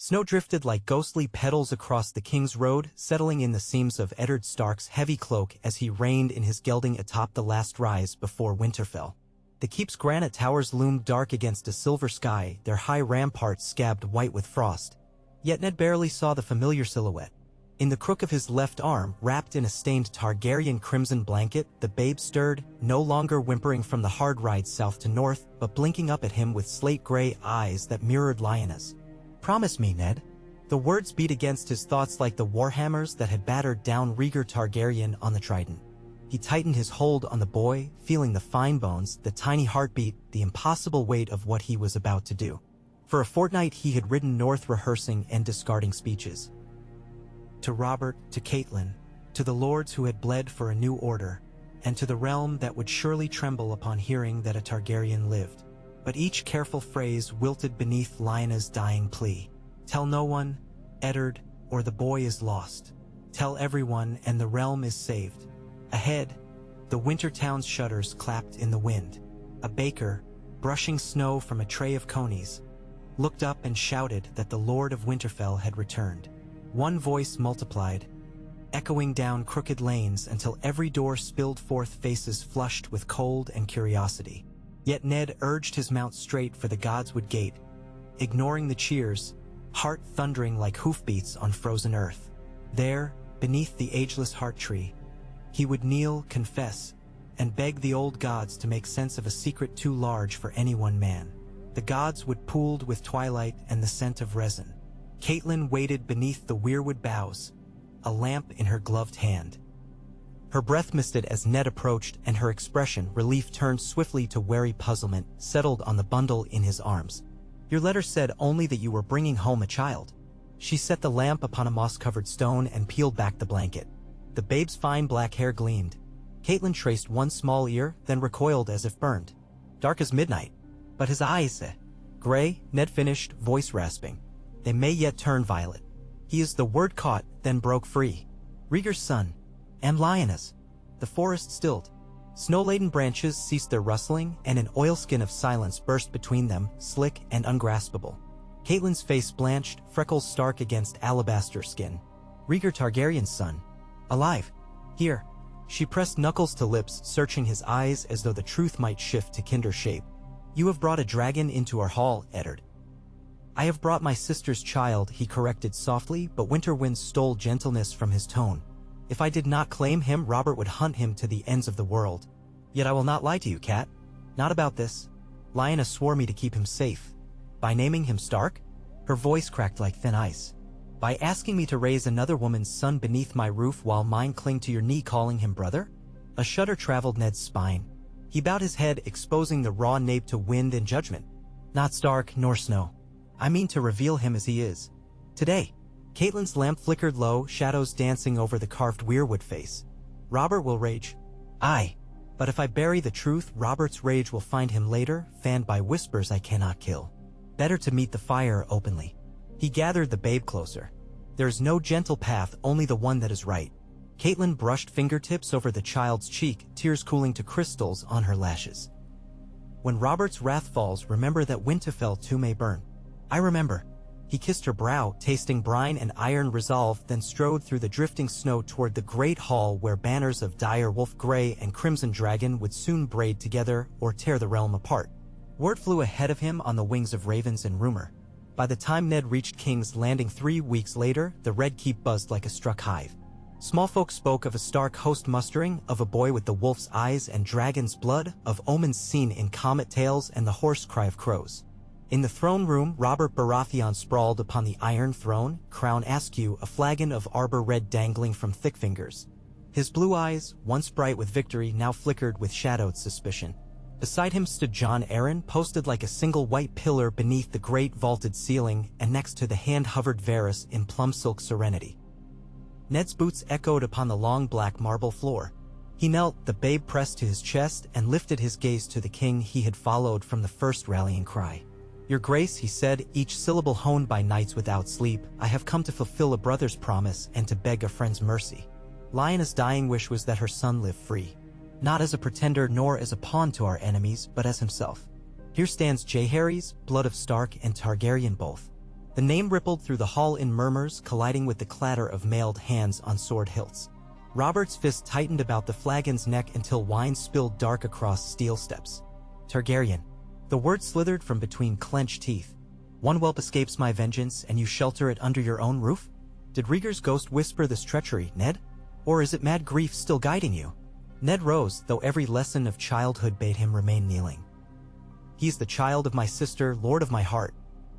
Snow drifted like ghostly petals across the king's road, settling in the seams of Eddard Stark's heavy cloak as he reined in his gelding atop the last rise before Winterfell. The keep's granite towers loomed dark against a silver sky, their high ramparts scabbed white with frost. Yet Ned barely saw the familiar silhouette. In the crook of his left arm, wrapped in a stained Targaryen crimson blanket, the babe stirred, no longer whimpering from the hard ride south to north, but blinking up at him with slate-gray eyes that mirrored Lyanna's. "Promise me, Ned." The words beat against his thoughts like the warhammers that had battered down Rhaegar Targaryen on the Trident. He tightened his hold on the boy, feeling the fine bones, the tiny heartbeat, the impossible weight of what he was about to do. For a fortnight he had ridden north rehearsing and discarding speeches. To Robert, to Catelyn, to the lords who had bled for a new order, and to the realm that would surely tremble upon hearing that a Targaryen lived. But each careful phrase wilted beneath Lyanna's dying plea. "Tell no one, Eddard, or the boy is lost. Tell everyone, and the realm is saved." Ahead, the Wintertown's shutters clapped in the wind. A baker, brushing snow from a tray of conies, looked up and shouted that the Lord of Winterfell had returned. One voice multiplied, echoing down crooked lanes until every door spilled forth faces flushed with cold and curiosity. Yet Ned urged his mount straight for the godswood gate, ignoring the cheers, heart thundering like hoofbeats on frozen earth. There, beneath the ageless heart tree, he would kneel, confess, and beg the old gods to make sense of a secret too large for any one man. The gods would pooled with twilight and the scent of resin. Catelyn waited beneath the weirwood boughs, a lamp in her gloved hand. Her breath misted as Ned approached, and her expression, relief turned swiftly to wary puzzlement, settled on the bundle in his arms. "Your letter said only that you were bringing home a child." She set the lamp upon a moss-covered stone and peeled back the blanket. The babe's fine black hair gleamed. Catelyn traced one small ear, then recoiled as if burned. "Dark as midnight. But his eyes, gray," Ned finished, voice rasping. "They may yet turn violet." He is the word caught, then broke free. "Rhaegar's son. And Lyanna's." The forest stilled. Snow-laden branches ceased their rustling, and an oilskin of silence burst between them, slick and ungraspable. Catelyn's face blanched, freckles stark against alabaster skin. "Rhaegar Targaryen's son. Alive. Here." She pressed knuckles to lips, searching his eyes as though the truth might shift to kinder shape. "You have brought a dragon into our hall, Eddard." "I have brought my sister's child," he corrected softly, but winter winds stole gentleness from his tone. "If I did not claim him, Robert would hunt him to the ends of the world. Yet I will not lie to you, Cat. Not about this. Lyanna swore me to keep him safe." "By naming him Stark?" Her voice cracked like thin ice. "By asking me to raise another woman's son beneath my roof while mine cling to your knee calling him brother?" A shudder traveled Ned's spine. He bowed his head, exposing the raw nape to wind and judgment. "Not Stark, nor Snow. I mean to reveal him as he is. Today." Catelyn's lamp flickered low, shadows dancing over the carved weirwood face. "Robert will rage." "Aye. But if I bury the truth, Robert's rage will find him later, fanned by whispers I cannot kill. Better to meet the fire openly." He gathered the babe closer. "There is no gentle path, only the one that is right." Catelyn brushed fingertips over the child's cheek, tears cooling to crystals on her lashes. "When Robert's wrath falls, remember that Winterfell too may burn." "I remember." He kissed her brow, tasting brine and iron resolve, then strode through the drifting snow toward the great hall where banners of dire wolf gray and crimson dragon would soon braid together or tear the realm apart. Word flew ahead of him on the wings of ravens and rumor. By the time Ned reached King's Landing 3 weeks later, the Red Keep buzzed like a struck hive. Small folk spoke of a Stark host mustering, of a boy with the wolf's eyes and dragon's blood, of omens seen in comet tales and the hoarse cry of crows. In the throne room, Robert Baratheon sprawled upon the Iron Throne, crown askew, a flagon of arbor red dangling from thick fingers. His blue eyes, once bright with victory, now flickered with shadowed suspicion. Beside him stood Jon Arryn, posted like a single white pillar beneath the great vaulted ceiling, and next to the hand-hovered Varys in plum-silk serenity. Ned's boots echoed upon the long black marble floor. He knelt, the babe pressed to his chest, and lifted his gaze to the king he had followed from the first rallying cry. "Your Grace," he said, each syllable honed by nights without sleep, "I have come to fulfill a brother's promise and to beg a friend's mercy." Lyanna's dying wish was that her son live free. Not as a pretender nor as a pawn to our enemies, but as himself. Here stands Jaehaerys, blood of Stark and Targaryen both. The name rippled through the hall in murmurs, colliding with the clatter of mailed hands on sword hilts. Robert's fist tightened about the flagon's neck until wine spilled dark across steel steps. Targaryen. The word slithered from between clenched teeth. One whelp escapes my vengeance, and you shelter it under your own roof? Did Rhaegar's ghost whisper this treachery, Ned? Or is it mad grief still guiding you? Ned rose, though every lesson of childhood bade him remain kneeling. He is the child of my sister, lord of my heart.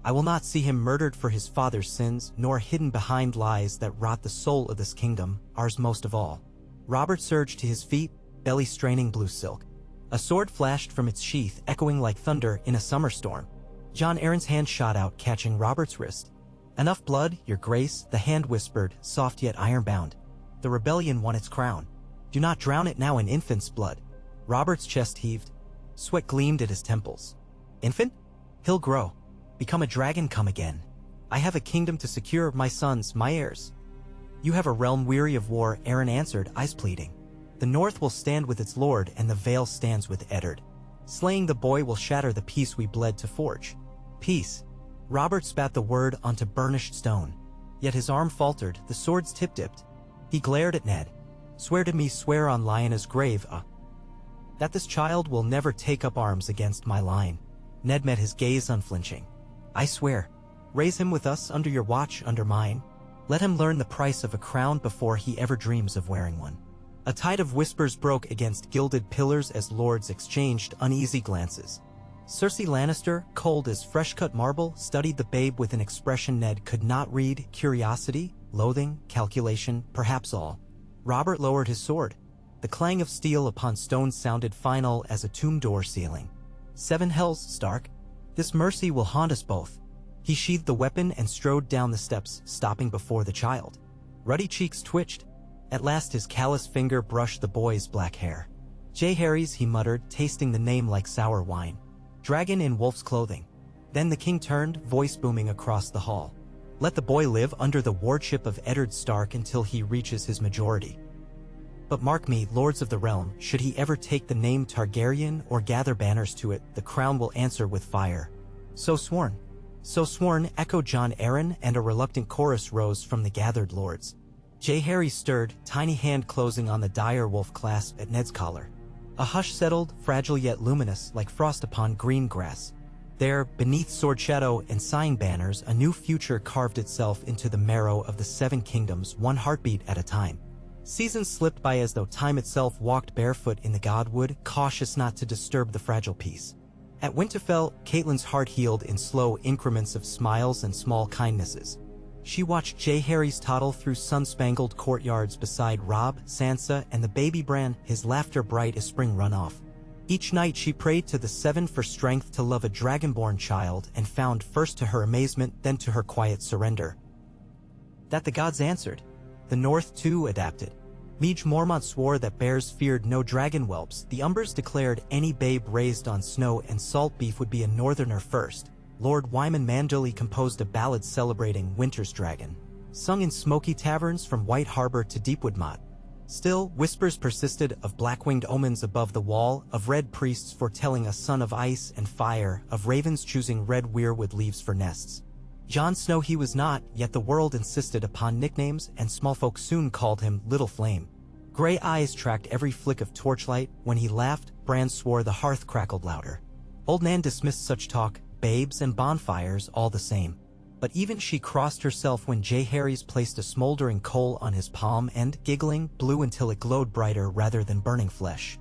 I will not see him murdered for his father's sins, nor hidden behind lies that rot the soul of this kingdom, ours most of all. Robert surged to his feet, belly straining blue silk. A sword flashed from its sheath, echoing like thunder in a summer storm. Jon Arryn's hand shot out, catching Robert's wrist. Enough blood, your grace, the hand whispered, soft yet iron-bound. The rebellion won its crown. Do not drown it now in infant's blood. Robert's chest heaved. Sweat gleamed at his temples. Infant? He'll grow. Become a dragon, come again. I have a kingdom to secure, my sons, my heirs. You have a realm weary of war, Arryn answered, eyes pleading. The north will stand with its lord, and the vale stands with Eddard. Slaying the boy will shatter the peace we bled to forge. Peace. Robert spat the word onto burnished stone. Yet his arm faltered, the sword's tip dipped. He glared at Ned. Swear to me, swear on Lyanna's grave, that this child will never take up arms against my line. Ned met his gaze unflinching. I swear. Raise him with us under your watch, under mine. Let him learn the price of a crown before he ever dreams of wearing one. A tide of whispers broke against gilded pillars as lords exchanged uneasy glances. Cersei Lannister, cold as fresh-cut marble, studied the babe with an expression Ned could not read: curiosity, loathing, calculation, perhaps all. Robert lowered his sword. The clang of steel upon stone sounded final as a tomb door sealing. 7 hells, Stark. This mercy will haunt us both. He sheathed the weapon and strode down the steps, stopping before the child. Ruddy cheeks twitched. At last his callous finger brushed the boy's black hair. Jaehaerys, he muttered, tasting the name like sour wine. Dragon in wolf's clothing. Then the king turned, voice booming across the hall. Let the boy live under the wardship of Eddard Stark until he reaches his majority. But mark me, lords of the realm, should he ever take the name Targaryen or gather banners to it, the crown will answer with fire. So sworn. So sworn, echoed Jon Arryn, and a reluctant chorus rose from the gathered lords. Jaehaerys stirred, tiny hand closing on the dire wolf clasp at Ned's collar. A hush settled, fragile yet luminous, like frost upon green grass. There, beneath sword shadow and sighing banners, a new future carved itself into the marrow of the 7 kingdoms, one heartbeat at a time. Seasons slipped by as though time itself walked barefoot in the godwood, cautious not to disturb the fragile peace. At Winterfell, Catelyn's heart healed in slow increments of smiles and small kindnesses. She watched Jaehaerys toddle through sun-spangled courtyards beside Robb, Sansa, and the baby Bran, his laughter bright as spring runoff. Each night she prayed to the 7 for strength to love a dragonborn child, and found, first to her amazement, then to her quiet surrender, that the gods answered. The North, too, adapted. Liege Mormont swore that bears feared no dragon whelps. The Umbers declared any babe raised on snow and salt beef would be a northerner first. Lord Wyman Manderley composed a ballad celebrating Winter's dragon, sung in smoky taverns from White Harbor to Deepwood Motte. Still, whispers persisted of black-winged omens above the wall, of red priests foretelling a son of ice and fire, of ravens choosing red weirwood leaves for nests. Jon Snow he was not, yet the world insisted upon nicknames, and small folk soon called him Little Flame. Gray eyes tracked every flick of torchlight. When he laughed, Bran swore the hearth crackled louder. Old Nan dismissed such talk, babes and bonfires all the same. But even she crossed herself when Jaehaerys placed a smoldering coal on his palm and, giggling, blew until it glowed brighter rather than burning flesh.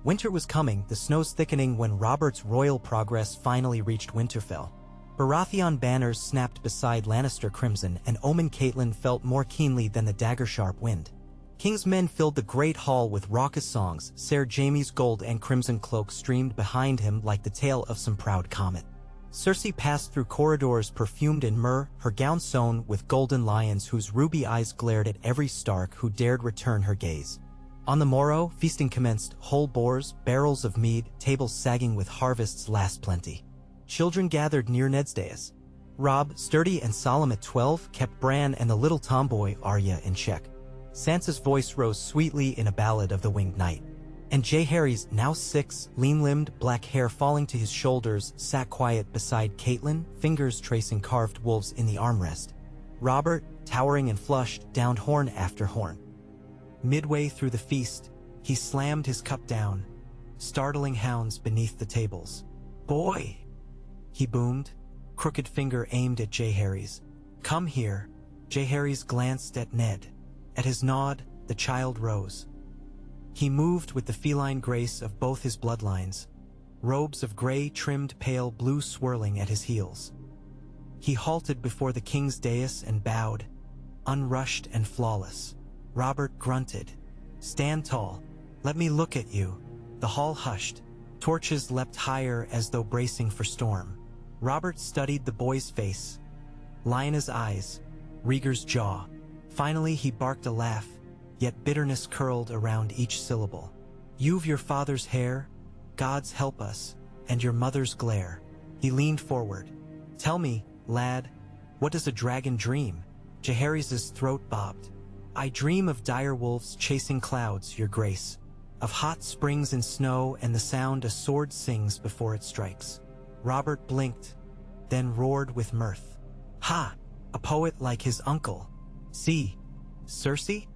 Winter was coming, the snows thickening when Robert's royal progress finally reached Winterfell. Baratheon banners snapped beside Lannister crimson, and Omen Catelyn felt more keenly than the dagger-sharp wind. King's men filled the great hall with raucous songs. Ser Jaime's gold and crimson cloak streamed behind him like the tail of some proud comet. Cersei passed through corridors perfumed in myrrh, her gown sewn with golden lions whose ruby eyes glared at every Stark who dared return her gaze. On the morrow, feasting commenced, whole boars, barrels of mead, tables sagging with harvest's last plenty. Children gathered near Ned's dais. Robb, sturdy and solemn at 12, kept Bran and the little tomboy Arya in check. Sansa's voice rose sweetly in a ballad of the winged knight. And Jaehaerys, now 6, lean-limbed, black hair falling to his shoulders, sat quiet beside Catelyn, fingers tracing carved wolves in the armrest. Robert, towering and flushed, downed horn after horn. Midway through the feast, he slammed his cup down, startling hounds beneath the tables. "Boy!" he boomed, crooked finger aimed at Jaehaerys. "Come here." Jaehaerys glanced at Ned. At his nod, the child rose. He moved with the feline grace of both his bloodlines, robes of gray trimmed pale blue swirling at his heels. He halted before the king's dais and bowed, unrushed and flawless. Robert grunted. "Stand tall. Let me look at you." The hall hushed. Torches leapt higher as though bracing for storm. Robert studied the boy's face, Lyanna's eyes, Rhaegar's jaw. Finally he barked a laugh, yet bitterness curled around each syllable. "You've your father's hair, gods help us, and your mother's glare." He leaned forward. "Tell me, lad, what does a dragon dream?" Jaehaerys' throat bobbed. "I dream of dire wolves chasing clouds, your grace, of hot springs in snow and the sound a sword sings before it strikes." Robert blinked, then roared with mirth. "Ha! A poet like his uncle. See, Cersei?"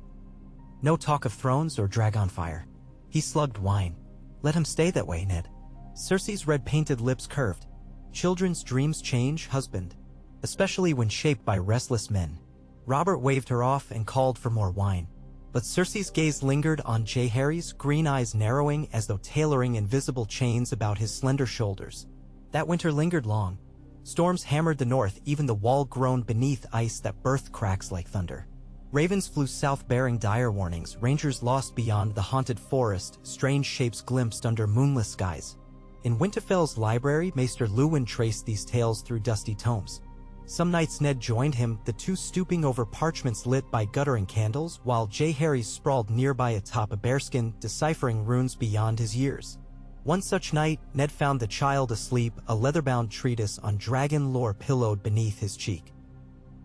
"No talk of thrones or dragon fire." He slugged wine. "Let him stay that way, Ned." Cersei's red-painted lips curved. "Children's dreams change, husband, especially when shaped by restless men." Robert waved her off and called for more wine. But Cersei's gaze lingered on Jaehaerys, green eyes narrowing as though tailoring invisible chains about his slender shoulders. That winter lingered long. Storms hammered the north, even the wall groaned beneath ice that birthed cracks like thunder. Ravens flew south bearing dire warnings, rangers lost beyond the haunted forest, strange shapes glimpsed under moonless skies. In Winterfell's library, Maester Luwin traced these tales through dusty tomes. Some nights Ned joined him, the two stooping over parchments lit by guttering candles, while Jaehaerys sprawled nearby atop a bearskin, deciphering runes beyond his years. One such night, Ned found the child asleep, a leather-bound treatise on dragon lore pillowed beneath his cheek.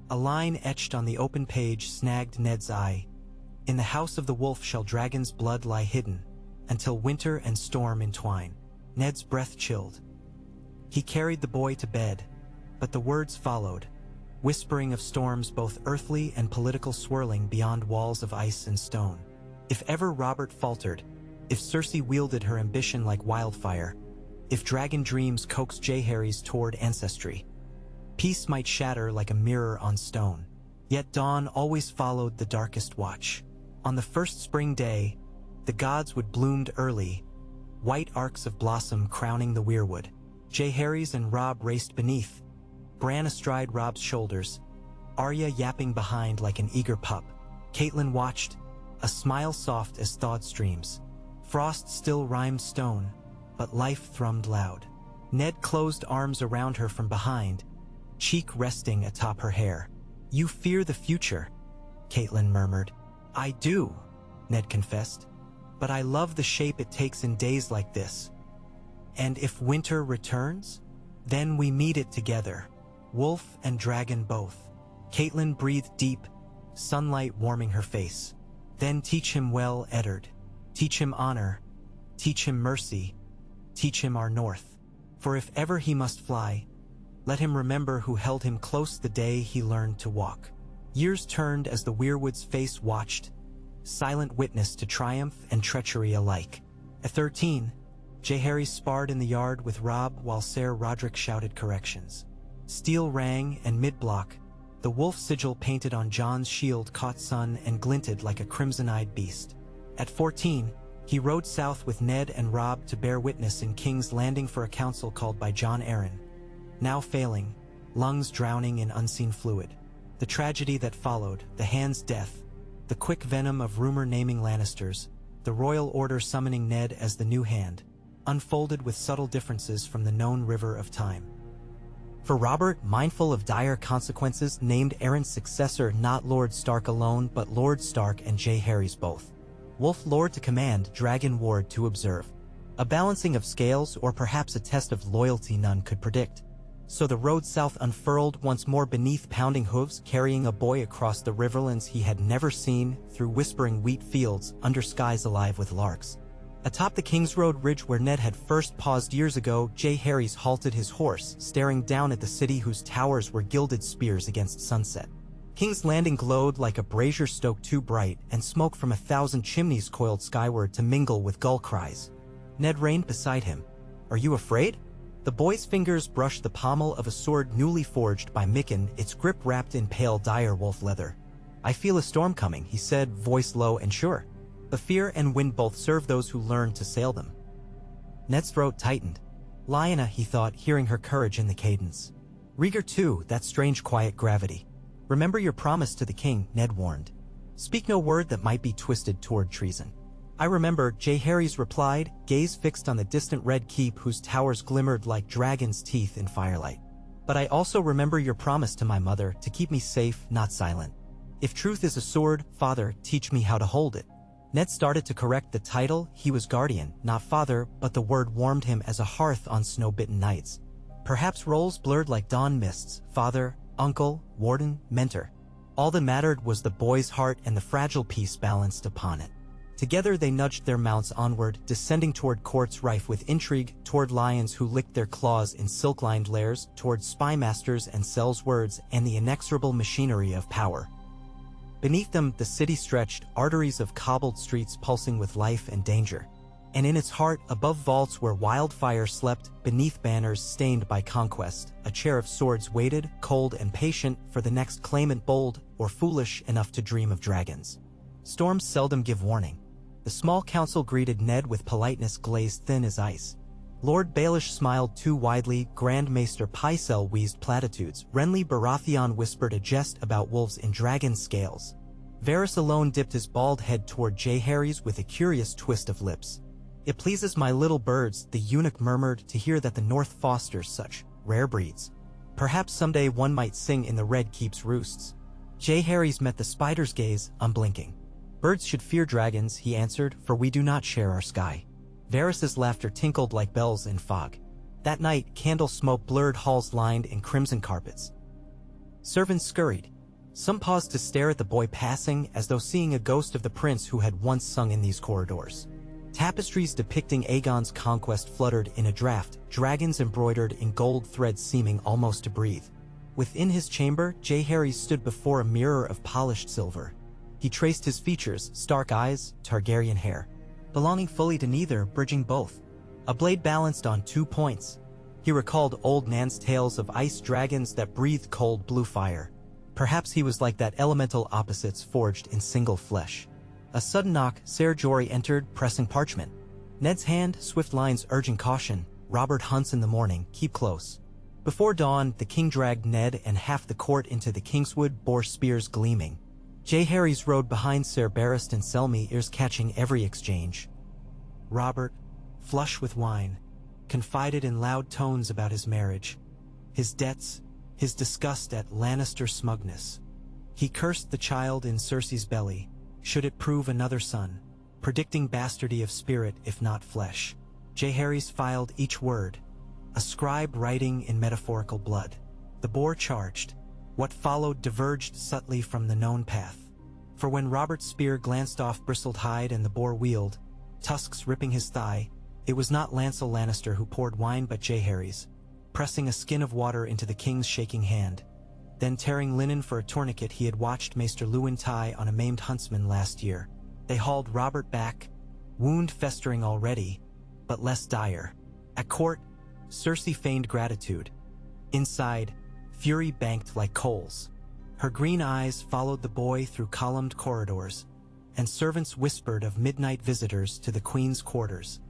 A line etched on the open page snagged Ned's eye. "In the house of the wolf shall dragon's blood lie hidden, until winter and storm entwine." Ned's breath chilled. He carried the boy to bed, but the words followed, whispering of storms both earthly and political swirling beyond walls of ice and stone. If ever Robert faltered, if Cersei wielded her ambition like wildfire, if dragon dreams coaxed Jaehaerys toward ancestry, peace might shatter like a mirror on stone. Yet dawn always followed the darkest watch. On the first spring day, the gods would bloomed early, white arcs of blossom crowning the weirwood. Jaehaerys and Robb raced beneath, Bran astride Robb's shoulders, Arya yapping behind like an eager pup. Catelyn watched, a smile soft as thawed streams. Frost still rhymed stone, but life thrummed loud. Ned closed arms around her from behind, cheek resting atop her hair. "You fear the future," Catelyn murmured. "I do," Ned confessed, "but I love the shape it takes in days like this. And if winter returns, then we meet it together, wolf and dragon both." Catelyn breathed deep, sunlight warming her face. "Then teach him well, Eddard. Teach him honor, teach him mercy, teach him our north. For if ever he must fly, let him remember who held him close the day he learned to walk." Years turned as the weirwood's face watched, silent witness to triumph and treachery alike. At 13, Jaehaerys sparred in the yard with Robb while Ser Roderick shouted corrections. Steel rang, and mid-block, the wolf sigil painted on Jon's shield caught sun and glinted like a crimson-eyed beast. At 14, he rode south with Ned and Robb to bear witness in King's Landing for a council called by Jon Arryn, now failing, lungs drowning in unseen fluid. The tragedy that followed, the Hand's death, the quick venom of rumor naming Lannisters, the royal order summoning Ned as the new Hand, unfolded with subtle differences from the known river of time. For Robert, mindful of dire consequences, named Arryn's successor not Lord Stark alone but Lord Stark and Jaehaerys both. Wolf Lord to command, Dragon Ward to observe. A balancing of scales, or perhaps a test of loyalty none could predict. So the road south unfurled once more beneath pounding hooves, carrying a boy across the riverlands he had never seen, through whispering wheat fields, under skies alive with larks. Atop the King's Road ridge where Ned had first paused years ago, Jaehaerys halted his horse, staring down at the city whose towers were gilded spears against sunset. King's Landing glowed like a brazier stoked too bright, and smoke from 1,000 chimneys coiled skyward to mingle with gull cries. Ned reined beside him. "Are you afraid?" The boy's fingers brushed the pommel of a sword newly forged by Mikken, its grip wrapped in pale dire wolf leather. "I feel a storm coming," he said, voice low and sure. But fear and wind both serve those who learn to sail them. Ned's throat tightened. Lyanna, he thought, hearing her courage in the cadence. Rhaegar too, that strange quiet gravity. "Remember your promise to the king," Ned warned. "Speak no word that might be twisted toward treason." "I remember," Jaehaerys replied, gaze fixed on the distant red keep whose towers glimmered like dragons' teeth in firelight. "But I also remember your promise to my mother to keep me safe, not silent. If truth is a sword, father, teach me how to hold it." Ned started to correct the title. He was guardian, not father, but the word warmed him as a hearth on snow-bitten nights. Perhaps roles blurred like dawn mists, father, uncle, warden, mentor. All that mattered was the boy's heart and the fragile peace balanced upon it. Together they nudged their mounts onward, descending toward courts rife with intrigue, toward lions who licked their claws in silk-lined lairs, toward spy masters and cells' words, and the inexorable machinery of power. Beneath them, the city stretched, arteries of cobbled streets pulsing with life and danger. And in its heart, above vaults where wildfire slept, beneath banners stained by conquest, a chair of swords waited, cold and patient, for the next claimant bold, or foolish enough to dream of dragons. Storms seldom give warning. The small council greeted Ned with politeness glazed thin as ice. Lord Baelish smiled too widely, Grand Maester Pycelle wheezed platitudes, Renly Baratheon whispered a jest about wolves in dragon scales. Varys alone dipped his bald head toward Jaehaerys with a curious twist of lips. "It pleases my little birds," the eunuch murmured, "to hear that the North fosters such rare breeds. Perhaps someday one might sing in the Red Keep's roosts." Jaehaerys met the spider's gaze, unblinking. "Birds should fear dragons," he answered, "for we do not share our sky." Varys's laughter tinkled like bells in fog. That night, candle smoke blurred halls lined in crimson carpets. Servants scurried. Some paused to stare at the boy passing, as though seeing a ghost of the prince who had once sung in these corridors. Tapestries depicting Aegon's conquest fluttered in a draught, dragons embroidered in gold threads seeming almost to breathe. Within his chamber, Jaehaerys stood before a mirror of polished silver. He traced his features, Stark eyes, Targaryen hair. Belonging fully to neither, bridging both. A blade balanced on 2 points. He recalled old Nan's tales of ice dragons that breathed cold blue fire. Perhaps he was like that elemental opposites forged in single flesh. A sudden knock, Ser Jorah entered, pressing parchment. Ned's hand, swift lines urging caution. "Robert hunts in the morning, keep close." Before dawn, the king dragged Ned and half the court into the Kingswood, boar spears gleaming. Jaehaerys rode behind Ser Barristan and Selmy, ears catching every exchange. Robert, flush with wine, confided in loud tones about his marriage, his debts, his disgust at Lannister smugness. He cursed the child in Cersei's belly, should it prove another son, predicting bastardy of spirit if not flesh. Jaehaerys filed each word, a scribe writing in metaphorical blood. The boar charged. What followed diverged subtly from the known path. For when Robert's spear glanced off bristled hide and the boar wheeled, tusks ripping his thigh, it was not Lancel Lannister who poured wine but Jaehaerys, pressing a skin of water into the king's shaking hand. Then tearing linen for a tourniquet he had watched Maester Lewin tie on a maimed huntsman last year. They hauled Robert back, wound festering already, but less dire. At court, Cersei feigned gratitude. Inside, fury banked like coals. Her green eyes followed the boy through columned corridors, and servants whispered of midnight visitors to the queen's quarters.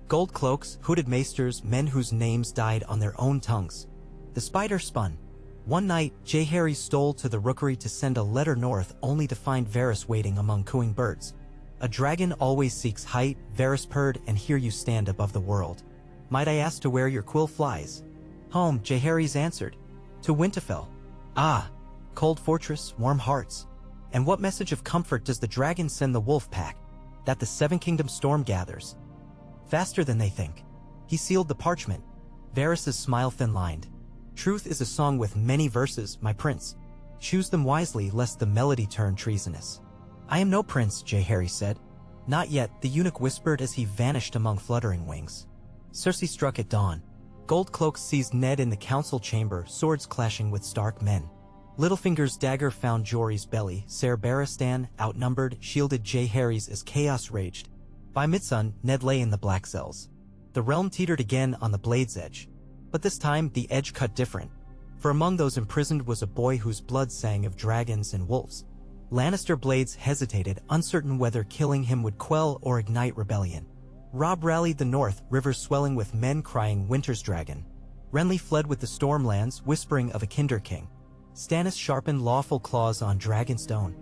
Gold cloaks, hooded maesters, men whose names died on their own tongues. The spider spun. One night, Jaehaerys stole to the rookery to send a letter north only to find Varys waiting among cooing birds. "A dragon always seeks height," Varys purred, "and here you stand above the world. Might I ask to where your quill flies?" "Home," Jaehaerys answered. "To Winterfell." "Ah, cold fortress, warm hearts. And what message of comfort does the dragon send the wolf pack? That the Seven Kingdoms storm gathers. Faster than they think." He sealed the parchment. Varys's smile thin-lined. "Truth is a song with many verses, my prince. Choose them wisely lest the melody turn treasonous." "I am no prince," Jaehaerys said. Not yet, the eunuch whispered as he vanished among fluttering wings. Cersei struck at dawn. Goldcloak seized Ned in the council chamber, swords clashing with Stark men. Littlefinger's dagger found Jory's belly. Ser Barristan, outnumbered, shielded Jaehaerys as chaos raged. By midsun, Ned lay in the black cells. The realm teetered again on the blade's edge. But this time, the edge cut different. For among those imprisoned was a boy whose blood sang of dragons and wolves. Lannister blades hesitated, uncertain whether killing him would quell or ignite rebellion. Robb rallied the north, rivers swelling with men crying Winter's dragon. Renly fled with the Stormlands, whispering of a Kinder King. Stannis sharpened lawful claws on Dragonstone.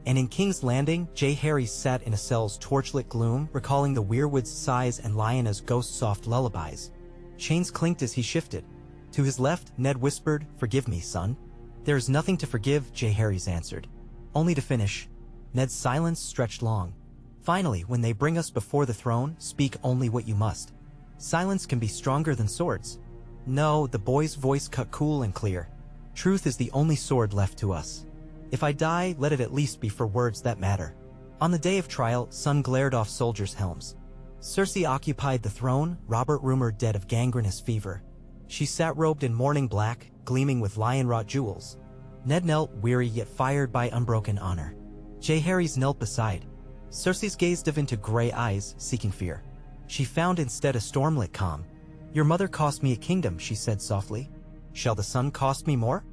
And in King's Landing, Jaehaerys sat in a cell's torchlit gloom, recalling the weirwood's sighs and Lyanna's ghost-soft lullabies. Chains clinked as he shifted. To his left, Ned whispered, "Forgive me, son." "There is nothing to forgive," Jaehaerys answered. "Only to finish." Ned's silence stretched long. "Finally, when they bring us before the throne, speak only what you must. Silence can be stronger than swords." "No," the boy's voice cut cool and clear. "Truth is the only sword left to us. If I die, let it at least be for words that matter." On the day of trial, sun glared off soldiers' helms. Cersei occupied the throne, Robert rumored dead of gangrenous fever. She sat robed in mourning black, gleaming with lion-wrought jewels. Ned knelt, weary yet fired by unbroken honor. Jaehaerys knelt beside. Cersei's gaze dove into gray eyes, seeking fear. She found instead a stormlit calm. "Your mother cost me a kingdom," she said softly. "Shall the sun cost me more?"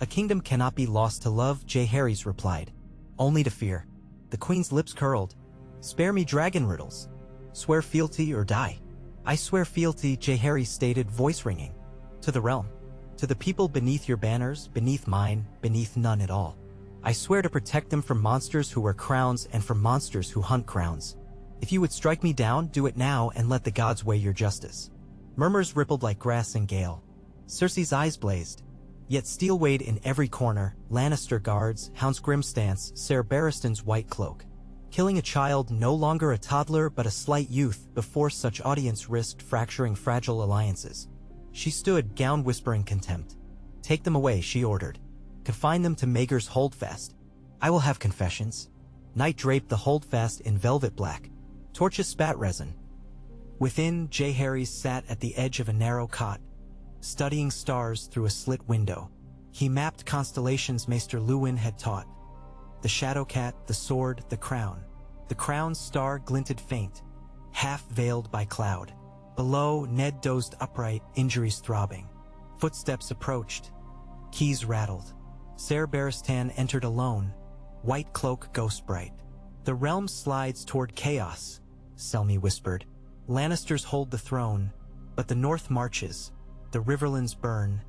"A kingdom cannot be lost to love," Jaehaerys replied. "Only to fear." The queen's lips curled. "Spare me dragon riddles. Swear fealty or die." "I swear fealty," Jaehaerys stated, voice ringing. "To the realm. To the people beneath your banners, beneath mine, beneath none at all. I swear to protect them from monsters who wear crowns and from monsters who hunt crowns. If you would strike me down, do it now and let the gods weigh your justice." Murmurs rippled like grass in gale. Cersei's eyes blazed. Yet steel weighed in every corner, Lannister guards, Hound's grim stance, Ser Barristan's white cloak. Killing a child, no longer a toddler but a slight youth, before such audience risked fracturing fragile alliances. She stood, gown whispering contempt. "Take them away," she ordered. "Confine them to Maegor's holdfast. I will have confessions." Night draped the holdfast in velvet black. Torches spat resin. Within, Jaehaerys sat at the edge of a narrow cot, studying stars through a slit window. He mapped constellations Maester Luwin had taught. The Shadowcat, the sword, the crown. The crown's star glinted faint, half-veiled by cloud. Below, Ned dozed upright, injuries throbbing. Footsteps approached. Keys rattled. Ser Barristan entered alone, white cloak ghost-bright. "The realm slides toward chaos," Selmy whispered. "Lannisters hold the throne, but the north marches. The riverlands burn.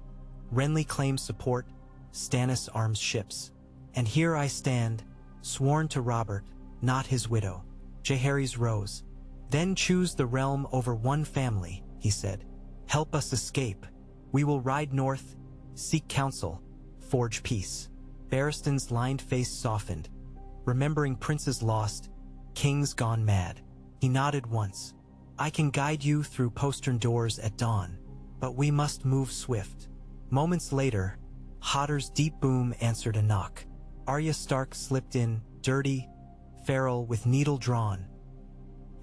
Renly claims support. Stannis arms ships. And here I stand, sworn to Robert, not his widow." Jaehaerys rose. "Then choose the realm over one family," he said. "Help us escape. We will ride north, seek counsel, forge peace." Barristan's lined face softened. "Remembering princes lost, kings gone mad." He nodded once. "I can guide you through postern doors at dawn. But we must move swift." Moments later, Hodder's deep boom answered a knock. Arya Stark slipped in, dirty, feral, with needle drawn.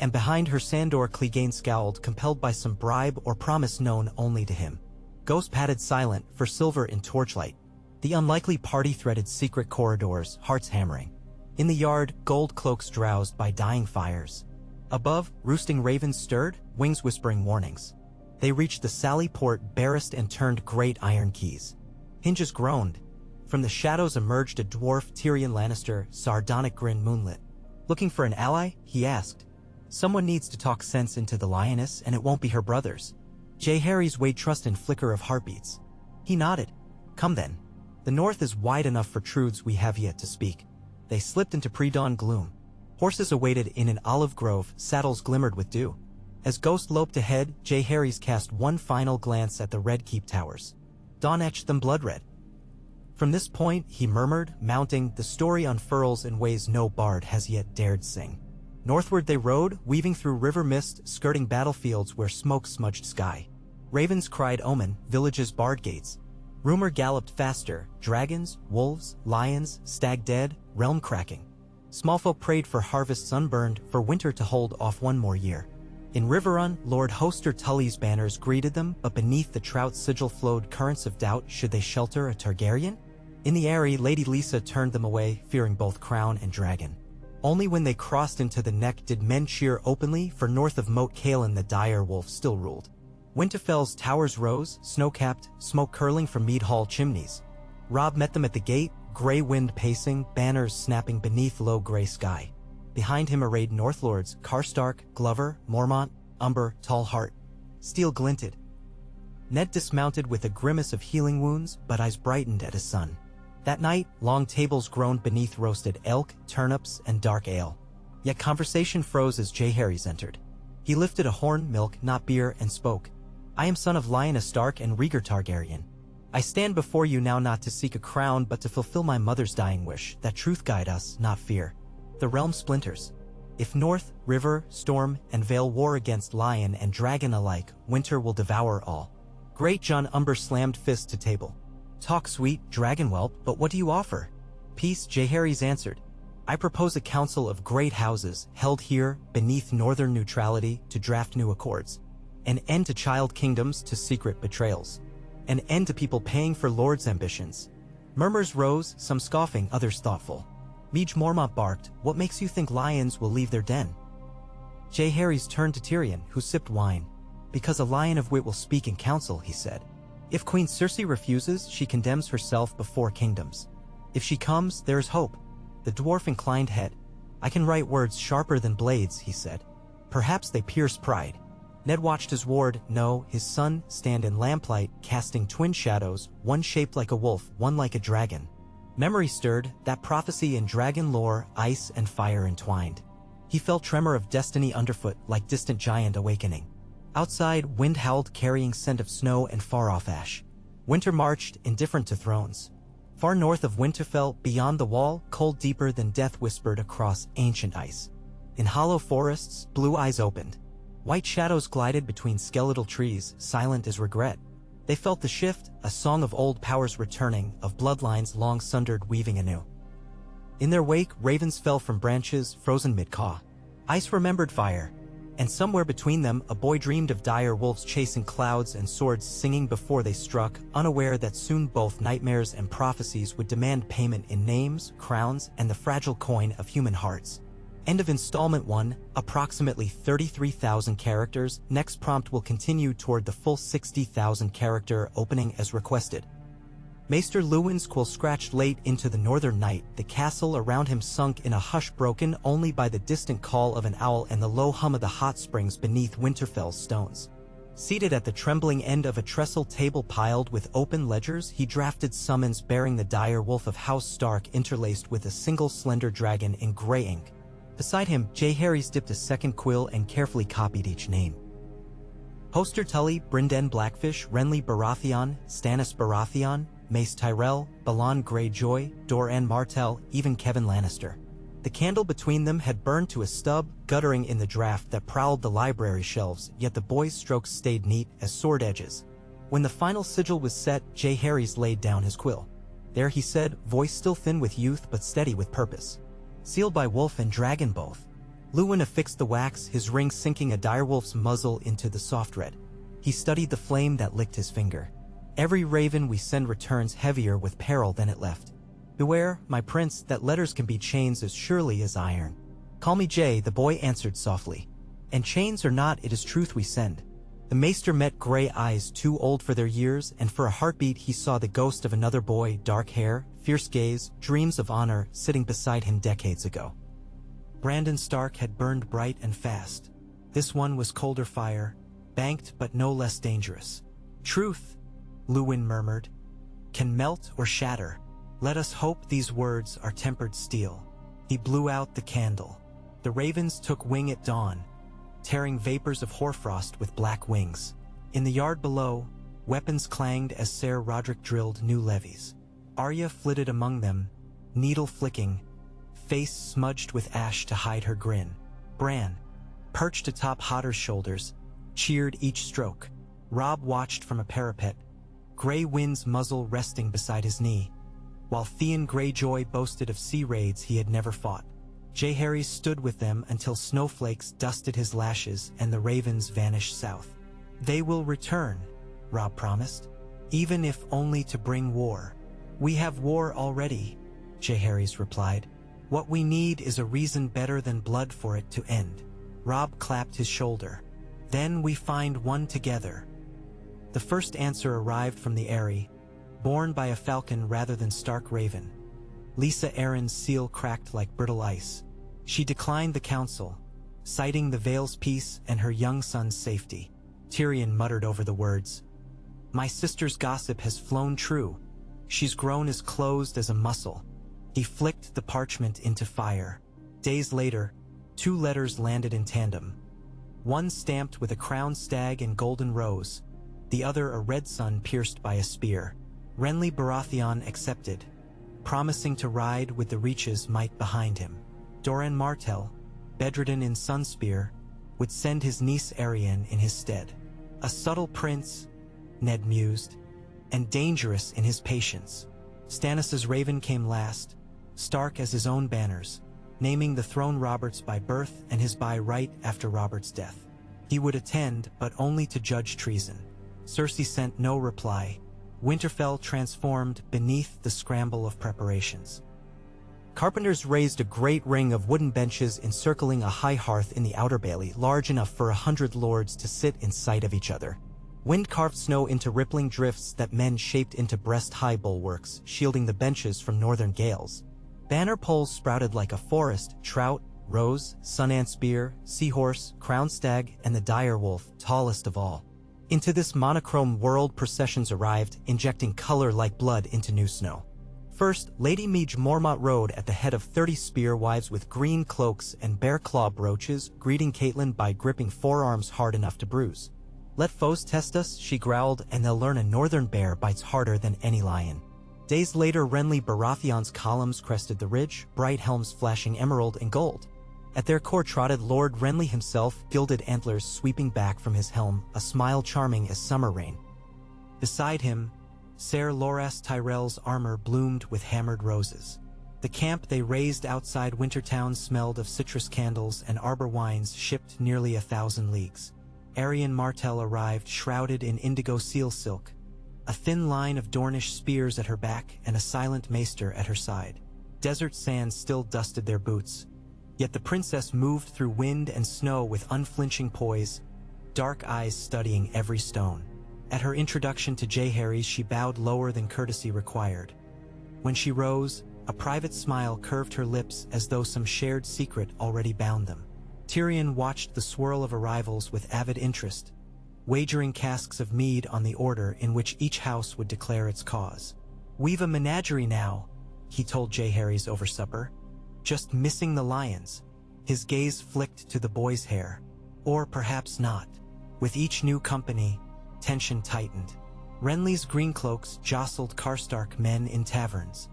And behind her Sandor Clegane scowled, compelled by some bribe or promise known only to him. Ghost padded silent, for silver in torchlight. The unlikely party threaded secret corridors, hearts hammering. In the yard, gold cloaks drowsed by dying fires. Above, roosting ravens stirred, wings whispering warnings. They reached the Sally Port, barriced and turned great iron keys. Hinges groaned. From the shadows emerged a dwarf, Tyrion Lannister, sardonic grin moonlit. "Looking for an ally?" he asked. "Someone needs to talk sense into the lioness, and it won't be her brothers." Jaehaerys weighed trust in flicker of heartbeats. He nodded. "Come then. The north is wide enough for truths we have yet to speak." They slipped into pre-dawn gloom. Horses awaited in an olive grove, saddles glimmered with dew. As Ghost loped ahead, Jaehaerys cast one final glance at the Red Keep towers. Dawn etched them blood-red. From this point, he murmured, mounting, the story unfurls in ways no bard has yet dared sing. Northward they rode, weaving through river mist, skirting battlefields where smoke smudged sky. Ravens cried omen, villages barred gates. Rumor galloped faster, dragons, wolves, lions, stag dead, realm cracking. Smallfolk prayed for harvests unburned, for winter to hold off one more year. In Riverrun, Lord Hoster Tully's banners greeted them, but beneath the trout's sigil flowed currents of doubt. Should they shelter a Targaryen? In the Eyrie, Lady Lisa turned them away, fearing both crown and dragon. Only when they crossed into the neck did men cheer openly, for north of Moat Cailin the dire wolf still ruled. Winterfell's towers rose, snow-capped, smoke curling from Mead Hall chimneys. Robb met them at the gate, gray wind pacing, banners snapping beneath low gray sky. Behind him arrayed Northlords, Karstark, Glover, Mormont, Umber, Tallheart. Steel glinted. Ned dismounted with a grimace of healing wounds, but eyes brightened at his son. That night, long tables groaned beneath roasted elk, turnips, and dark ale. Yet conversation froze as Jaehaerys entered. He lifted a horn, milk, not beer, and spoke. I am son of Lyanna Stark and Rhaegar Targaryen. I stand before you now not to seek a crown but to fulfill my mother's dying wish, that truth guide us, not fear. The realm splinters. If North, River, Storm, and Vale war against lion and dragon alike, winter will devour all. Great John Umber slammed fist to table. Talk sweet, dragon whelp, but what do you offer? Peace, Jaehaerys answered. I propose a council of great houses, held here, beneath northern neutrality, to draft new accords. An end to child kingdoms, to secret betrayals. An end to people paying for lords' ambitions. Murmurs rose, some scoffing, others thoughtful. Liege Mormont barked, what makes you think lions will leave their den? Jaehaerys turned to Tyrion, who sipped wine. Because a lion of wit will speak in council, he said. If Queen Cersei refuses, she condemns herself before kingdoms. If she comes, there is hope. The dwarf inclined head. I can write words sharper than blades, he said. Perhaps they pierce pride. Ned watched his ward, no, his son, stand in lamplight, casting twin shadows, one shaped like a wolf, one like a dragon. Memory stirred, that prophecy in dragon lore, ice and fire entwined. He felt tremor of destiny underfoot, like distant giant awakening. Outside, wind howled, carrying scent of snow and far-off ash. Winter marched, indifferent to thrones. Far north of Winterfell, beyond the wall, cold deeper than death whispered across ancient ice. In hollow forests, blue eyes opened. White shadows glided between skeletal trees, silent as regret. They felt the shift, a song of old powers returning, of bloodlines long sundered weaving anew. In their wake, ravens fell from branches, frozen mid-caw. Ice remembered fire. And somewhere between them, a boy dreamed of dire wolves chasing clouds and swords singing before they struck, unaware that soon both nightmares and prophecies would demand payment in names, crowns, and the fragile coin of human hearts. End of Installment 1, approximately 33,000 characters. Next prompt will continue toward the full 60,000 character opening as requested. Maester Luwin's quill scratched late into the northern night, the castle around him sunk in a hush broken only by the distant call of an owl and the low hum of the hot springs beneath Winterfell's stones. Seated at the trembling end of a trestle table piled with open ledgers, he drafted summons bearing the dire wolf of House Stark interlaced with a single slender dragon in gray ink. Beside him, Jaehaerys dipped a second quill and carefully copied each name. Hoster Tully, Brynden Blackfish, Renly Baratheon, Stannis Baratheon, Mace Tyrell, Balon Greyjoy, Doran Martell, even Kevin Lannister. The candle between them had burned to a stub, guttering in the draft that prowled the library shelves, yet the boys' strokes stayed neat as sword edges. When the final sigil was set, Jaehaerys laid down his quill. There he said, voice still thin with youth but steady with purpose. Sealed by wolf and dragon both. Luwin affixed the wax, his ring sinking a direwolf's muzzle into the soft red. He studied the flame that licked his finger. Every raven we send returns heavier with peril than it left. Beware, my prince, that letters can be chains as surely as iron. Call me Jay, the boy answered softly. And chains or not, it is truth we send. The maester met gray eyes too old for their years, and for a heartbeat he saw the ghost of another boy, dark hair, fierce gaze, dreams of honor, sitting beside him decades ago. Brandon Stark had burned bright and fast. This one was colder fire, banked but no less dangerous. Truth, Luwin murmured, can melt or shatter. Let us hope these words are tempered steel. He blew out the candle. The ravens took wing at dawn, tearing vapors of hoarfrost with black wings. In the yard below, weapons clanged as Ser Roderick drilled new levies. Arya flitted among them, needle flicking, face smudged with ash to hide her grin. Bran, perched atop Hodder's shoulders, cheered each stroke. Robb watched from a parapet, Grey Wind's muzzle resting beside his knee, while Theon Greyjoy boasted of sea raids he had never fought. Jaehaerys stood with them until snowflakes dusted his lashes and the ravens vanished south. "They will return," Robb promised, "even if only to bring war." "We have war already," Jaehaerys replied. "What we need is a reason better than blood for it to end." Robb clapped his shoulder. "Then we find one together." The first answer arrived from the Eyrie, borne by a falcon rather than Stark raven. Lisa Arryn's seal cracked like brittle ice. She declined the council, citing the Vale's peace and her young son's safety. Tyrion muttered over the words. "My sister's gossip has flown true. She's grown as closed as a mussel." He flicked the parchment into fire. Days later, 2 letters landed in tandem. One stamped with a crowned stag and golden rose, the other a red sun pierced by a spear. Renly Baratheon accepted, promising to ride with the Reach's might behind him. Doran Martell, bedridden in Sunspear, would send his niece Arianne in his stead. A subtle prince, Ned mused, and dangerous in his patience. Stannis' raven came last, Stark as his own banners, naming the throne Robert's by birth and his by right after Robert's death. He would attend, but only to judge treason. Cersei sent no reply. Winterfell transformed beneath the scramble of preparations. Carpenters raised a great ring of wooden benches encircling a high hearth in the outer bailey, large enough for 100 lords to sit in sight of each other. Wind carved snow into rippling drifts that men shaped into breast-high bulwarks, shielding the benches from northern gales. Banner poles sprouted like a forest, trout, rose, sun-ant spear, seahorse, crowned stag, and the dire wolf, tallest of all. Into this monochrome world processions arrived, injecting color like blood into new snow. First, Lady Meage Mormont rode at the head of 30 spear wives with green cloaks and bear claw brooches, greeting Catelyn by gripping forearms hard enough to bruise. "Let foes test us," she growled, "and they'll learn a northern bear bites harder than any lion." Days later, Renly Baratheon's columns crested the ridge, bright helms flashing emerald and gold. At their core trotted Lord Renly himself, gilded antlers sweeping back from his helm, a smile charming as summer rain. Beside him, Ser Loras Tyrell's armor bloomed with hammered roses. The camp they raised outside Wintertown smelled of citrus candles and arbor wines shipped nearly 1,000 leagues. Arianne Martell arrived shrouded in indigo seal silk, a thin line of Dornish spears at her back and a silent maester at her side. Desert sands still dusted their boots, yet the princess moved through wind and snow with unflinching poise, dark eyes studying every stone. At her introduction to Jaehaerys, she bowed lower than courtesy required. When she rose, a private smile curved her lips as though some shared secret already bound them. Tyrion watched the swirl of arrivals with avid interest, wagering casks of mead on the order in which each house would declare its cause. "We've a menagerie now," he told Jaehaerys over supper. "Just missing the lions." His gaze flicked to the boy's hair. Or perhaps not. With each new company, tension tightened. Renly's green cloaks jostled Karstark men in taverns.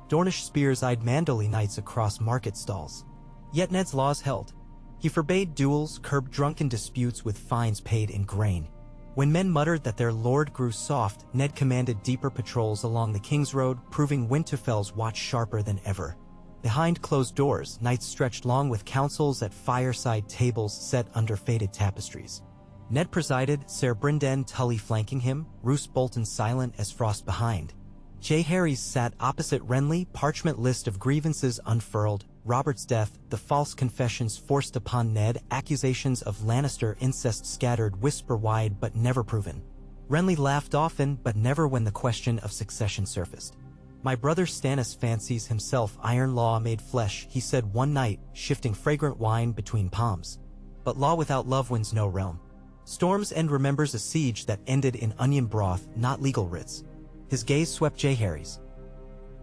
Dornish spears eyed Manderly knights across market stalls. Yet Ned's laws held. He forbade duels, curbed drunken disputes with fines paid in grain. When men muttered that their lord grew soft, Ned commanded deeper patrols along the King's Road, proving Winterfell's watch sharper than ever. Behind closed doors, nights stretched long with councils at fireside tables set under faded tapestries. Ned presided, Ser Brynden Tully flanking him, Roose Bolton silent as frost behind. Jaehaerys sat opposite Renly, parchment list of grievances unfurled, Robert's death, the false confessions forced upon Ned, accusations of Lannister incest scattered whisper-wide but never proven. Renly laughed often, but never when the question of succession surfaced. "My brother Stannis fancies himself iron law made flesh," he said one night, shifting fragrant wine between palms. "But law without love wins no realm. Storm's End remembers a siege that ended in onion broth, not legal writs." His gaze swept Jaehaerys.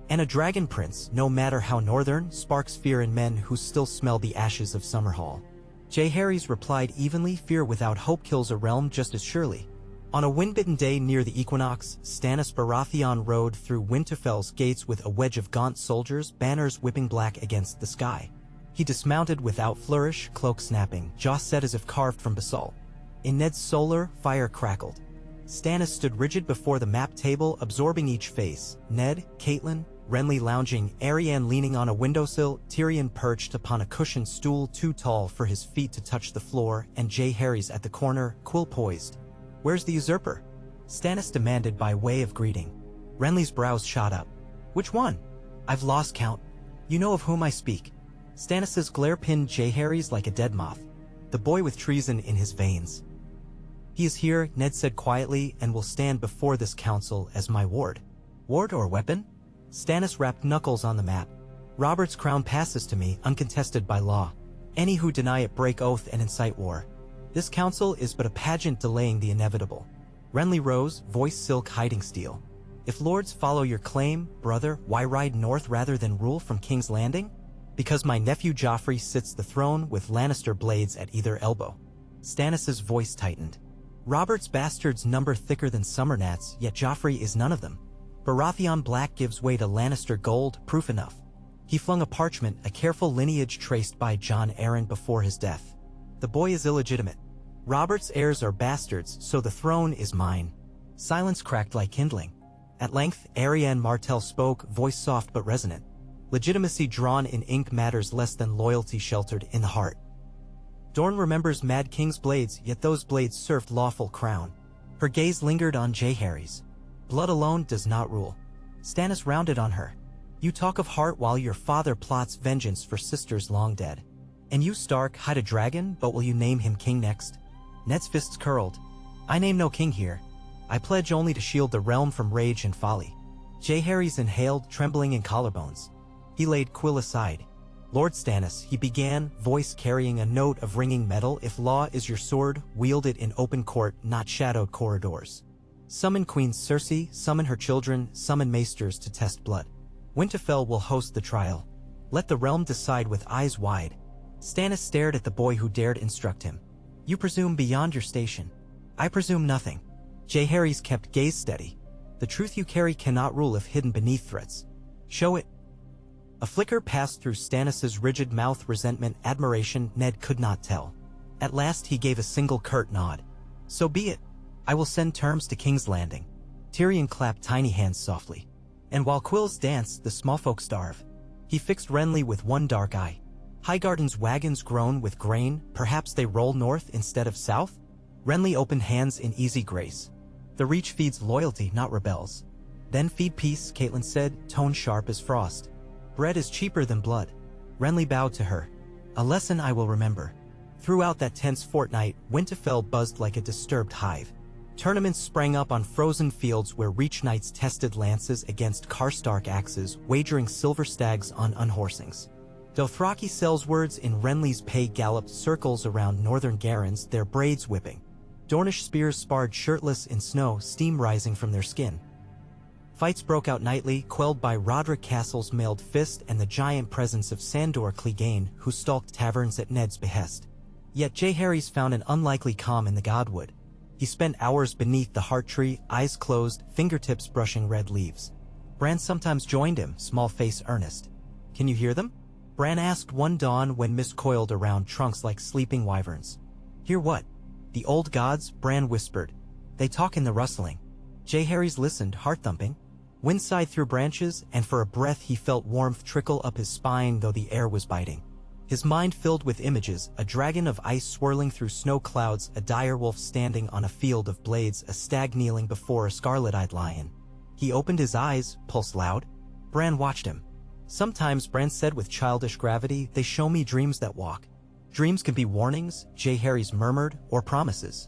"And a dragon prince, no matter how northern, sparks fear in men who still smell the ashes of Summerhall." Jaehaerys replied evenly, "Fear without hope kills a realm just as surely." On a wind-bitten day near the equinox, Stannis Baratheon rode through Winterfell's gates with a wedge of gaunt soldiers, banners whipping black against the sky. He dismounted without flourish, cloak snapping, jaw set as if carved from basalt. In Ned's solar, fire crackled. Stannis stood rigid before the map table, absorbing each face. Ned, Catelyn, Renly lounging, Arianne leaning on a windowsill, Tyrion perched upon a cushioned stool too tall for his feet to touch the floor, and Jaehaerys at the corner, quill poised. "Where's the usurper?" Stannis demanded by way of greeting. Renly's brows shot up. "Which one? I've lost count. You know of whom I speak." Stannis's glare pinned Jaehaerys like a dead moth, the boy with treason in his veins. "He is here," Ned said quietly, "and will stand before this council as my ward." "Ward or weapon?" Stannis rapped knuckles on the map. "Robert's crown passes to me, uncontested by law. Any who deny it break oath and incite war. This council is but a pageant delaying the inevitable." Renly rose, voice silk hiding steel. "If lords follow your claim, brother, why ride north rather than rule from King's Landing?" "Because my nephew Joffrey sits the throne with Lannister blades at either elbow." Stannis's voice tightened. "Robert's bastards number thicker than summer gnats, yet Joffrey is none of them. Baratheon black gives way to Lannister gold, proof enough." He flung a parchment, a careful lineage traced by Jon Arryn before his death. "The boy is illegitimate. Robert's heirs are bastards, so the throne is mine." Silence cracked like kindling. At length, Arianne Martell spoke, voice soft but resonant. "Legitimacy drawn in ink matters less than loyalty sheltered in the heart. Dorne remembers Mad King's blades, yet those blades served lawful crown." Her gaze lingered on Jaehaerys. "Blood alone does not rule." Stannis rounded on her. "You talk of heart while your father plots vengeance for sisters long dead. And you, Stark, hide a dragon, but will you name him king next?" Ned's fists curled. "I name no king here. I pledge only to shield the realm from rage and folly." Jaehaerys inhaled, trembling in collarbones. He laid quill aside. "Lord Stannis," he began, voice carrying a note of ringing metal, "if law is your sword, wield it in open court, not shadowed corridors. Summon Queen Cersei, summon her children, summon maesters to test blood. Winterfell will host the trial. Let the realm decide with eyes wide." Stannis stared at the boy who dared instruct him. "You presume beyond your station." "I presume nothing." Jaehaerys kept gaze steady. "The truth you carry cannot rule if hidden beneath threats. Show it." A flicker passed through Stannis's rigid mouth, resentment, admiration, Ned could not tell. At last he gave a single curt nod. "So be it. I will send terms to King's Landing." Tyrion clapped tiny hands softly. "And while quills dance, the small folk starve." He fixed Renly with one dark eye. "Highgarden's wagons groan with grain, perhaps they roll north instead of south?" Renly opened hands in easy grace. "The reach feeds loyalty, not rebels." "Then feed peace," Catelyn said, tone sharp as frost. "Bread is cheaper than blood." Renly bowed to her. "A lesson I will remember." Throughout that tense fortnight, Winterfell buzzed like a disturbed hive. Tournaments sprang up on frozen fields where Reach Knights tested lances against Karstark axes, wagering silver stags on unhorsings. Dothraki sellswords in Renly's pay galloped circles around northern Garrons, their braids whipping. Dornish spears sparred shirtless in snow, steam rising from their skin. Fights broke out nightly, quelled by Roderick Castle's mailed fist and the giant presence of Sandor Clegane, who stalked taverns at Ned's behest. Yet Jaehaerys found an unlikely calm in the Godwood. He spent hours beneath the heart tree, eyes closed, fingertips brushing red leaves. Bran sometimes joined him, small face earnest. "Can you hear them?" Bran asked one dawn when mist coiled around trunks like sleeping wyverns. "Hear what?" "The old gods," Bran whispered. "They talk in the rustling." Jaehaerys listened, heart-thumping. Wind sighed through branches, and for a breath he felt warmth trickle up his spine though the air was biting. His mind filled with images, a dragon of ice swirling through snow clouds, a direwolf standing on a field of blades, a stag kneeling before a scarlet-eyed lion. He opened his eyes, pulse loud. Bran watched him. "Sometimes," Bran said with childish gravity, "they show me dreams that walk." "Dreams can be warnings," Jaehaerys murmured, "or promises."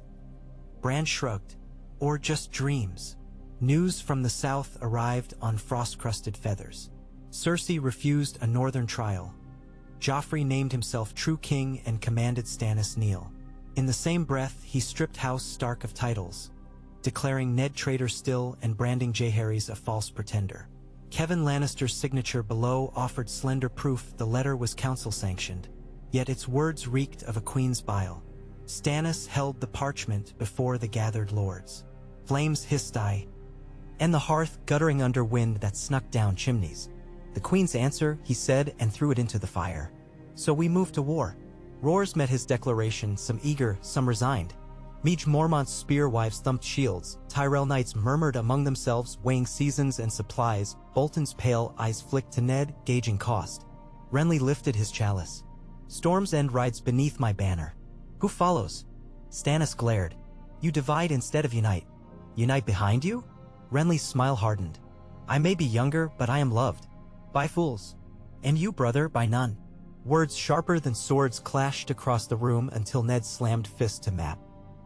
Bran shrugged. "Or just dreams." News from the south arrived on frost-crusted feathers. Cersei refused a northern trial. Joffrey named himself true king and commanded Stannis kneel. In the same breath, he stripped House Stark of titles, declaring Ned traitor still and branding Jaehaerys a false pretender. Kevin Lannister's signature below offered slender proof the letter was council-sanctioned, yet its words reeked of a queen's bile. Stannis held the parchment before the gathered lords. Flames hissed and the hearth guttering under wind that snuck down chimneys. "The queen's answer," he said, and threw it into the fire. "So we moved to war." Roars met his declaration, some eager, some resigned. Meage Mormont's spear wives thumped shields, Tyrell knights murmured among themselves, weighing seasons and supplies. Bolton's pale eyes flicked to Ned, gauging cost. Renly lifted his chalice. Storm's End rides beneath my banner. Who follows? Stannis glared. You divide instead of unite. Unite behind you? Renly's smile hardened. I may be younger, but I am loved. By fools. And you, brother, by none. Words sharper than swords clashed across the room until Ned slammed fist to map.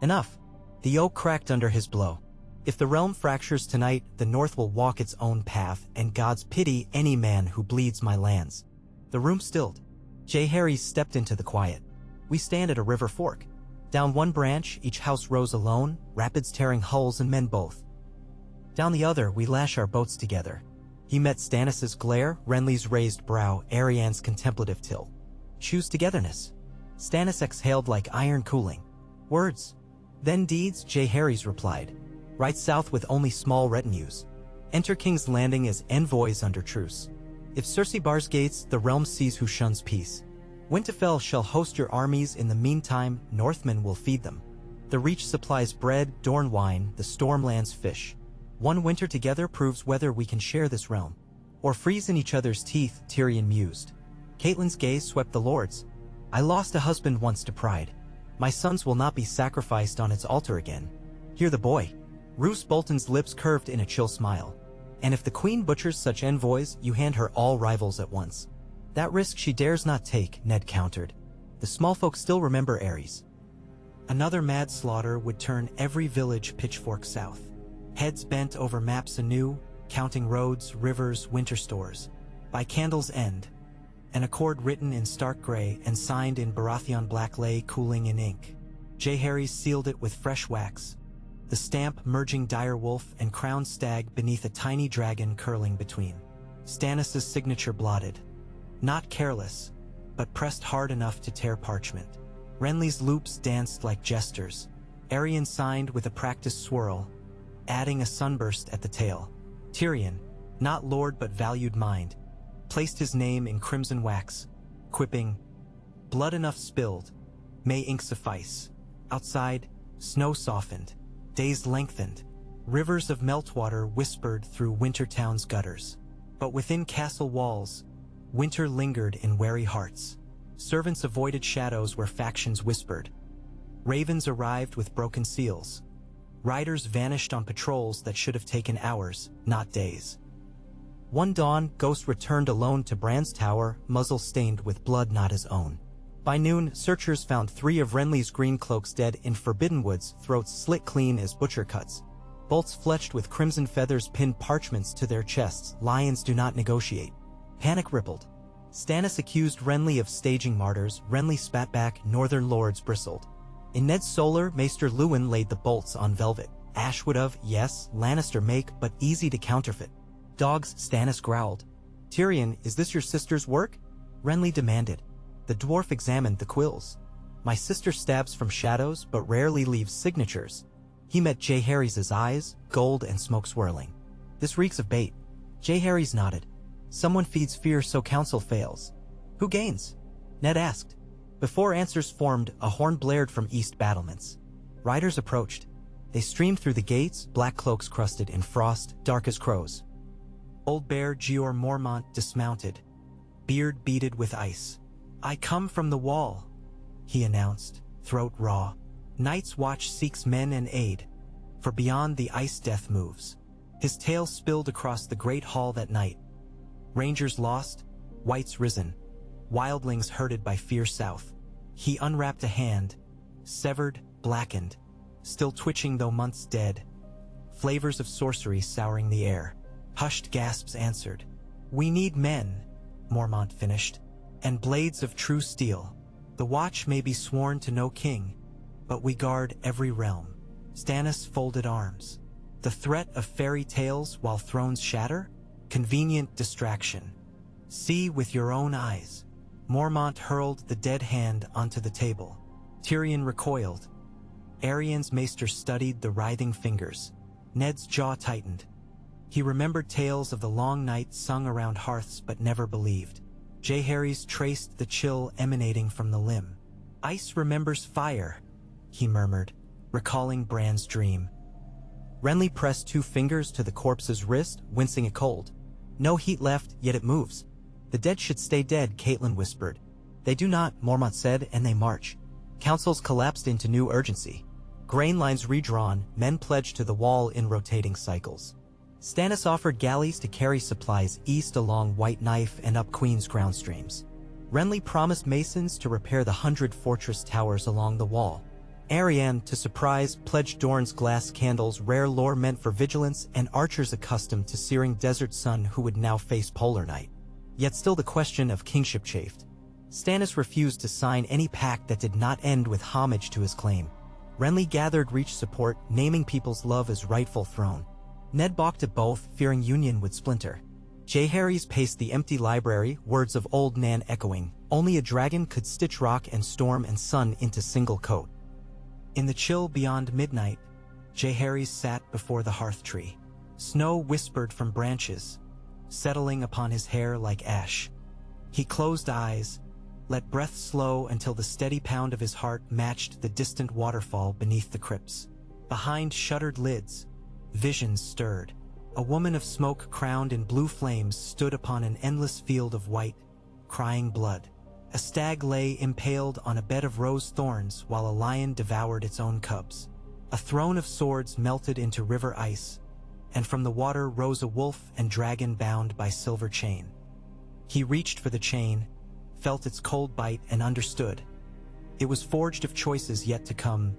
Enough. The oak cracked under his blow. If the realm fractures tonight, the North will walk its own path, and God's pity any man who bleeds my lands. The room stilled. J. Harry stepped into the quiet. We stand at a river fork. Down one branch, each house rose alone, rapids tearing hulls and men both. Down the other, we lash our boats together. He met Stannis's glare, Renly's raised brow, Arianne's contemplative till. Choose togetherness. Stannis exhaled like iron cooling. Words. Then deeds, J. Harry's replied. Right south with only small retinues. Enter King's Landing as envoys under truce. If Cersei bars gates, the realm sees who shuns peace. Winterfell shall host your armies, in the meantime, Northmen will feed them. The Reach supplies bread, Dorne wine, the Stormlands fish. One winter together proves whether we can share this realm. Or freeze in each other's teeth, Tyrion mused. Catelyn's gaze swept the lords. I lost a husband once to pride. My sons will not be sacrificed on its altar again. Hear the boy. Roose Bolton's lips curved in a chill smile. And if the queen butchers such envoys, you hand her all rivals at once. That risk she dares not take, Ned countered. The small folk still remember Ares. Another mad slaughter would turn every village pitchfork south. Heads bent over maps anew, counting roads, rivers, winter stores. By Candle's End, an accord written in stark gray and signed in Baratheon black lay cooling in ink. J. Harry sealed it with fresh wax. The stamp merging dire wolf and crowned stag beneath a tiny dragon curling between. Stannis' signature blotted. Not careless, but pressed hard enough to tear parchment. Renly's loops danced like jesters. Arianne signed with a practiced swirl, adding a sunburst at the tail. Tyrion, not lord but valued mind, placed his name in crimson wax, quipping, blood enough spilled, may ink suffice. Outside, snow softened, days lengthened, rivers of meltwater whispered through Wintertown's gutters. But within castle walls, winter lingered in wary hearts. Servants avoided shadows where factions whispered. Ravens arrived with broken seals. Riders vanished on patrols that should have taken hours, not days. One dawn, Ghost returned alone to Bran's tower, muzzle stained with blood not his own. By noon, searchers found 3 of Renly's green cloaks dead in Forbidden Woods, throats slit clean as butcher cuts. Bolts fletched with crimson feathers pinned parchments to their chests. Lions do not negotiate. Panic rippled. Stannis accused Renly of staging martyrs. Renly spat back. Northern lords bristled. In Ned's solar, Maester Luwin laid the bolts on velvet. Ash would have, yes, Lannister make, but easy to counterfeit. Dogs, Stannis growled. Tyrion, is this your sister's work? Renly demanded. The dwarf examined the quills. My sister stabs from shadows, but rarely leaves signatures. He met J. Harry's eyes, gold and smoke swirling. This reeks of bait. J. Harry's nodded. Someone feeds fear so counsel fails. Who gains? Ned asked. Before answers formed, a horn blared from east battlements. Riders approached. They streamed through the gates, black cloaks crusted in frost, dark as crows. Old Bear Jeor Mormont dismounted, beard beaded with ice. I come from the wall, he announced, throat raw. Night's Watch seeks men and aid, for beyond the ice death moves. His tale spilled across the great hall that night. Rangers lost, whites risen, wildlings herded by fear south. He unwrapped a hand, severed, blackened, still twitching though months dead. Flavors of sorcery souring the air. Hushed gasps answered. We need men, Mormont finished, and blades of true steel. The Watch may be sworn to no king, but we guard every realm. Stannis folded arms. The threat of fairy tales while thrones shatter? Convenient distraction. See with your own eyes. Mormont hurled the dead hand onto the table. Tyrion recoiled. Arianne's maester studied the writhing fingers. Ned's jaw tightened. He remembered tales of the long night sung around hearths but never believed. J. Harry's traced the chill emanating from the limb. Ice remembers fire, he murmured. recalling Bran's dream. Renly pressed 2 fingers to the corpse's wrist, wincing at cold. No heat left, yet it moves. The dead should stay dead, Catelyn whispered. They do not, Mormont said, and they march. Councils collapsed into new urgency. Grain lines redrawn, men pledged to the wall in rotating cycles. Stannis offered galleys to carry supplies east along White Knife and up Queen's ground streams. Renly promised masons to repair the 100 fortress towers along the wall. Arianne, to surprise, pledged Dorne's glass candles, rare lore meant for vigilance, and archers accustomed to searing desert sun who would now face polar night. Yet still the question of kingship chafed. Stannis refused to sign any pact that did not end with homage to his claim. Renly gathered reach support, naming people's love as rightful throne. Ned balked at both, fearing union would splinter. Jaehaerys paced the empty library, words of old Nan echoing. Only a dragon could stitch rock and storm and sun into single coat. In the chill beyond midnight, Jaehaerys sat before the hearth tree. Snow whispered from branches, settling upon his hair like ash. He closed eyes, let breath slow until the steady pound of his heart matched the distant waterfall beneath the crypts. Behind shuttered lids, visions stirred. A woman of smoke crowned in blue flames stood upon an endless field of white, crying blood. A stag lay impaled on a bed of rose thorns while a lion devoured its own cubs. A throne of swords melted into river ice, and from the water rose a wolf and dragon bound by silver chain. He reached for the chain, felt its cold bite, and understood. It was forged of choices yet to come,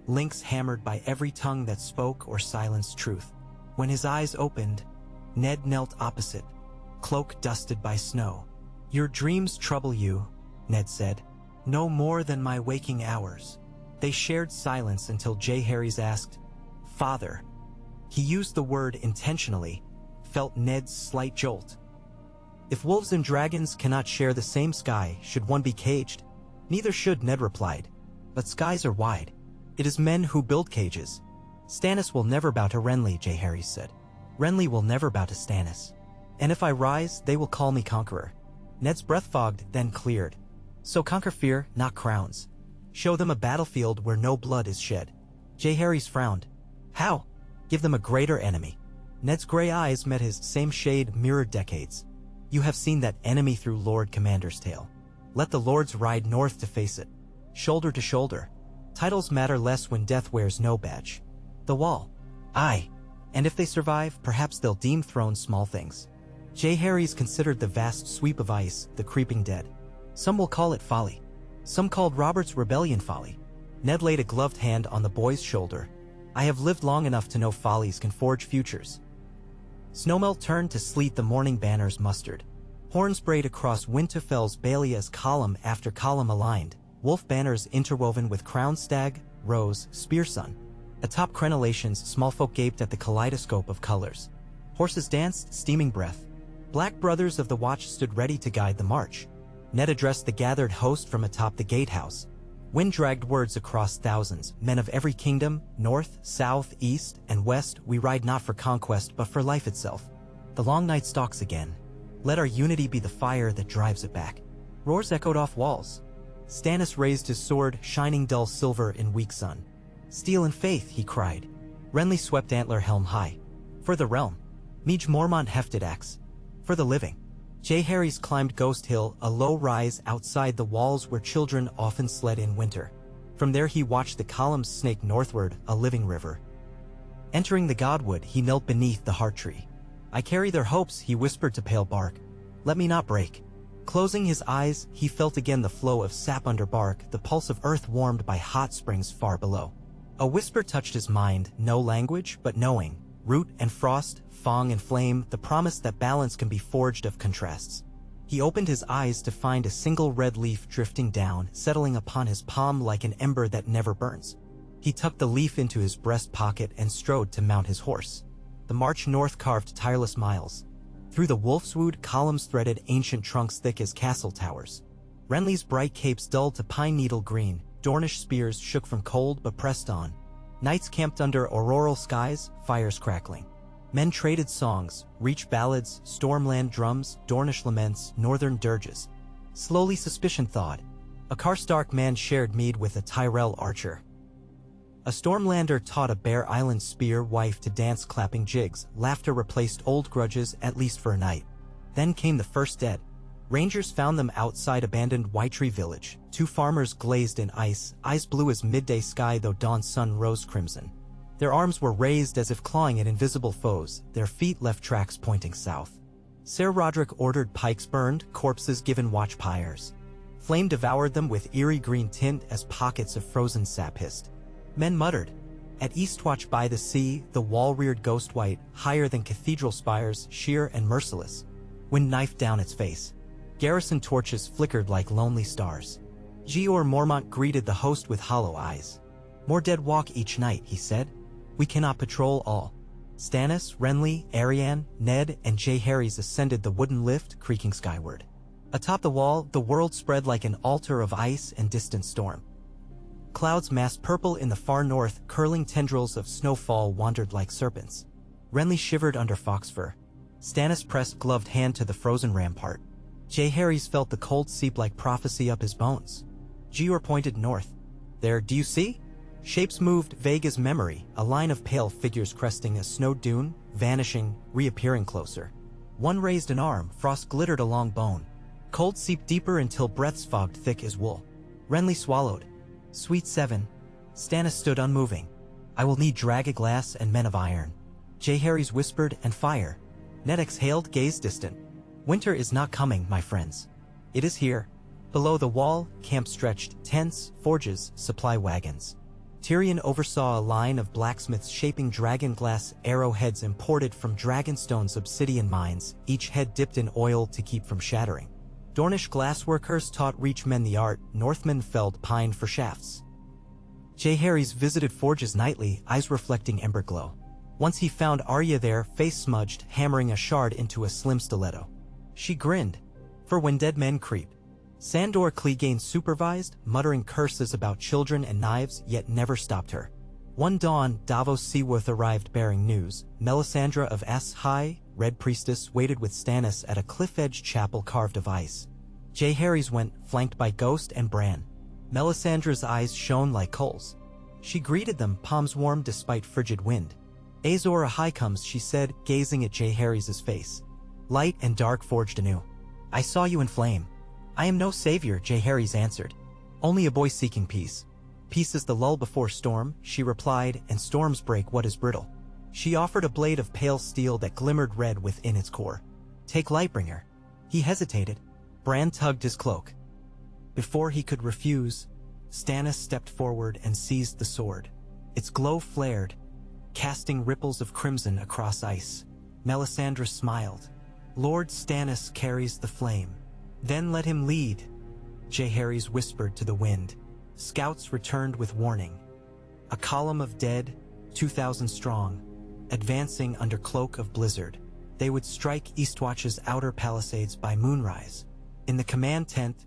links hammered by every tongue that spoke or silenced truth. When his eyes opened, Ned knelt opposite, cloak dusted by snow. "Your dreams trouble you," Ned said, "no more than my waking hours." They shared silence until Jaehaerys asked, "Father?" He used the word intentionally, felt Ned's slight jolt. "If wolves and dragons cannot share the same sky, should one be caged?" "Neither should," Ned replied. "But skies are wide. It is men who build cages." "Stannis will never bow to Renly," Jaehaerys said. "Renly will never bow to Stannis. And if I rise, they will call me conqueror." Ned's breath fogged, then cleared. "So conquer fear, not crowns. Show them a battlefield where no blood is shed." Jaehaerys frowned. "How?" "Give them a greater enemy." Ned's gray eyes met his, same shade, mirrored decades. "You have seen that enemy through Lord Commander's tale. Let the lords ride north to face it. Shoulder to shoulder. Titles matter less when death wears no badge. The wall. Aye. And if they survive, perhaps they'll deem thrones small things." Jaehaerys considered the vast sweep of ice, the creeping dead. "Some will call it folly. Some called Robert's rebellion folly." Ned laid a gloved hand on the boy's shoulder. "I have lived long enough to know follies can forge futures." Snowmelt turned to sleet, the morning banners mustered. Horns brayed across Winterfell's bailey as column after column aligned, wolf banners interwoven with crown stag, rose, spear sun. Atop crenellations, small folk gaped at the kaleidoscope of colors. Horses danced, steaming breath. Black brothers of the watch stood ready to guide the march. Ned addressed the gathered host from atop the gatehouse. Wind dragged words across thousands, men of every kingdom, north, south, east, and west. We ride not for conquest, but for life itself. The long night stalks again. Let our unity be the fire that drives it back. Roars echoed off walls. Stannis raised his sword, shining dull silver in weak sun. "Steel and faith," he cried. Renly swept antler helm high. "For the realm." Meej Mormont hefted axe. "For the living." Jaehaerys climbed Ghost Hill, a low rise outside the walls where children often sled in winter. From there he watched the columns snake northward, a living river. Entering the godwood, he knelt beneath the heart tree. "I carry their hopes," he whispered to pale bark. "Let me not break." Closing his eyes, he felt again the flow of sap under bark, the pulse of earth warmed by hot springs far below. A whisper touched his mind, no language, but knowing. Root and frost, fong and flame, the promise that balance can be forged of contrasts. He opened his eyes to find a single red leaf drifting down, settling upon his palm like an ember that never burns. He tucked the leaf into his breast pocket and strode to mount his horse. The march north carved tireless miles. Through the wolfswood, columns threaded ancient trunks thick as castle towers. Renly's bright capes dulled to pine needle green, Dornish spears shook from cold but pressed on. Knights camped under auroral skies, fires crackling. Men traded songs, Reach ballads, Stormland drums, Dornish laments, northern dirges. Slowly suspicion thawed. A Karstark man shared mead with a Tyrell archer. A Stormlander taught a Bear Island spear wife to dance clapping jigs. Laughter replaced old grudges, at least for a night. Then came the first dead. Rangers found them outside abandoned Whitetree village. Two farmers glazed in ice, eyes blue as midday sky though dawn's sun rose crimson. Their arms were raised as if clawing at invisible foes, their feet left tracks pointing south. Ser Roderick ordered pikes burned, corpses given watch pyres. Flame devoured them with eerie green tint as pockets of frozen sap hissed. Men muttered. At Eastwatch by the sea, the wall reared ghost white, higher than cathedral spires, sheer and merciless. Wind knifed down its face. Garrison torches flickered like lonely stars. Jeor Mormont greeted the host with hollow eyes. More dead walk each night, he said. We cannot patrol all. Stannis, Renly, Arianne, Ned, and Jaehaerys ascended the wooden lift, creaking skyward. Atop the wall, the world spread like an altar of ice and distant storm. Clouds massed purple in the far north, curling tendrils of snowfall wandered like serpents. Renly shivered under foxfur. Stannis pressed gloved hand to the frozen rampart. Jaehaerys felt the cold seep like prophecy up his bones. Jeor pointed north. There, do you see? Shapes moved, vague as memory, a line of pale figures cresting a snow dune, vanishing, reappearing closer. One raised an arm, frost glittered along bone. Cold seeped deeper until breaths fogged thick as wool. Renly swallowed. Sweet 7. Stannis stood unmoving. I will need dragaglass and men of iron. Jaehaerys whispered, and fire. Ned exhaled, gaze distant. Winter is not coming, my friends. It is here. Below the wall, camp stretched, tents, forges, supply wagons. Tyrion oversaw a line of blacksmiths shaping dragonglass arrowheads imported from Dragonstone's obsidian mines, each head dipped in oil to keep from shattering. Dornish glassworkers taught Reachmen the art, Northmen felled pine for shafts. Jaehaerys visited forges nightly, eyes reflecting ember glow. Once he found Arya there, face smudged, hammering a shard into a slim stiletto. She grinned. For when dead men creep. Sandor Clegane supervised, muttering curses about children and knives, yet never stopped her. One dawn, Davos Seaworth arrived bearing news. Melisandre of S. High, Red Priestess, waited with Stannis at a cliff-edge chapel carved of ice. Jaehaerys went, flanked by Ghost and Bran. Melisandre's eyes shone like coals. She greeted them, palms warm despite frigid wind. Azor Ahai comes, she said, gazing at Jaehaerys' face. Light and dark forged anew. I saw you in flame. I am no savior, Jaehaerys answered. Only a boy seeking peace. Peace is the lull before storm, she replied, and storms break what is brittle. She offered a blade of pale steel that glimmered red within its core. Take Lightbringer. He hesitated. Bran tugged his cloak. Before he could refuse, Stannis stepped forward and seized the sword. Its glow flared, casting ripples of crimson across ice. Melisandre smiled. Lord Stannis carries the flame. Then let him lead, Jaehaerys whispered to the wind. Scouts returned with warning. A column of dead, 2,000 strong, advancing under cloak of blizzard. They would strike Eastwatch's outer palisades by moonrise. In the command tent,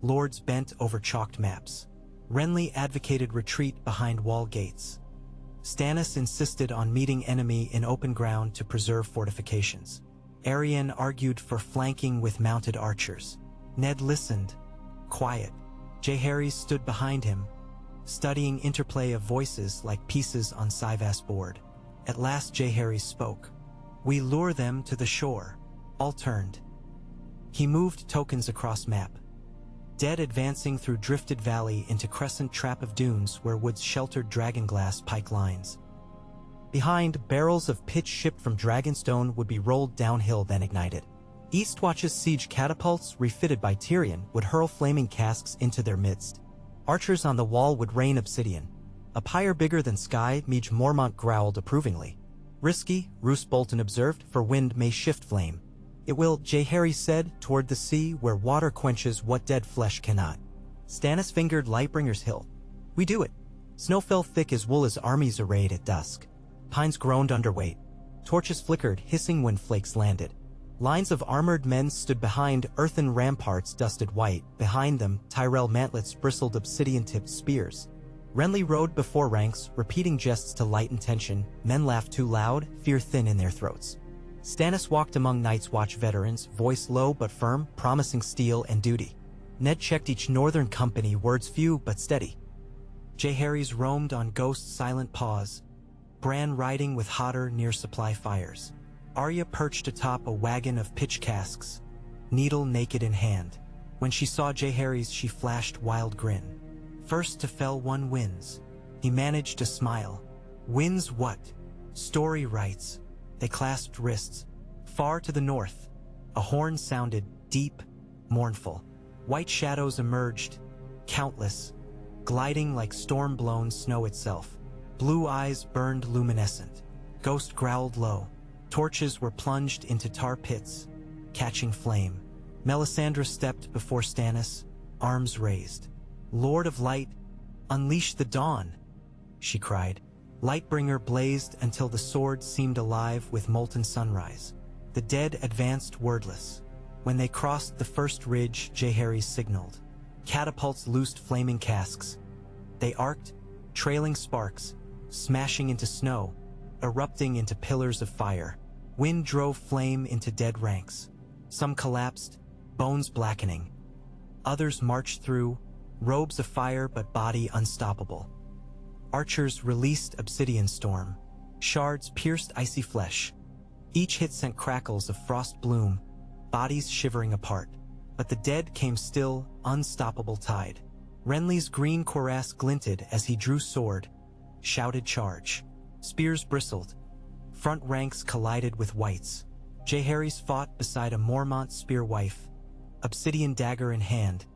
lords bent over chalked maps. Renly advocated retreat behind wall gates. Stannis insisted on meeting enemy in open ground to preserve fortifications. Arianne argued for flanking with mounted archers. Ned listened, quiet. Jaehaerys stood behind him, studying interplay of voices like pieces on Syvas board. At last Jaehaerys spoke. We lure them to the shore. All turned. He moved tokens across map. Dead advancing through drifted valley into crescent trap of dunes where woods sheltered dragonglass pike lines. Behind, barrels of pitch shipped from Dragonstone would be rolled downhill then ignited. Eastwatch's siege catapults, refitted by Tyrion, would hurl flaming casks into their midst. Archers on the wall would rain obsidian. A pyre bigger than sky, Mage Mormont growled approvingly. Risky, Roose Bolton observed, for wind may shift flame. It will, Jaehaerys said, toward the sea where water quenches what dead flesh cannot. Stannis fingered Lightbringer's hill. We do it. Snow fell thick as wool as armies arrayed at dusk. Pines groaned under weight. Torches flickered, hissing when flakes landed. Lines of armored men stood behind, earthen ramparts dusted white. Behind them, Tyrell mantlets bristled obsidian-tipped spears. Renly rode before ranks, repeating jests to lighten tension. Men laughed too loud, fear thin in their throats. Stannis walked among Night's Watch veterans, voice low but firm, promising steel and duty. Ned checked each northern company, words few but steady. Jaehaerys roamed on ghost silent paws, Bran riding with hotter near supply fires. Arya perched atop a wagon of pitch casks, needle naked in hand. When she saw Jaehaerys, she flashed wild grin. First to fell one wins. He managed to smile. Wins what? Story writes. They clasped wrists. Far to the north, a horn sounded, deep, mournful. White shadows emerged, countless, gliding like storm-blown snow itself. Blue eyes burned luminescent. Ghost growled low. Torches were plunged into tar pits, catching flame. Melisandre stepped before Stannis, arms raised. "Lord of Light, unleash the dawn," she cried. Lightbringer blazed until the sword seemed alive with molten sunrise. The dead advanced wordless. When they crossed the first ridge, Jaehaerys signaled. Catapults loosed flaming casks. They arced, trailing sparks, smashing into snow, erupting into pillars of fire. Wind drove flame into dead ranks. Some collapsed, bones blackening. Others marched through, robes afire but body unstoppable. Archers released obsidian storm. Shards pierced icy flesh. Each hit sent crackles of frost bloom, bodies shivering apart. But the dead came still, unstoppable tide. Renly's green cuirass glinted as he drew sword, shouted charge. Spears bristled. Front ranks collided with whites. Jaehaerys fought beside a Mormont spear wife, obsidian dagger in hand,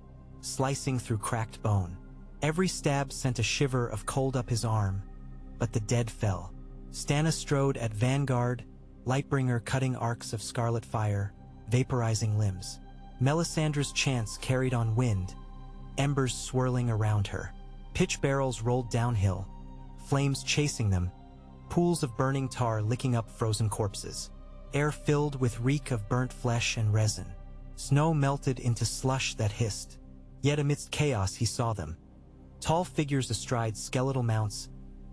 slicing through cracked bone. Every stab sent a shiver of cold up his arm, but the dead fell. Stannis strode at vanguard, Lightbringer cutting arcs of scarlet fire, vaporizing limbs. Melisandre's chants carried on wind, embers swirling around her. Pitch barrels rolled downhill, flames chasing them, pools of burning tar licking up frozen corpses. Air filled with reek of burnt flesh and resin. Snow melted into slush that hissed. Yet amidst chaos he saw them. Tall figures astride skeletal mounts,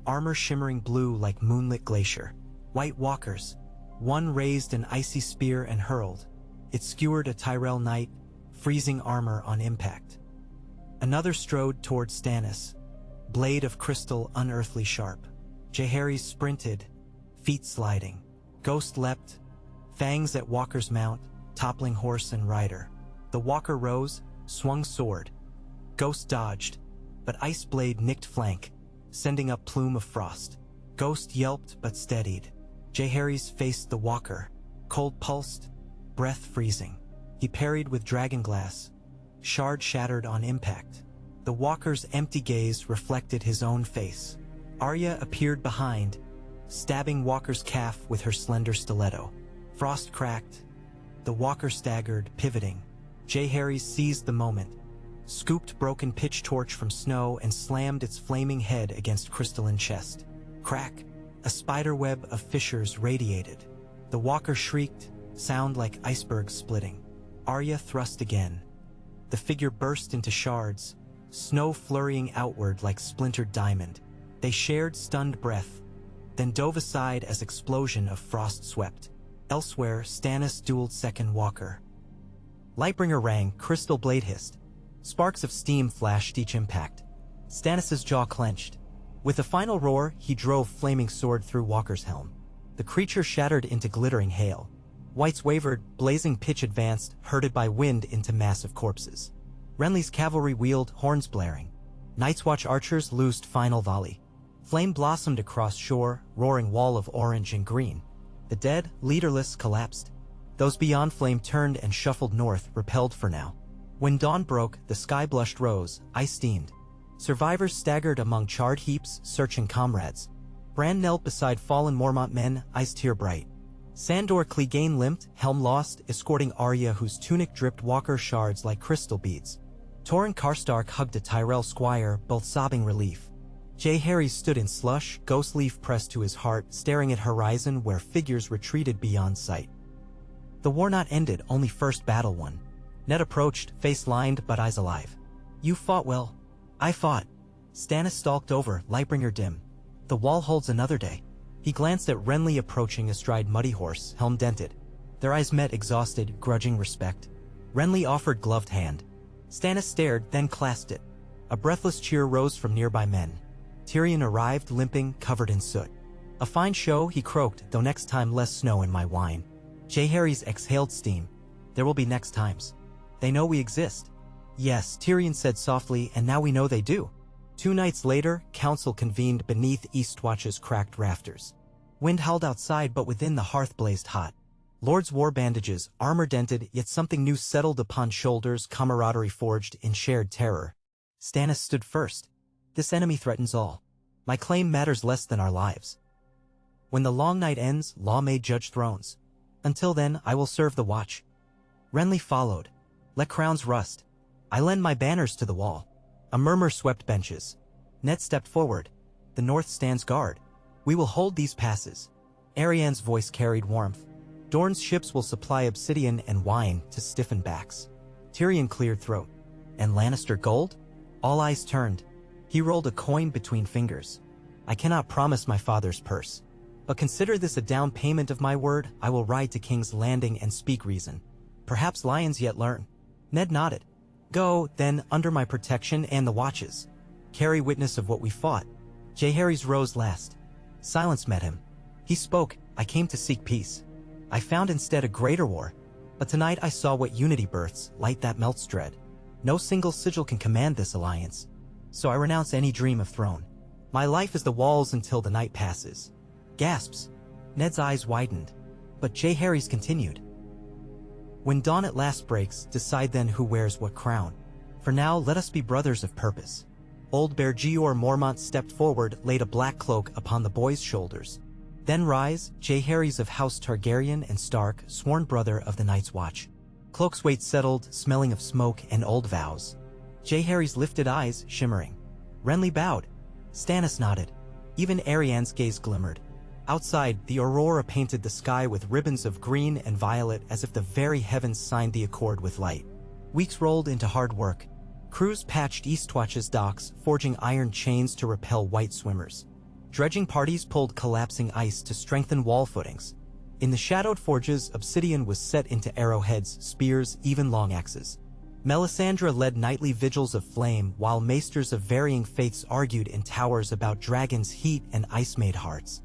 armor shimmering blue like moonlit glacier. White walkers. One raised an icy spear and hurled. It skewered a Tyrell knight, freezing armor on impact. Another strode toward Stannis, blade of crystal unearthly sharp. Jaehaerys sprinted, feet sliding. Ghost leapt, fangs at walker's mount, toppling horse and rider. The walker rose, swung sword. Ghost dodged, but ice blade nicked flank, sending up plume of frost. Ghost yelped but steadied. Jaehaerys faced the walker, cold-pulsed, breath freezing. He parried with dragonglass, shard shattered on impact. The walker's empty gaze reflected his own face. Arya appeared behind, stabbing Walker's calf with her slender stiletto. Frost cracked. The walker staggered, pivoting. Jaehaerys seized the moment, scooped broken pitch torch from snow and slammed its flaming head against crystalline chest. Crack! A spiderweb of fissures radiated. The walker shrieked, sound like icebergs splitting. Arya thrust again. The figure burst into shards, snow flurrying outward like splintered diamond. They shared stunned breath, then dove aside as explosion of frost swept. Elsewhere, Stannis dueled second walker. Lightbringer rang, crystal blade hissed. Sparks of steam flashed each impact. Stannis' jaw clenched. With a final roar, he drove flaming sword through Walker's helm. The creature shattered into glittering hail. Whites wavered, blazing pitch advanced, herded by wind into massive corpses. Renly's cavalry wheeled, horns blaring. Night's Watch archers loosed final volley. Flame blossomed across shore, roaring wall of orange and green. The dead, leaderless, collapsed. Those beyond flame turned and shuffled north, repelled for now. When dawn broke, the sky blushed rose, ice-steamed. Survivors staggered among charred heaps, searching comrades. Bran knelt beside fallen Mormont men, eyes tear-bright. Sandor Clegane limped, helm lost, escorting Arya whose tunic dripped walker shards like crystal beads. Torrhen Karstark hugged a Tyrell squire, both sobbing relief. Jaehaerys stood in slush, ghost leaf pressed to his heart, staring at horizon where figures retreated beyond sight. The war not ended, only first battle won. Ned approached, face lined but eyes alive. "You fought well. I fought." Stannis stalked over, Lightbringer dim. "The wall holds another day." He glanced at Renly approaching astride Muddy Horse, helm dented. Their eyes met, exhausted, grudging respect. Renly offered gloved hand. Stannis stared, then clasped it. A breathless cheer rose from nearby men. Tyrion arrived limping, covered in soot. "A fine show," he croaked, "though next time less snow in my wine." Jaehaerys exhaled steam. "There will be next times. They know we exist." "Yes," Tyrion said softly, "and now we know they do." 2 nights later, council convened beneath Eastwatch's cracked rafters. Wind howled outside, but within the hearth blazed hot. Lords wore bandages, armor dented, yet something new settled upon shoulders, camaraderie forged in shared terror. Stannis stood first. "This enemy threatens all. My claim matters less than our lives. When the long night ends, law may judge thrones. Until then, I will serve the watch." Renly followed. "Let crowns rust. I lend my banners to the wall." A murmur swept benches. Ned stepped forward. "The north stands guard. We will hold these passes." Arianne's voice carried warmth. "Dorne's ships will supply obsidian and wine to stiffen backs." Tyrion cleared throat. "And Lannister gold?" All eyes turned. He rolled a coin between fingers. "I cannot promise my father's purse. But consider this a down payment of my word. I will ride to King's Landing and speak reason. Perhaps lions yet learn." Ned nodded. "Go, then, under my protection and the watches. Carry witness of what we fought." Jaehaerys rose last. Silence met him. He spoke. "I came to seek peace. I found instead a greater war. But tonight I saw what unity births, light that melts dread. No single sigil can command this alliance. So I renounce any dream of throne. My life is the walls until the night passes." Gasps. Ned's eyes widened. But Jaehaerys continued. "When dawn at last breaks, decide then who wears what crown. For now, let us be brothers of purpose." Old Bear Gior Mormont stepped forward, laid a black cloak upon the boy's shoulders. "Then rise, Jaehaerys of House Targaryen and Stark, sworn brother of the Night's Watch." Cloak's weight settled, smelling of smoke and old vows. Jaehaerys lifted eyes, shimmering. Renly bowed. Stannis nodded. Even Arianne's gaze glimmered. Outside, the aurora painted the sky with ribbons of green and violet as if the very heavens signed the accord with light. Weeks rolled into hard work. Crews patched Eastwatch's docks, forging iron chains to repel white swimmers. Dredging parties pulled collapsing ice to strengthen wall footings. In the shadowed forges, obsidian was set into arrowheads, spears, even long axes. Melisandre led nightly vigils of flame, while maesters of varying faiths argued in towers about dragons' heat and ice-made hearts.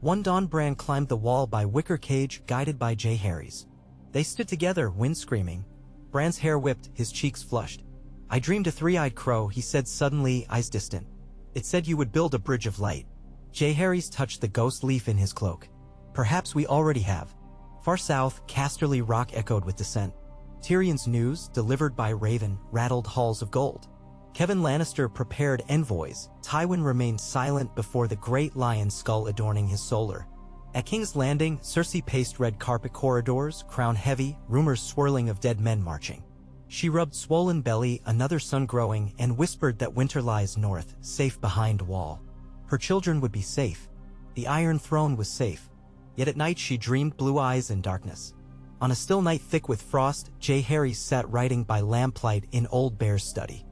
One dawn Bran climbed the wall by wicker cage, guided by Jaehaerys. They stood together, wind screaming. Bran's hair whipped, his cheeks flushed. "I dreamed a three-eyed crow," he said suddenly, eyes distant. "It said you would build a bridge of light." Jaehaerys touched the ghost leaf in his cloak. "Perhaps we already have." Far south, Casterly Rock echoed with dissent. Tyrion's news, delivered by Raven, rattled halls of gold. Kevan Lannister prepared envoys. Tywin remained silent before the great lion skull adorning his solar. At King's Landing, Cersei paced red carpet corridors, crown heavy, rumors swirling of dead men marching. She rubbed swollen belly, another sun growing, and whispered that winter lies north, safe behind wall. Her children would be safe. The Iron Throne was safe. Yet at night she dreamed blue eyes in darkness. On a still night thick with frost, Jaehaerys sat writing by lamplight in Old Bear's study.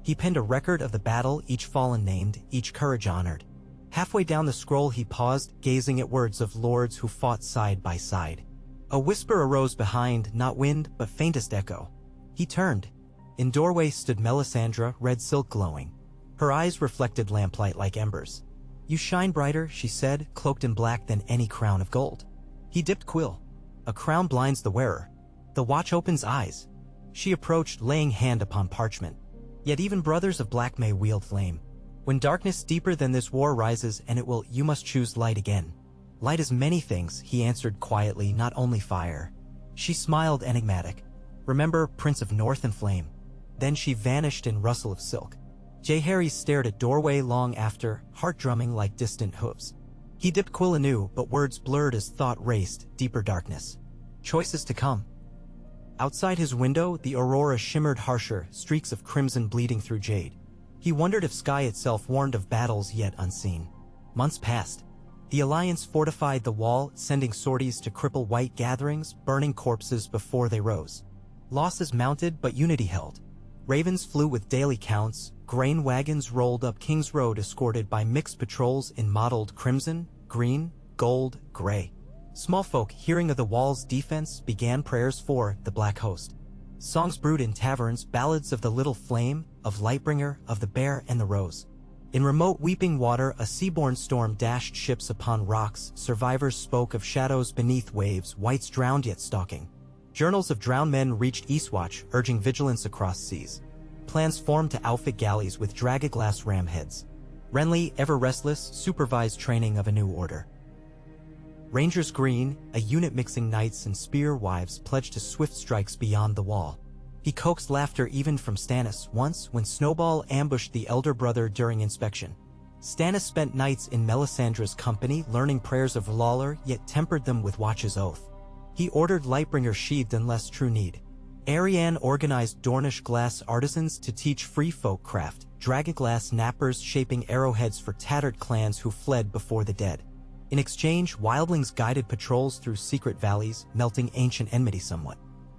He penned a record of the battle, each fallen named, each courage honored. Halfway down the scroll he paused, gazing at words of lords who fought side by side. A whisper arose behind, not wind, but faintest echo. He turned. In doorway stood Melisandre, red silk glowing. Her eyes reflected lamplight like embers. "You shine brighter," she said, cloaked in black than any crown of gold. He dipped quill. "A crown blinds the wearer. The watch opens eyes." She approached, laying hand upon parchment. "Yet even brothers of black may wield flame. When darkness deeper than this war rises, and it will, you must choose light again." "Light is many things," he answered quietly, "not only fire." She smiled, enigmatic. "Remember, Prince of North and Flame." Then she vanished in rustle of silk. Jaehaerys stared at doorway long after, heart drumming like distant hooves. He dipped quill anew, but words blurred as thought raced, deeper darkness. Choices to come. Outside his window, the aurora shimmered harsher, streaks of crimson bleeding through jade. He wondered if sky itself warned of battles yet unseen. Months passed. The Alliance fortified the wall, sending sorties to cripple white gatherings, burning corpses before they rose. Losses mounted, but unity held. Ravens flew with daily counts, grain wagons rolled up King's Road escorted by mixed patrols in mottled crimson, green, gold, gray. Small folk, hearing of the wall's defense, began prayers for the Black Host. Songs brewed in taverns, ballads of the Little Flame, of Lightbringer, of the Bear and the Rose. In remote Weeping Water, a seaborne storm dashed ships upon rocks. Survivors spoke of shadows beneath waves, wights drowned yet stalking. Journals of drowned men reached Eastwatch, urging vigilance across seas. Plans formed to outfit galleys with dragoglass ram heads. Renly, ever restless, supervised training of a new order. Rangers Green, a unit mixing knights and spear wives, pledged to swift strikes beyond the wall. He coaxed laughter even from Stannis once when Snowball ambushed the elder brother during inspection. Stannis spent nights in Melisandre's company learning prayers of Lawler, yet tempered them with Watch's oath. He ordered Lightbringer sheathed unless true need. Arianne organized Dornish glass artisans to teach free folk craft, dragonglass nappers shaping arrowheads for tattered clans who fled before the dead. In exchange, wildlings guided patrols through secret valleys, melting ancient enmity somewhat.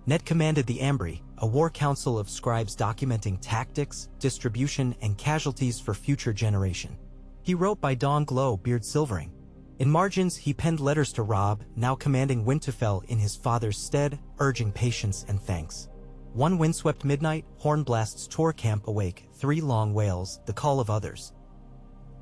Ned commanded the Ambry, a war council of scribes documenting tactics, distribution, and casualties for future generation. He wrote by dawn glow, beard silvering. In margins, he penned letters to Robb, now commanding Winterfell in his father's stead, urging patience and thanks. One windswept midnight, horn blasts tore camp awake, 3 long wails, the call of others.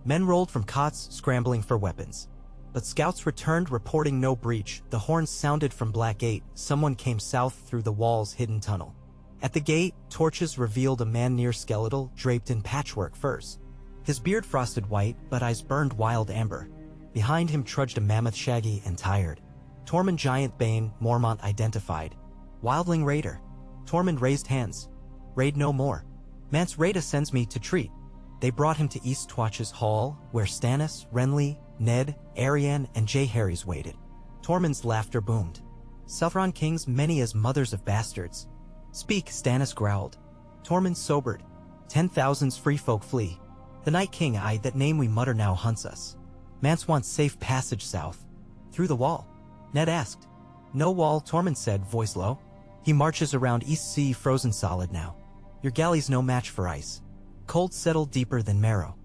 Men rolled from cots, scrambling for weapons. But scouts returned reporting no breach. The horns sounded from Black Gate. Someone came south through the wall's hidden tunnel. At the gate, torches revealed a man near skeletal, draped in patchwork furs. His beard frosted white, but eyes burned wild amber. Behind him trudged a mammoth shaggy and tired. Tormund Giant Bane, Mormont identified. Wildling Raider. Tormund raised hands. Raid no more. Mance Raider sends me to treat. They brought him to Eastwatch's hall, where Stannis, Renly, Ned, Arianne, and Jaehaerys waited. Tormund's laughter boomed. Southron kings many as mothers of bastards. Speak, Stannis growled. Tormund sobered. 10,000s free folk flee. The Night King, that name we mutter now hunts us. Mance wants safe passage south. Through the wall? Ned asked. No wall, Tormund said, voice low. He marches around East Sea frozen solid now. Your galley's no match for ice. Cold settled deeper than marrow.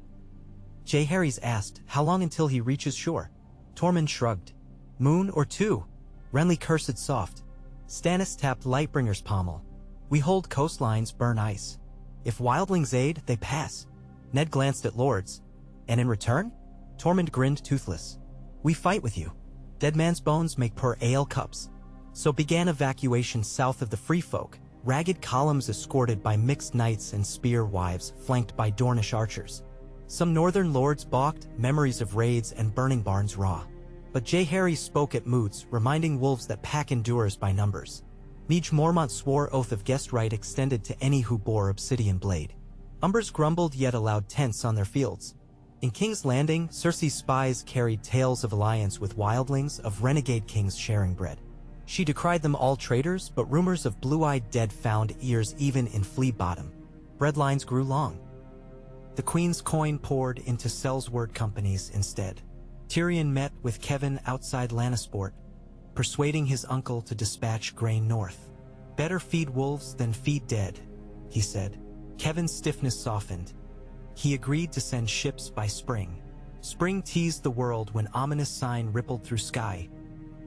Jaehaerys asked, how long until he reaches shore? Tormund shrugged. Moon or 2? Renly cursed soft. Stannis tapped Lightbringer's pommel. We hold coastlines, burn ice. If wildlings aid, they pass. Ned glanced at lords. And in return? Tormund grinned toothless. We fight with you. Dead man's bones make poor ale cups. So began evacuation south of the free folk, ragged columns escorted by mixed knights and spear wives flanked by Dornish archers. Some northern lords balked, memories of raids and burning barns raw. But Jaehaerys spoke at moods, reminding wolves that pack endures by numbers. Liege Mormont swore oath of guest right extended to any who bore obsidian blade. Umbers grumbled yet allowed tents on their fields. In King's Landing, Cersei's spies carried tales of alliance with wildlings, of renegade kings sharing bread. She decried them all traitors, but rumors of blue-eyed dead found ears even in Flea Bottom. Breadlines grew long. The Queen's coin poured into Sellsword companies instead. Tyrion met with Kevin outside Lannisport, persuading his uncle to dispatch grain north. Better feed wolves than feed dead, he said. Kevin's stiffness softened. He agreed to send ships by spring. Spring teased the world when ominous sign rippled through sky.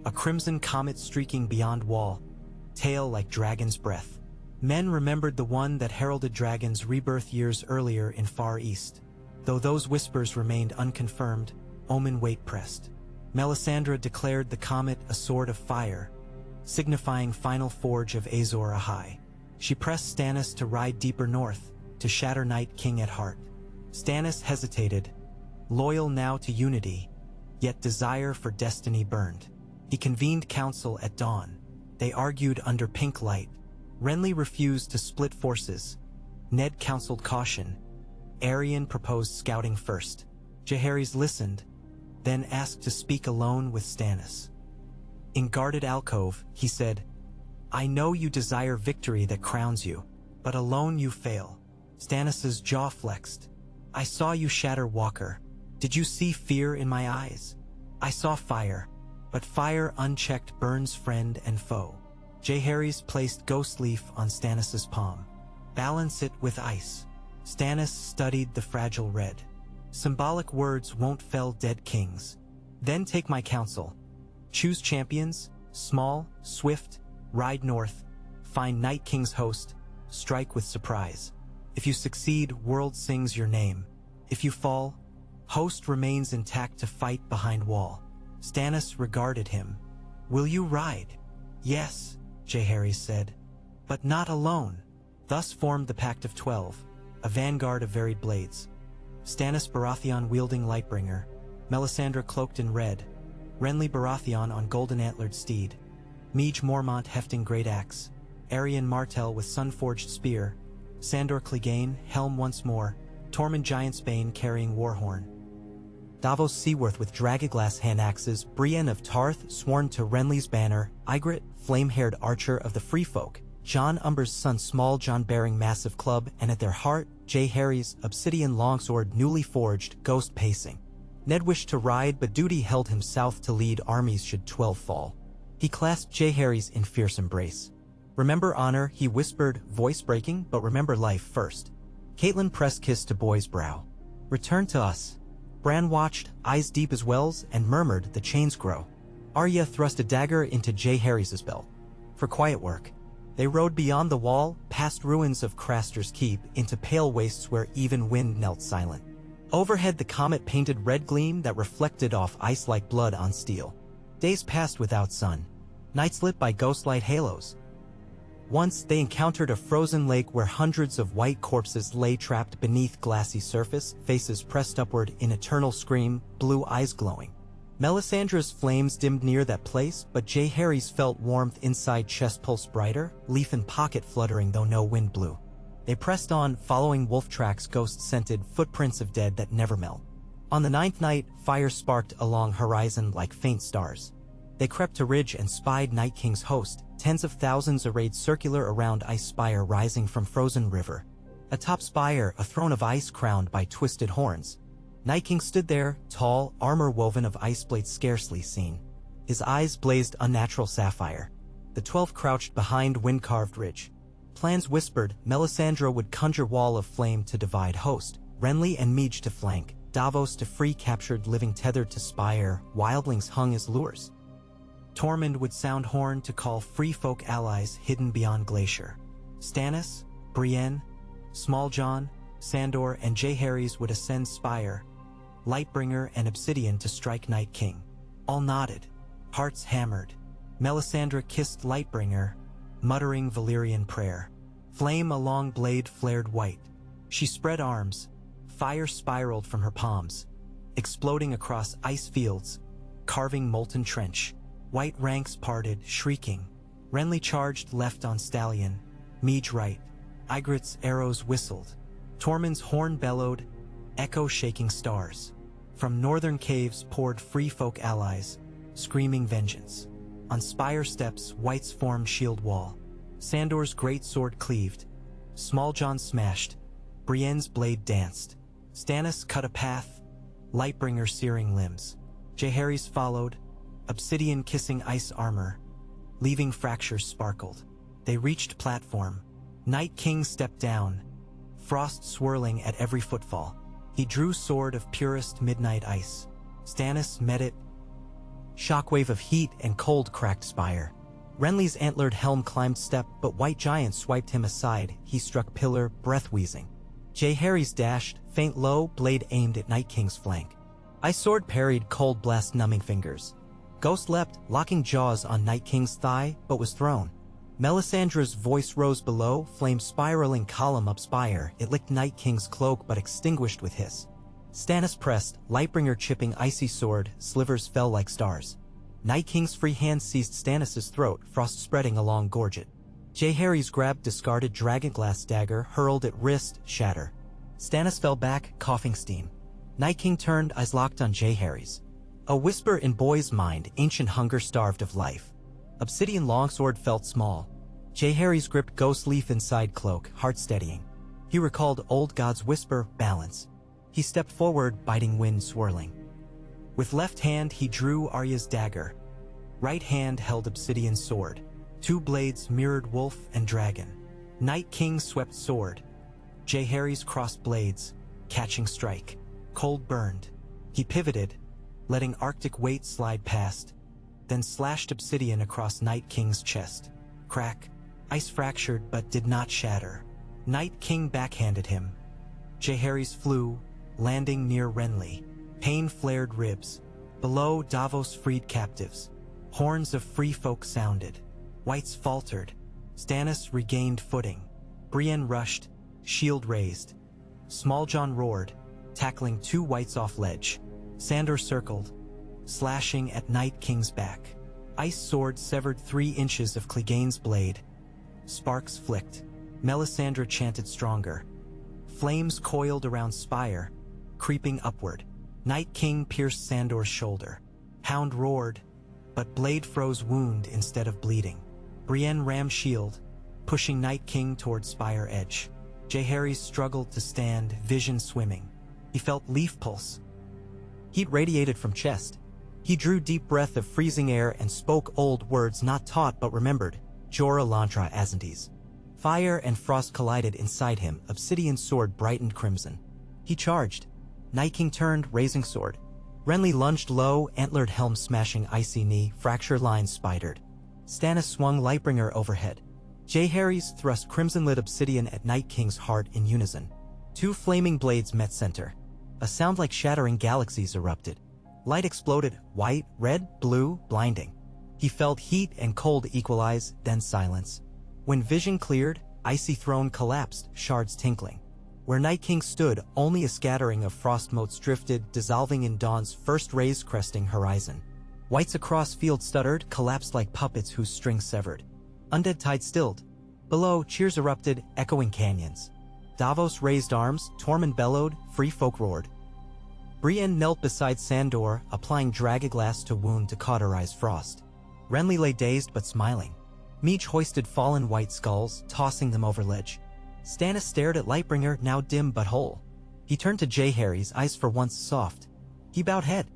A crimson comet streaking beyond wall, tail like dragon's breath. Men remembered the one that heralded dragon's rebirth years earlier in Far East. Though those whispers remained unconfirmed, omen weight pressed. Melisandre declared the comet a sword of fire, signifying final forge of Azor Ahai. She pressed Stannis to ride deeper north, to shatter Night King at heart. Stannis hesitated, loyal now to unity, yet desire for destiny burned. He convened council at dawn. They argued under pink light. Renly refused to split forces. Ned counseled caution. Arianne proposed scouting first. Jaehaerys listened, then asked to speak alone with Stannis. In guarded alcove, he said, I know you desire victory that crowns you, but alone you fail. Stannis's jaw flexed. I saw you shatter Walker. Did you see fear in my eyes? I saw fire, but fire unchecked burns friend and foe. Jaehaerys placed ghost leaf on Stannis's palm. Balance it with ice. Stannis studied the fragile red. Symbolic words won't fell dead kings. Then take my counsel. Choose champions, small, swift, ride north, find Night King's host, strike with surprise. If you succeed, world sings your name. If you fall, host remains intact to fight behind wall. Stannis regarded him. Will you ride? Yes, Jaehaerys said. But not alone. Thus formed the Pact of 12, a vanguard of varied blades. Stannis Baratheon wielding Lightbringer, Melisandre cloaked in red, Renly Baratheon on golden-antlered steed, Miege Mormont hefting great axe, Arion Martell with sun-forged spear, Sandor Clegane, helm once more, Tormund Giantsbane carrying warhorn. Davos Seaworth with dragonglass hand-axes, Brienne of Tarth sworn to Renly's banner, Ygritte, flame-haired archer of the Free Folk, Jon Umber's son Small John bearing massive club, and at their heart, Jaehaerys, obsidian longsword newly forged, ghost pacing. Ned wished to ride, but duty held him south to lead armies should 12 fall. He clasped Jaehaerys in fierce embrace. Remember honor, he whispered, voice breaking, but remember life first. Catelyn pressed kiss to boy's brow. Return to us. Bran watched, eyes deep as wells, and murmured, the chains grow. Arya thrust a dagger into Jaehaerys' belt. For quiet work. They rode beyond the wall, past ruins of Craster's Keep, into pale wastes where even wind knelt silent. Overhead the comet painted red gleam that reflected off ice like blood on steel. Days passed without sun. Nights lit by ghostlight halos. Once they encountered a frozen lake where hundreds of white corpses lay trapped beneath glassy surface, faces pressed upward in eternal scream, blue eyes glowing. Melisandre's flames dimmed near that place, but Jaehaerys felt warmth inside, chest pulse brighter, leaf in pocket fluttering though no wind blew. They pressed on, following wolf tracks, ghost-scented footprints of dead that never melt. On the 9th night, fire sparked along horizon like faint stars. They crept to ridge and spied Night King's host, tens of thousands arrayed circular around ice spire rising from frozen river. Atop spire, a throne of ice crowned by twisted horns. Night King stood there, tall, armor woven of ice blades scarcely seen. His eyes blazed unnatural sapphire. The 12 crouched behind wind-carved ridge. Plans whispered, Melisandre would conjure wall of flame to divide host, Renly and Miege to flank, Davos to free captured living tethered to spire, wildlings hung as lures. Tormund would sound horn to call free folk allies hidden beyond glacier. Stannis, Brienne, Small John, Sandor, and Jaehaerys would ascend spire, Lightbringer and Obsidian to strike Night King. All nodded, hearts hammered. Melisandre kissed Lightbringer, muttering Valyrian prayer. Flame along blade flared white. She spread arms. Fire spiraled from her palms, exploding across ice fields, carving molten trench. White ranks parted, shrieking. Renly charged left on stallion, Miege right. Ygritte's arrows whistled. Tormund's horn bellowed, echo shaking stars. From northern caves poured free folk allies, screaming vengeance. On spire steps, White's formed shield wall. Sandor's great sword cleaved. Small John smashed. Brienne's blade danced. Stannis cut a path, Lightbringer searing limbs. Jaehaerys followed, Obsidian kissing ice armor. Leaving fractures sparkled. They reached platform. Night King stepped down, frost swirling at every footfall. He drew sword of purest midnight ice. Stannis met it. Shockwave of heat and cold cracked spire. Renly's antlered helm climbed step, but White Giant swiped him aside. He struck pillar, breath wheezing. Jaehaerys dashed, faint low, blade aimed at Night King's flank. Ice sword parried, cold blast numbing fingers. Ghost leapt, locking jaws on Night King's thigh, but was thrown. Melisandre's voice rose below, flame spiraling column up spire. It licked Night King's cloak but extinguished with hiss. Stannis pressed, Lightbringer chipping icy sword, slivers fell like stars. Night King's free hand seized Stannis' throat, frost spreading along gorget. Jaehaerys grabbed discarded dragonglass dagger, hurled at wrist, shatter. Stannis fell back, coughing steam. Night King turned, eyes locked on Jaehaerys. A whisper in boy's mind, ancient hunger starved of life. Obsidian longsword felt small. Jaehaerys gripped ghost leaf inside cloak, heart steadying. He recalled old god's whisper, balance. He stepped forward, biting wind swirling. With left hand he drew Arya's dagger. Right hand held Obsidian sword. Two blades mirrored wolf and dragon. Night King swept sword. Jaehaerys crossed blades, catching strike. Cold burned. He pivoted, letting Arctic weight slide past, then slashed Obsidian across Night King's chest. Crack. Ice fractured but did not shatter. Night King backhanded him. Jaehaerys flew, landing near Renly. Pain flared ribs. Below, Davos freed captives. Horns of free folk sounded. Whites faltered. Stannis regained footing. Brienne rushed, shield raised. Small John roared, tackling 2 whites off ledge. Sandor circled, slashing at Night King's back. Ice sword severed 3 inches of Clegane's blade. Sparks flicked. Melisandre chanted stronger. Flames coiled around Spire, creeping upward. Night King pierced Sandor's shoulder. Hound roared, but blade froze wound instead of bleeding. Brienne rammed shield, pushing Night King toward Spire edge. Jaehaerys struggled to stand, vision swimming. He felt leaf pulse. Heat radiated from chest. He drew deep breath of freezing air and spoke old words not taught but remembered. Jorah Lantra Azantes. Fire and frost collided inside him, obsidian sword brightened crimson. He charged. Night King turned, raising sword. Renly lunged low, antlered helm smashing icy knee, fracture lines spidered. Stannis swung Lightbringer overhead. Jaehaerys thrust crimson-lit obsidian at Night King's heart in unison. 2 flaming blades met center. A sound like shattering galaxies erupted. Light exploded, white, red, blue, blinding. He felt heat and cold equalize, then silence. When vision cleared, icy throne collapsed, shards tinkling. Where Night King stood, only a scattering of frost motes drifted, dissolving in dawn's first rays cresting horizon. Whites across field stuttered, collapsed like puppets whose strings severed. Undead tide stilled. Below, cheers erupted, echoing canyons. Davos raised arms, Tormund bellowed, free folk roared. Brienne knelt beside Sandor, applying dragaglass to wound to cauterize frost. Renly lay dazed but smiling. Meech hoisted fallen white skulls, tossing them over ledge. Stannis stared at Lightbringer, now dim but whole. He turned to Jaehaerys, eyes for once soft. He bowed head.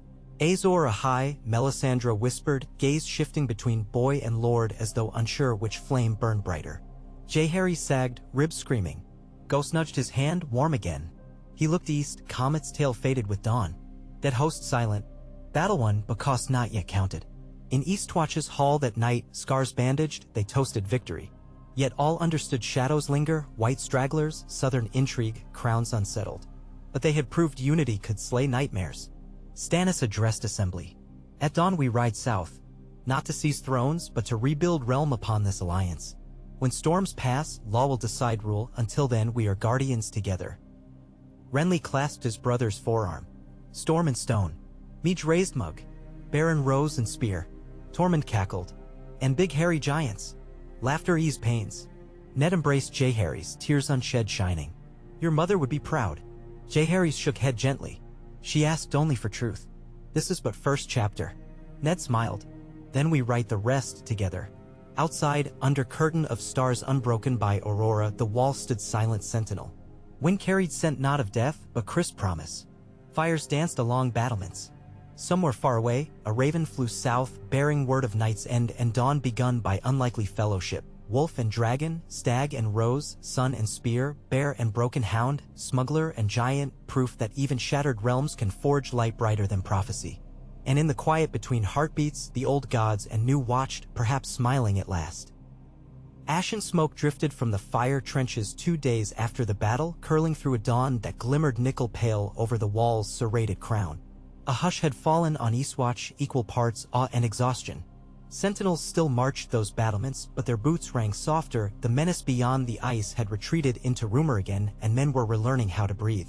Azor Ahai, Melisandre whispered, gaze shifting between boy and lord as though unsure which flame burned brighter. Jaehaerys sagged, ribs screaming. Ghost nudged his hand, warm again. He looked east, Comet's tail faded with dawn. Dead host silent. Battle won, but cost not yet counted. In Eastwatch's hall that night, scars bandaged, they toasted victory. Yet all understood shadows linger, white stragglers, southern intrigue, crowns unsettled. But they had proved unity could slay nightmares. Stannis addressed assembly. At dawn we ride south. Not to seize thrones, but to rebuild realm upon this alliance. When storms pass, law will decide rule, until then we are guardians together. Renly clasped his brother's forearm. Storm and stone. Meej raised mug. Baron rose and spear. Tormund cackled. And big hairy giants. Laughter eased pains. Ned embraced Jaehaerys, tears unshed shining. Your mother would be proud. Jaehaerys shook head gently. She asked only for truth. This is but first chapter. Ned smiled. Then we write the rest together. Outside, under curtain of stars unbroken by aurora, the wall stood silent sentinel. Wind carried scent not of death, but crisp promise. Fires danced along battlements. Somewhere far away, a raven flew south, bearing word of night's end and dawn begun by unlikely fellowship. Wolf and dragon, stag and rose, sun and spear, bear and broken hound, smuggler and giant, proof that even shattered realms can forge light brighter than prophecy. And in the quiet between heartbeats, the old gods and new watched, perhaps smiling at last. Ashen smoke drifted from the fire trenches 2 days after the battle, curling through a dawn that glimmered nickel pale over the wall's serrated crown. A hush had fallen on Eastwatch, equal parts awe and exhaustion. Sentinels still marched those battlements, but their boots rang softer. The menace beyond the ice had retreated into rumor again, and men were relearning how to breathe.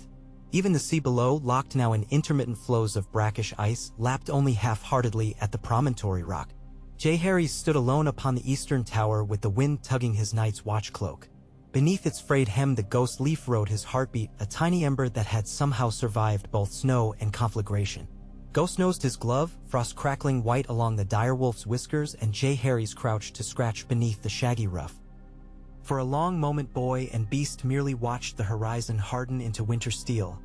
Even the sea below, locked now in intermittent flows of brackish ice, lapped only half-heartedly at the promontory rock. Jaehaerys stood alone upon the eastern tower with the wind tugging his night's watch cloak. Beneath its frayed hem the ghost leaf rode his heartbeat, a tiny ember that had somehow survived both snow and conflagration. Ghost nosed his glove, frost crackling white along the direwolf's whiskers, and Jaehaerys crouched to scratch beneath the shaggy ruff. For a long moment boy and beast merely watched the horizon harden into winter steel,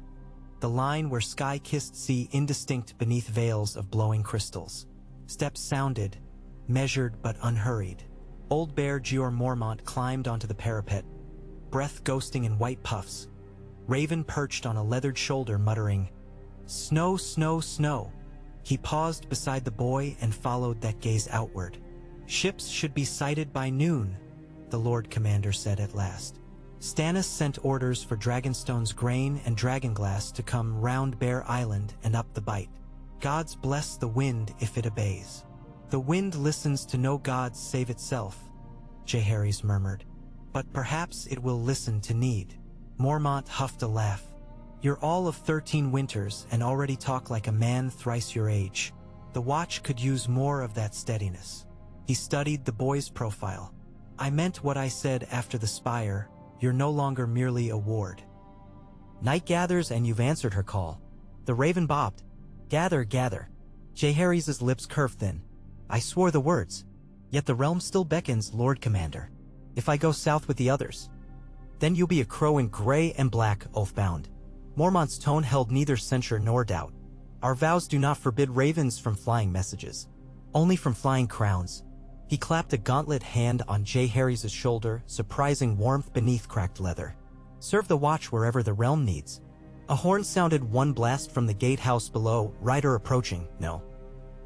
the line where sky kissed sea indistinct beneath veils of blowing crystals. Steps sounded, measured but unhurried. Old Bear Jeor Mormont climbed onto the parapet, breath ghosting in white puffs. Raven perched on a leathered shoulder muttering, "Snow, snow, snow." He paused beside the boy and followed that gaze outward. "Ships should be sighted by noon," the Lord Commander said at last. Stannis sent orders for Dragonstone's grain and dragonglass to come round Bear Island and up the Bight. Gods bless the wind if it obeys. The wind listens to no gods save itself, Jaehaerys murmured. But perhaps it will listen to need. Mormont huffed a laugh. You're all of 13 winters and already talk like a man thrice your age. The Watch could use more of that steadiness. He studied the boy's profile. I meant what I said after the spire. You're no longer merely a ward. Night gathers and you've answered her call. The raven bobbed. Gather, gather. Jaehaerys' lips curved thin. I swore the words. Yet the realm still beckons, Lord Commander. If I go south with the others, then you'll be a crow in gray and black, oath-bound. Mormont's tone held neither censure nor doubt. Our vows do not forbid ravens from flying messages. Only from flying crowns. He clapped a gauntlet hand on Jaehaerys' shoulder, surprising warmth beneath cracked leather. Serve the watch wherever the realm needs. A horn sounded one blast from the gatehouse below, rider approaching, no.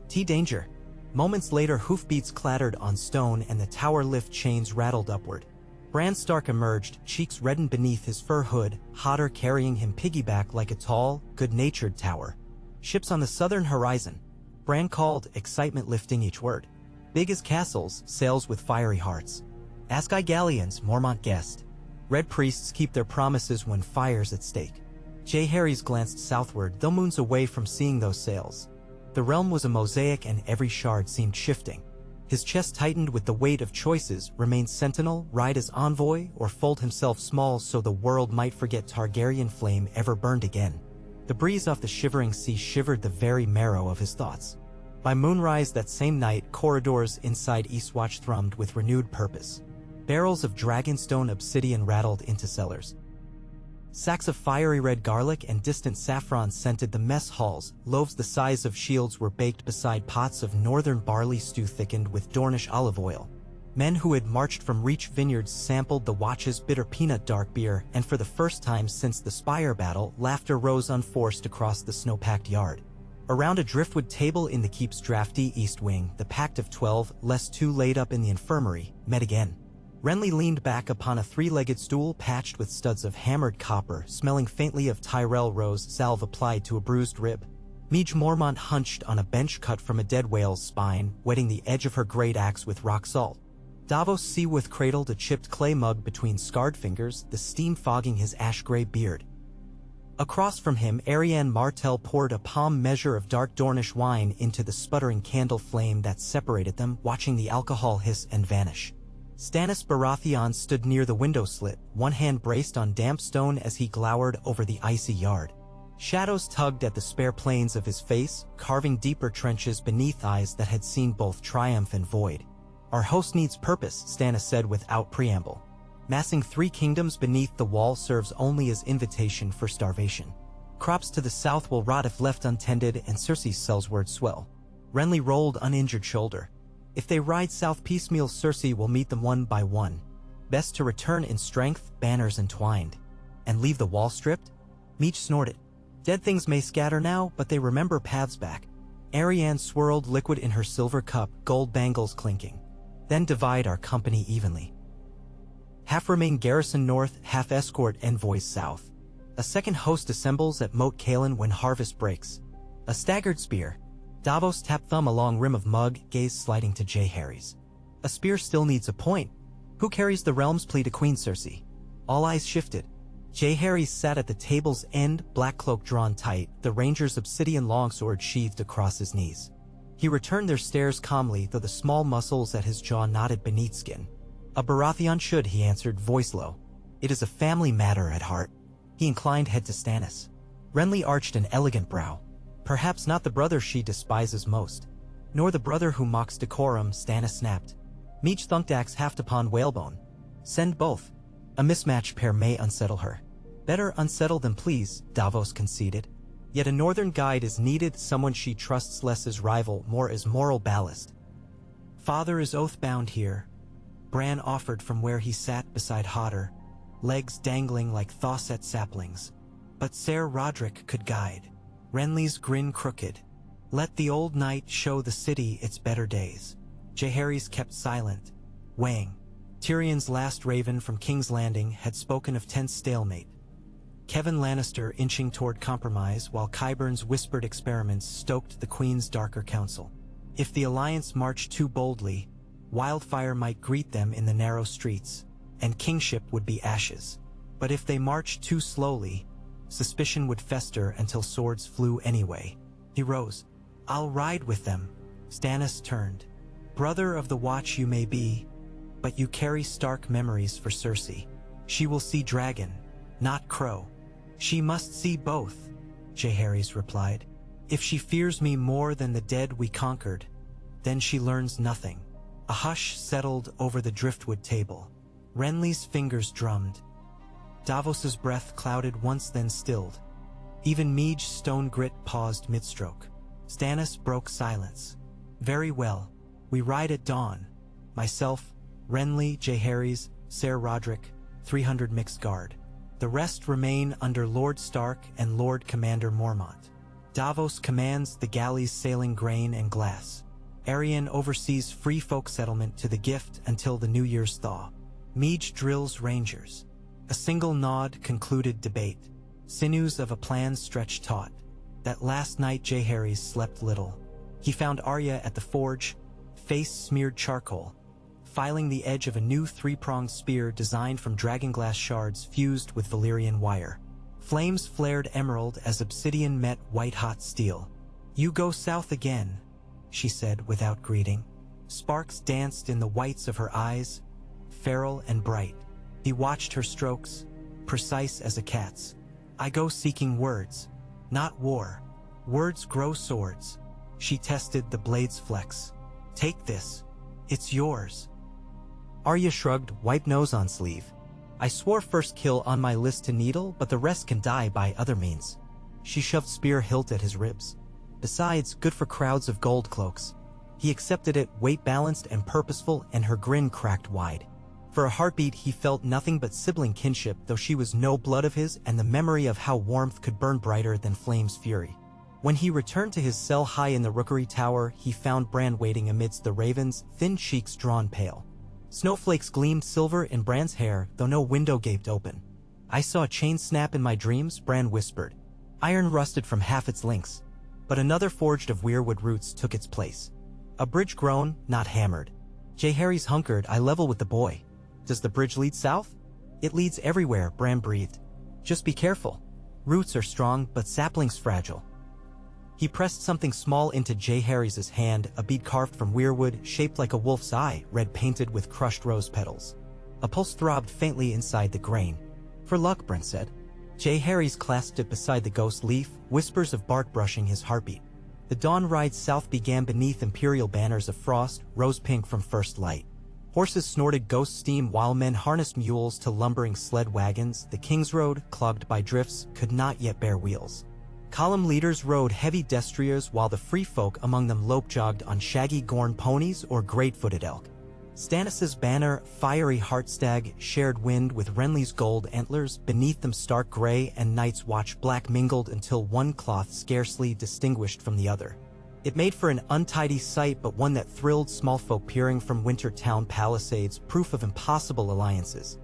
Danger. Moments later hoofbeats clattered on stone and the tower lift chains rattled upward. Bran Stark emerged, cheeks reddened beneath his fur hood, Hodder carrying him piggyback like a tall, good-natured tower. Ships on the southern horizon. Bran called, excitement lifting each word. Big as castles, sails with fiery hearts. Askai galleons, Mormont guessed. Red priests keep their promises when fire's at stake. Jaehaerys glanced southward, though moons away from seeing those sails. The realm was a mosaic and every shard seemed shifting. His chest tightened with the weight of choices, remain sentinel, ride as envoy, or fold himself small so the world might forget Targaryen flame ever burned again. The breeze off the shivering sea shivered the very marrow of his thoughts. By moonrise that same night, corridors inside Eastwatch thrummed with renewed purpose. Barrels of dragonstone obsidian rattled into cellars. Sacks of fiery red garlic and distant saffron scented the mess halls. Loaves the size of shields were baked beside pots of northern barley stew thickened with Dornish olive oil. Men who had marched from Reach vineyards sampled the Watch's bitter peanut dark beer, and for the first time since the Spire battle, laughter rose unforced across the snow-packed yard. Around a driftwood table in the keep's drafty east wing, the pact of 12, less 2 laid up in the infirmary, met again. Renly leaned back upon a 3-legged stool patched with studs of hammered copper, smelling faintly of Tyrell rose salve applied to a bruised rib. Midge Mormont hunched on a bench cut from a dead whale's spine, wetting the edge of her great axe with rock salt. Davos Seaworth cradled a chipped clay mug between scarred fingers, the steam fogging his ash-gray beard. Across from him, Arianne Martell poured a palm measure of dark Dornish wine into the sputtering candle flame that separated them, watching the alcohol hiss and vanish. Stannis Baratheon stood near the window slit, one hand braced on damp stone as he glowered over the icy yard. Shadows tugged at the spare planes of his face, carving deeper trenches beneath eyes that had seen both triumph and void. Our host needs purpose, Stannis said without preamble. Massing 3 kingdoms beneath the wall serves only as invitation for starvation. Crops to the south will rot if left untended, and Cersei's cellsward swell. Renly rolled uninjured shoulder. If they ride south piecemeal, Cersei will meet them one by one. Best to return in strength, banners entwined. And leave the wall stripped? Meech snorted. Dead things may scatter now, but they remember paths back. Arianne swirled liquid in her silver cup, gold bangles clinking. Then divide our company evenly. Half remain garrison north, half escort envoys south. A second host assembles at Moat Cailin when harvest breaks. A staggered spear. Davos tapped thumb along rim of mug, gaze sliding to Jaehaerys. A spear still needs a point. Who carries the realm's plea to Queen Cersei? All eyes shifted. Jaehaerys sat at the table's end, black cloak drawn tight, the ranger's obsidian longsword sheathed across his knees. He returned their stares calmly, though the small muscles at his jaw knotted beneath skin. A Baratheon should, he answered, voice low. It is a family matter at heart. He inclined head to Stannis. Renly arched an elegant brow. Perhaps not the brother she despises most. Nor the brother who mocks decorum, Stannis snapped. Meech thunked haft upon whalebone. Send both. A mismatched pair may unsettle her. Better unsettle than please, Davos conceded. Yet a northern guide is needed, someone she trusts less as rival, more as moral ballast. Father is oath-bound here. Bran offered from where he sat beside Hodder, legs dangling like thaw-set saplings. But Ser Roderick could guide. Renly's grin crooked. Let the old knight show the city its better days. Jaehaerys kept silent, weighing. Tyrion's last raven from King's Landing had spoken of tense stalemate. Kevan Lannister inching toward compromise while Qyburn's whispered experiments stoked the Queen's darker counsel. If the Alliance marched too boldly, wildfire might greet them in the narrow streets, and kingship would be ashes. But if they marched too slowly, suspicion would fester until swords flew anyway. He rose. "I'll ride with them." Stannis turned. "Brother of the Watch you may be, but you carry Stark memories for Cersei. She will see dragon, not crow." "She must see both," Jaehaerys replied. "If she fears me more than the dead we conquered, then she learns nothing." A hush settled over the driftwood table. Renly's fingers drummed. Davos's breath clouded once then stilled. Even Meage's stone grit paused mid-stroke. Stannis broke silence. "Very well. We ride at dawn. Myself, Renly, Jaehaerys, Ser Roderick, 300 mixed guard. The rest remain under Lord Stark and Lord Commander Mormont. Davos commands the galleys sailing grain and glass. Arianne oversees free folk settlement to the gift until the New Year's thaw. Meage drills rangers." A single nod concluded debate. Sinews of a plan stretched taut. That last night Jaehaerys slept little. He found Arya at the forge, face smeared charcoal, filing the edge of a new three-pronged spear designed from dragonglass shards fused with Valyrian wire. Flames flared emerald as obsidian met white-hot steel. "You go south again," she said without greeting. Sparks danced in the whites of her eyes, feral and bright. He watched her strokes, precise as a cat's. "I go seeking words, not war. Words grow swords." She tested the blade's flex. "Take this. It's yours." Arya shrugged, wipe nose on sleeve. "I swore first kill on my list to Needle, but the rest can die by other means." She shoved spear hilt at his ribs. "Besides, good for crowds of gold cloaks." He accepted it, weight-balanced and purposeful, and her grin cracked wide. For a heartbeat he felt nothing but sibling kinship, though she was no blood of his, and the memory of how warmth could burn brighter than flame's fury. When he returned to his cell high in the Rookery Tower, he found Bran waiting amidst the ravens, thin cheeks drawn pale. Snowflakes gleamed silver in Bran's hair, though no window gaped open. "I saw a chain snap in my dreams," Bran whispered. "Iron rusted from half its links, but another forged of weirwood roots took its place. A bridge grown, not hammered." Jaehaerys hunkered. "I level with the boy." "Does the bridge lead south?" "It leads everywhere," Bran breathed. "Just be careful. Roots are strong, but saplings fragile." He pressed something small into Jaehaerys' hand, a bead carved from weirwood, shaped like a wolf's eye, red-painted with crushed rose petals. A pulse throbbed faintly inside the grain. "For luck," Bran said. Jaehaerys clasped it beside the ghost leaf, whispers of bark brushing his heartbeat. The dawn ride south began beneath imperial banners of frost, rose-pink from first light. Horses snorted ghost steam while men harnessed mules to lumbering sled wagons. The King's Road, clogged by drifts, could not yet bear wheels. Column leaders rode heavy destriers while the free folk among them lope-jogged on shaggy Gorn ponies or great-footed elk. Stannis' banner, fiery Heartstag, shared wind with Renly's gold antlers, beneath them stark gray and Night's Watch black mingled until one cloth scarcely distinguished from the other. It made for an untidy sight, but one that thrilled small folk peering from Wintertown palisades, proof of impossible alliances.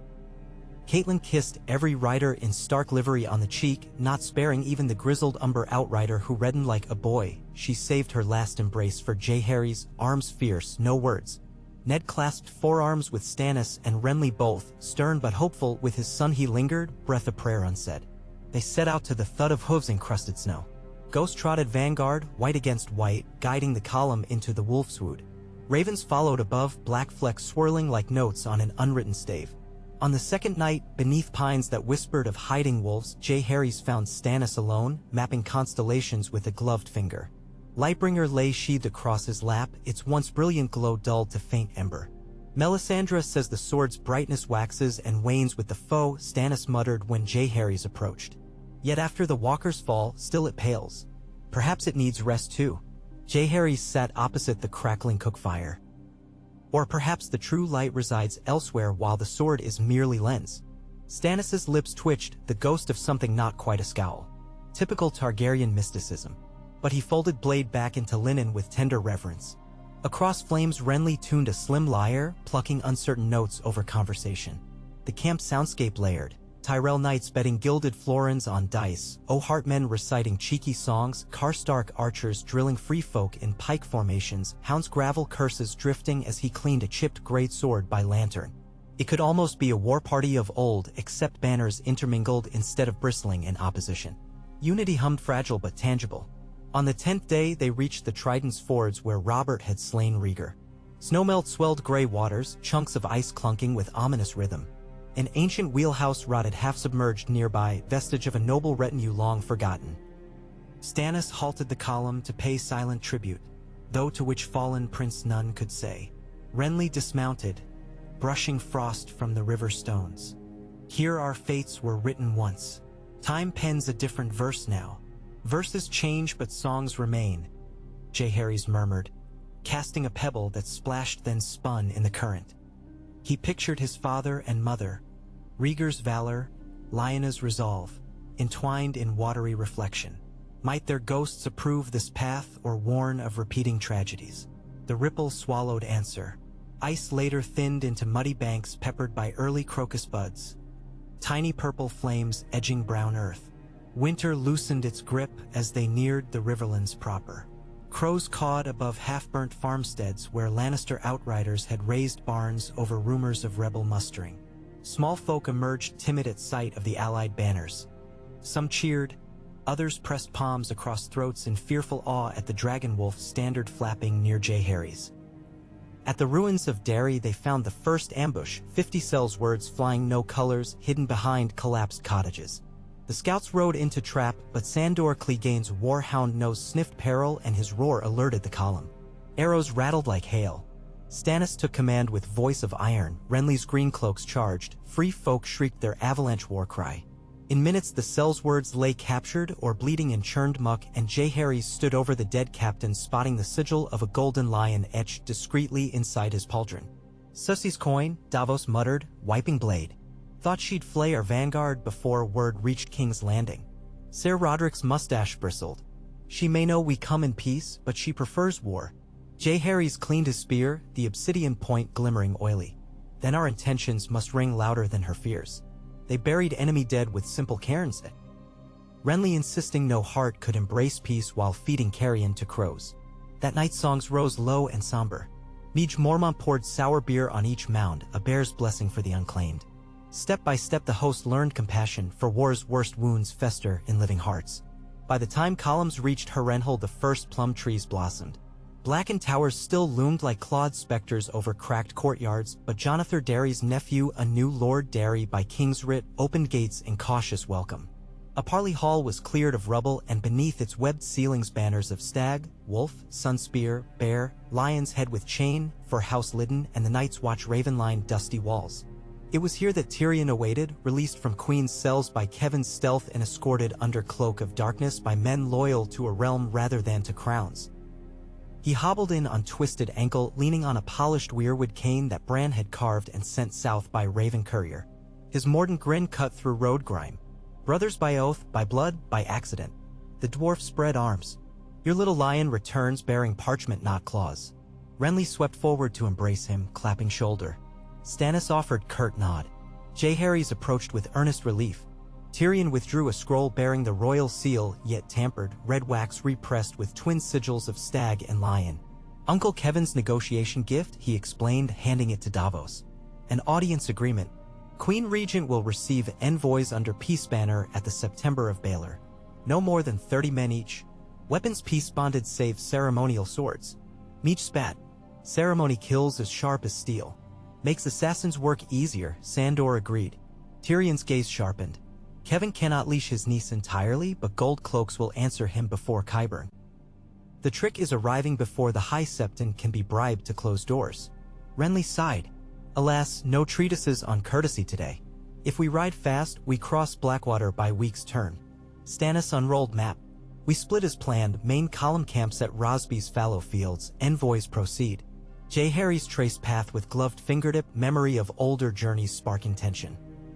Catelyn kissed every rider in Stark livery on the cheek, not sparing even the grizzled Umber outrider who reddened like a boy. She saved her last embrace for Jaehaerys, arms fierce, no words. Ned clasped forearms with Stannis and Renly both, stern but hopeful. With his son he lingered, breath of prayer unsaid. They set out to the thud of hooves in crusted snow. Ghost-trotted vanguard, white against white, guiding the column into the wolfswood. Ravens followed above, black flecks swirling like notes on an unwritten stave. On the second night, beneath pines that whispered of hiding wolves, Jaehaerys found Stannis alone, mapping constellations with a gloved finger. Lightbringer lay sheathed across his lap, its once brilliant glow dulled to faint ember. "Melisandre says the sword's brightness waxes and wanes with the foe," Stannis muttered when Jaehaerys approached. "Yet after the walker's fall, still it pales. Perhaps it needs rest too." Jaehaerys sat opposite the crackling cookfire. "Or perhaps the true light resides elsewhere while the sword is merely lens." Stannis' lips twitched, the ghost of something not quite a scowl. Typical Targaryen mysticism. But he folded blade back into linen with tender reverence. Across flames, Renly tuned a slim lyre, plucking uncertain notes over conversation. The camp soundscape layered. Tyrell knights betting gilded florins on dice, O'Hartmen reciting cheeky songs, Karstark archers drilling free folk in pike formations, Hound's gravel curses drifting as he cleaned a chipped great sword by lantern. It could almost be a war party of old, except banners intermingled instead of bristling in opposition. Unity hummed, fragile but tangible. On the 10th day they reached the Trident's fords where Robert had slain Rhaegar. Snowmelt swelled gray waters, chunks of ice clunking with ominous rhythm. An ancient wheelhouse rotted half-submerged nearby, vestige of a noble retinue long forgotten. Stannis halted the column to pay silent tribute, though to which fallen prince none could say. Renly dismounted, brushing frost from the river stones. Here our fates were written once. Time pens a different verse now. Verses change but songs remain, Jaehaerys murmured, casting a pebble that splashed then spun in the current. He pictured his father and mother, Rhaegar's valor, Lyanna's resolve, entwined in watery reflection. Might their ghosts approve this path or warn of repeating tragedies? The ripple swallowed answer. Ice later thinned into muddy banks peppered by early crocus buds. Tiny purple flames edging brown earth. Winter loosened its grip as they neared the riverlands proper. Crows cawed above half-burnt farmsteads where Lannister outriders had raised barns over rumors of rebel mustering. Small folk emerged timid at sight of the allied banners. Some cheered, others pressed palms across throats in fearful awe at the dragonwolf standard flapping near Jaehaerys. At the ruins of Derry they found the first ambush, 50 cells words flying no colors, hidden behind collapsed cottages. The scouts rode into trap, but Sandor Clegane's warhound nose sniffed peril and his roar alerted the column. Arrows rattled like hail. Stannis took command with voice of iron, Renly's green cloaks charged, free folk shrieked their avalanche war cry. In minutes the cells words lay captured or bleeding in churned muck, and Jaehaerys stood over the dead captain spotting the sigil of a golden lion etched discreetly inside his pauldron. Sussy's coin, Davos muttered, wiping blade. Thought she'd flay our vanguard before word reached King's Landing. Ser Roderick's mustache bristled. She may know we come in peace, but she prefers war. Jaehaerys cleaned his spear, the obsidian point glimmering oily. Then our intentions must ring louder than her fears. They buried enemy dead with simple cairns. Renly insisting no heart could embrace peace while feeding carrion to crows. That night songs rose low and somber. Mej Mormont poured sour beer on each mound, a bear's blessing for the unclaimed. Step by step the host learned compassion, for war's worst wounds fester in living hearts. By the time columns reached Harrenhal the first plum trees blossomed. Blackened towers still loomed like clawed specters over cracked courtyards, but Jonathan Derry's nephew, a new Lord Derry by King's writ, opened gates in cautious welcome. A parley hall was cleared of rubble, and beneath its webbed ceilings banners of stag, wolf, sunspear, bear, lion's head with chain, for House Lydon, and the Night's Watch raven-lined dusty walls. It was here that Tyrion awaited, released from Queen's cells by Kevan's stealth and escorted under cloak of darkness by men loyal to a realm rather than to crowns. He hobbled in on twisted ankle, leaning on a polished weirwood cane that Bran had carved and sent south by Raven courier. His mordant grin cut through road grime. Brothers by oath, by blood, by accident. The dwarf spread arms. Your little lion returns bearing parchment, not claws. Renly swept forward to embrace him, clapping shoulder. Stannis offered curt nod. Jaehaerys approached with earnest relief. Tyrion withdrew a scroll bearing the royal seal, yet tampered, red wax repressed with twin sigils of stag and lion. Uncle Kevin's negotiation gift, he explained, handing it to Davos. An audience agreement. Queen Regent will receive envoys under peace banner at the September of Baelor. No more than 30 men each. Weapons peace bonded save ceremonial swords. Meech spat. Ceremony kills as sharp as steel. Makes assassins' work easier, Sandor agreed. Tyrion's gaze sharpened. Kevin cannot leash his niece entirely, but gold cloaks will answer him before Qyburn. The trick is arriving before the High Septon can be bribed to close doors. Renly sighed. Alas, no treatises on courtesy today. If we ride fast, we cross Blackwater by week's turn. Stannis unrolled map. We split as planned, main column camps at Rosby's fallow fields, envoys proceed. Jaehaerys traced path with gloved fingertip, memory of older journeys sparking tension.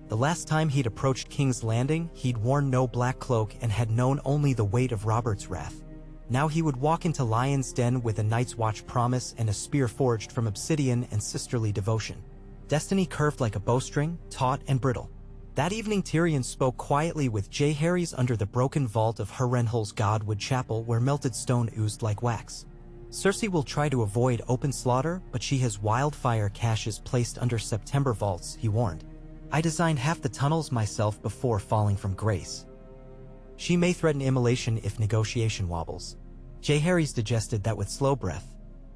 The last time he'd approached King's Landing, he'd worn no black cloak and had known only the weight of Robert's wrath. Now he would walk into Lion's Den with a Night's Watch promise and a spear forged from obsidian and sisterly devotion. Destiny curved like a bowstring, taut and brittle. That evening Tyrion spoke quietly with Jaehaerys under the broken vault of Harrenhal's Godwood Chapel where melted stone oozed like wax. Cersei will try to avoid open slaughter, but she has wildfire caches placed under September vaults, he warned. I designed half the tunnels myself before falling from grace. She may threaten immolation if negotiation wobbles. Jaehaerys digested that with slow breath.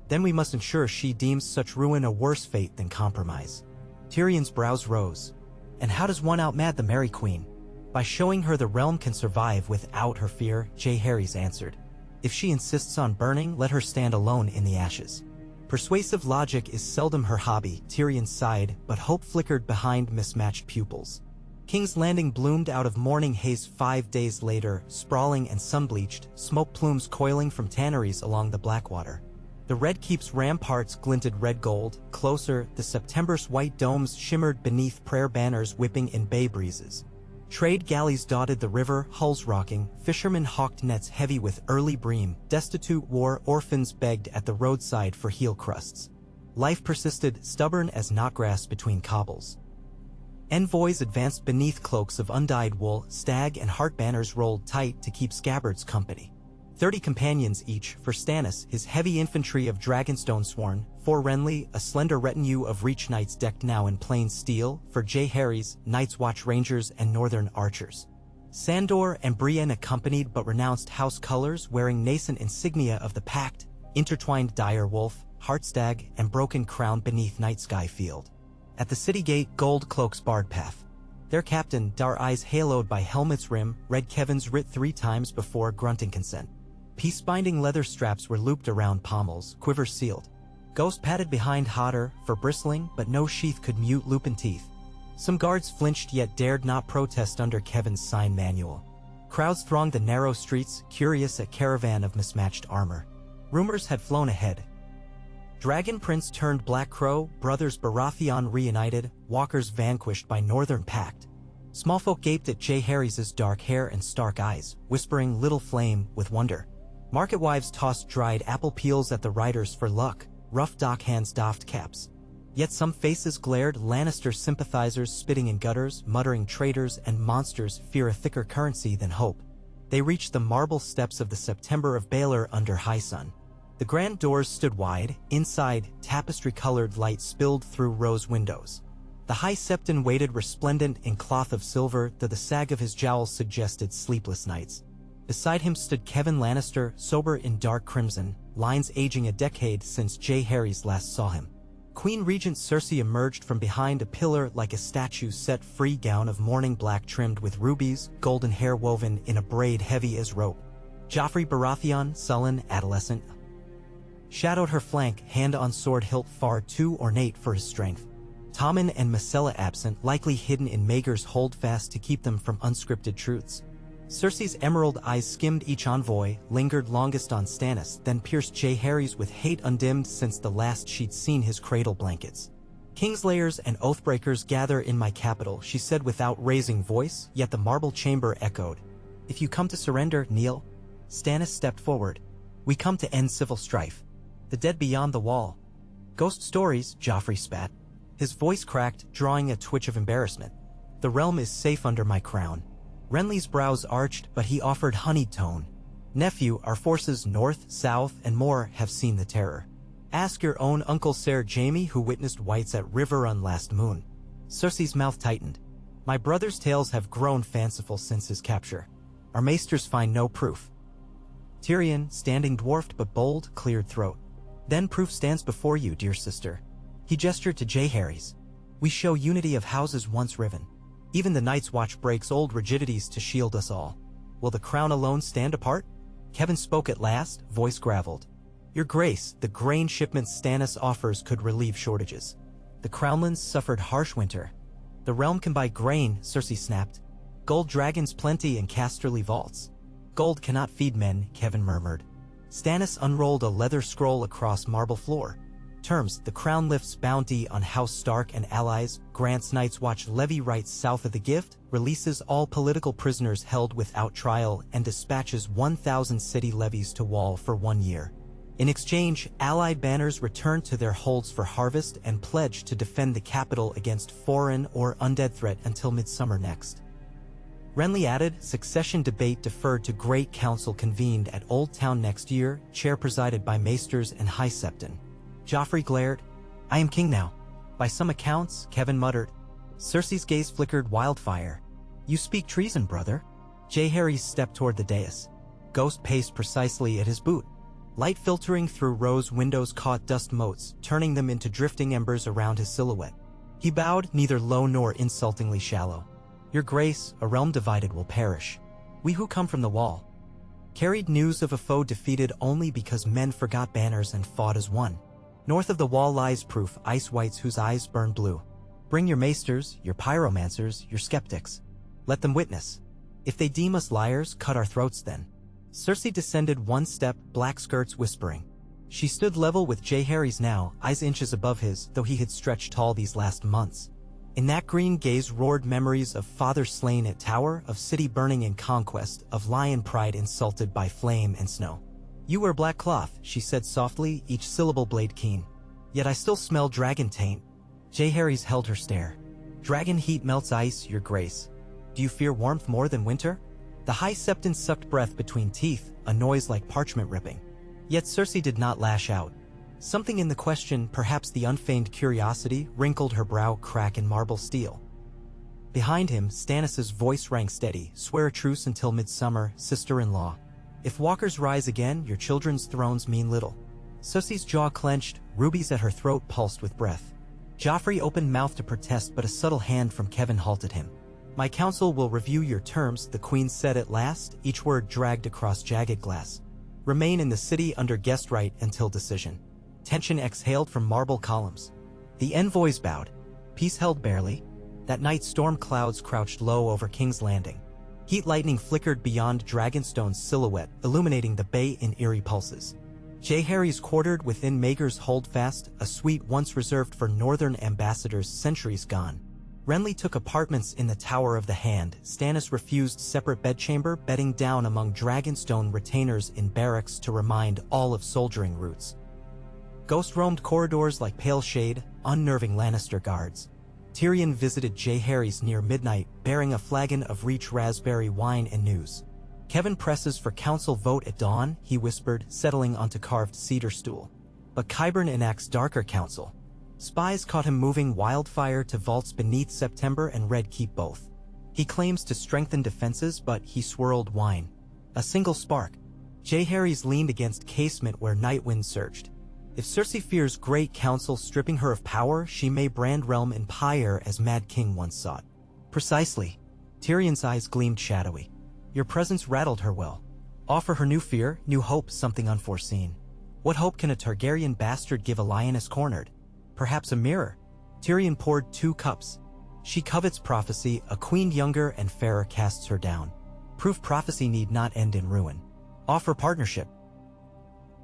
Then we must ensure she deems such ruin a worse fate than compromise. Tyrion's brows rose. And how does one outmad the Merry Queen? By showing her the realm can survive without her fear, Jaehaerys answered. If she insists on burning, let her stand alone in the ashes. Persuasive logic is seldom her hobby, Tyrion sighed, but hope flickered behind mismatched pupils. King's Landing bloomed out of morning haze 5 days later, sprawling and sun-bleached, smoke plumes coiling from tanneries along the Blackwater. The Red Keep's ramparts glinted red gold. Closer, the September's white domes shimmered beneath prayer banners whipping in bay breezes. Trade galleys dotted the river, hulls rocking, fishermen hawked nets heavy with early bream, destitute war orphans begged at the roadside for heel crusts. Life persisted, stubborn as knotgrass between cobbles. Envoys advanced beneath cloaks of undyed wool, stag and hart banners rolled tight to keep scabbards company. 30 companions each, for Stannis, his heavy infantry of Dragonstone sworn, for Renly, a slender retinue of Reach Knights decked now in plain steel, for Jaehaerys, Night's Watch Rangers and Northern Archers. Sandor and Brienne accompanied but renounced house colors wearing nascent insignia of the pact, intertwined direwolf, heartstag and broken crown beneath night sky field. At the city gate, gold cloaks barred path. Their captain, dark eyes haloed by helmet's rim, read Kevin's writ 3 times before grunting consent. Peace-binding leather straps were looped around pommels, quivers sealed. Ghost padded behind Hodder, for bristling, but no sheath could mute lupin teeth. Some guards flinched yet dared not protest under Kevin's sign manual. Crowds thronged the narrow streets, curious at caravan of mismatched armor. Rumors had flown ahead. Dragon Prince turned Black Crow, brothers Baratheon reunited, walkers vanquished by Northern Pact. Small folk gaped at Jaehaerys' dark hair and stark eyes, whispering little flame with wonder. Market wives tossed dried apple peels at the riders for luck, rough dockhands doffed caps. Yet some faces glared, Lannister sympathizers spitting in gutters, muttering traitors and monsters fear a thicker currency than hope. They reached the marble steps of the September of Baelor under high sun. The grand doors stood wide, inside, tapestry-colored light spilled through rose windows. The high septon waited resplendent in cloth of silver, though the sag of his jowls suggested sleepless nights. Beside him stood Kevin Lannister, sober in dark crimson, lines aging a decade since Jaehaerys last saw him. Queen Regent Cersei emerged from behind a pillar like a statue set free gown of mourning black trimmed with rubies, golden hair woven in a braid heavy as rope. Joffrey Baratheon, sullen, adolescent, shadowed her flank, hand on sword hilt far too ornate for his strength. Tommen and Myrcella absent, likely hidden in Maegor's holdfast to keep them from unscripted truths. Cersei's emerald eyes skimmed each envoy, lingered longest on Stannis, then pierced Jaehaerys with hate undimmed since the last she'd seen his cradle blankets. Kingslayers and oathbreakers gather in my capital, she said without raising voice, yet the marble chamber echoed. If you come to surrender, kneel. Stannis stepped forward. We come to end civil strife. The dead beyond the wall. Ghost stories, Joffrey spat. His voice cracked, drawing a twitch of embarrassment. The realm is safe under my crown. Renly's brows arched, but he offered honeyed tone. Nephew, our forces north, south, and more have seen the terror. Ask your own Uncle Ser Jaime who witnessed whites at Riverrun last moon. Cersei's mouth tightened. My brother's tales have grown fanciful since his capture. Our maesters find no proof. Tyrion, standing dwarfed but bold, cleared throat. Then proof stands before you, dear sister. He gestured to Jaehaerys. We show unity of houses once riven. Even the Night's Watch breaks old rigidities to shield us all. Will the crown alone stand apart? Kevin spoke at last, voice graveled. Your grace, the grain shipments Stannis offers could relieve shortages. The crownlands suffered harsh winter. The realm can buy grain, Cersei snapped. Gold dragons plenty and casterly vaults. Gold cannot feed men, Kevin murmured. Stannis unrolled a leather scroll across marble floor. Terms: the crown lifts bounty on House Stark and allies, grants Night's Watch levy rights south of the Gift, releases all political prisoners held without trial, and dispatches 1,000 city levies to Wall for 1 year. In exchange, allied banners return to their holds for harvest and pledge to defend the capital against foreign or undead threat until midsummer next. Renly added, succession debate deferred to Great Council convened at Oldtown next year, chair presided by maesters and high septon. Joffrey glared. I am king now. By some accounts, Kevin muttered. Cersei's gaze flickered wildfire. You speak treason, brother. Jaehaerys stepped toward the dais. Ghost paced precisely at his boot. Light filtering through rose windows caught dust motes, turning them into drifting embers around his silhouette. He bowed, neither low nor insultingly shallow. Your grace, a realm divided will perish. We who come from the wall carried news of a foe defeated only because men forgot banners and fought as one. North of the wall lies proof, ice whites whose eyes burn blue. Bring your maesters, your pyromancers, your skeptics. Let them witness. If they deem us liars, cut our throats then. Cersei descended one step, black skirts whispering. She stood level with Jaehaerys now, eyes inches above his, though he had stretched tall these last months. In that green gaze roared memories of father slain at Tower, of city burning in conquest, of lion pride insulted by flame and snow. You wear black cloth, she said softly, each syllable blade keen. Yet I still smell dragon taint. Jaehaerys held her stare. Dragon heat melts ice, your grace. Do you fear warmth more than winter? The high septon sucked breath between teeth, a noise like parchment ripping. Yet Cersei did not lash out. Something in the question, perhaps the unfeigned curiosity, wrinkled her brow crack in marble steel. Behind him, Stannis' voice rang steady. Swear a truce until midsummer, sister-in-law. If walkers rise again, your children's thrones mean little. Cersei's jaw clenched, rubies at her throat pulsed with breath. Joffrey opened mouth to protest, but a subtle hand from Kevin halted him. My council will review your terms, the queen said at last, each word dragged across jagged glass. Remain in the city under guest right until decision. Tension exhaled from marble columns. The envoys bowed. Peace held barely. That night storm clouds crouched low over King's Landing. Heat lightning flickered beyond Dragonstone's silhouette, illuminating the bay in eerie pulses. Jaehaerys quartered within Maegor's holdfast, a suite once reserved for northern ambassadors centuries gone. Renly took apartments in the Tower of the Hand. Stannis refused separate bedchamber, bedding down among Dragonstone retainers in barracks to remind all of soldiering roots. Ghost roamed corridors like pale shade, unnerving Lannister guards. Tyrion visited Jaehaerys near midnight, bearing a flagon of Reach raspberry wine and news. Kevin presses for council vote at dawn, he whispered, settling onto carved cedar stool. But Qyburn enacts darker counsel. Spies caught him moving wildfire to vaults beneath September and Red Keep both. He claims to strengthen defenses, but he swirled wine. A single spark. Jaehaerys leaned against casement where night wind surged. If Cersei fears Great Council stripping her of power, she may brand realm in pyre as Mad King once sought. Precisely. Tyrion's eyes gleamed shadowy. Your presence rattled her well. Offer her new fear, new hope, something unforeseen. What hope can a Targaryen bastard give a lioness cornered? Perhaps a mirror. Tyrion poured 2 cups. She covets prophecy, a queen younger and fairer casts her down. Proof prophecy need not end in ruin. Offer partnership.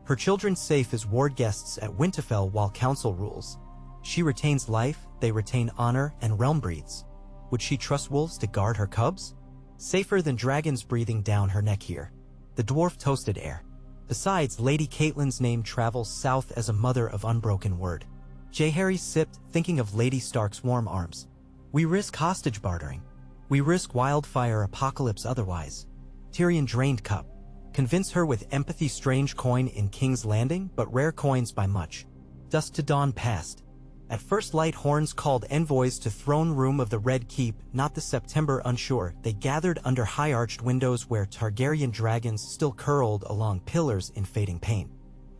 Her children safe as ward guests at Winterfell while council rules. She retains life, they retain honor, and realm breathes. Would she trust wolves to guard her cubs? Safer than dragons breathing down her neck here. The dwarf toasted air. Besides, Lady Catelyn's name travels south as a mother of unbroken word. Jaehaerys sipped, thinking of Lady Stark's warm arms. We risk hostage bartering. We risk wildfire apocalypse otherwise. Tyrion drained cup. Convince her with empathy, strange coin in King's Landing, but rare coins by much. Dusk to dawn passed. At first light horns called envoys to throne room of the Red Keep, not the September unsure. They gathered under high-arched windows where Targaryen dragons still curled along pillars in fading paint.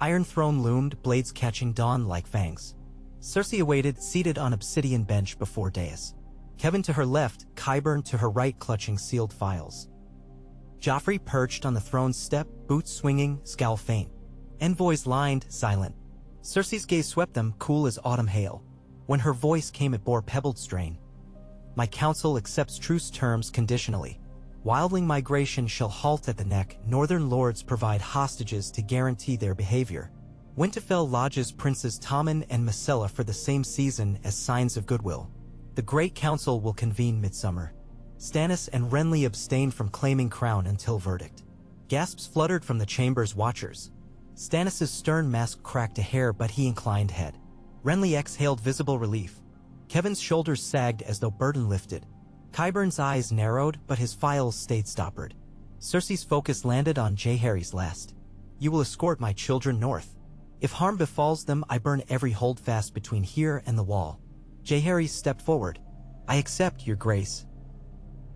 Iron throne loomed, blades catching dawn like fangs. Cersei awaited, seated on obsidian bench before dais. Kevin to her left, Qyburn to her right clutching sealed files. Joffrey perched on the throne's step, boots swinging, scowl faint. Envoys lined, silent. Cersei's gaze swept them, cool as autumn hail. When her voice came it bore pebbled strain. My council accepts truce terms conditionally. Wildling migration shall halt at the neck, northern lords provide hostages to guarantee their behavior. Winterfell lodges Princes Tommen and Myrcella for the same season as signs of goodwill. The Great Council will convene midsummer. Stannis and Renly abstain from claiming crown until verdict. Gasps fluttered from the chamber's watchers. Stannis' stern mask cracked a hair, but he inclined head. Renly exhaled visible relief. Kevin's shoulders sagged as though burden lifted. Qyburn's eyes narrowed, but his files stayed stoppered. Cersei's focus landed on Jaehaerys last. You will escort my children north. If harm befalls them, I burn every holdfast between here and the wall. Jaehaerys stepped forward. I accept, your grace.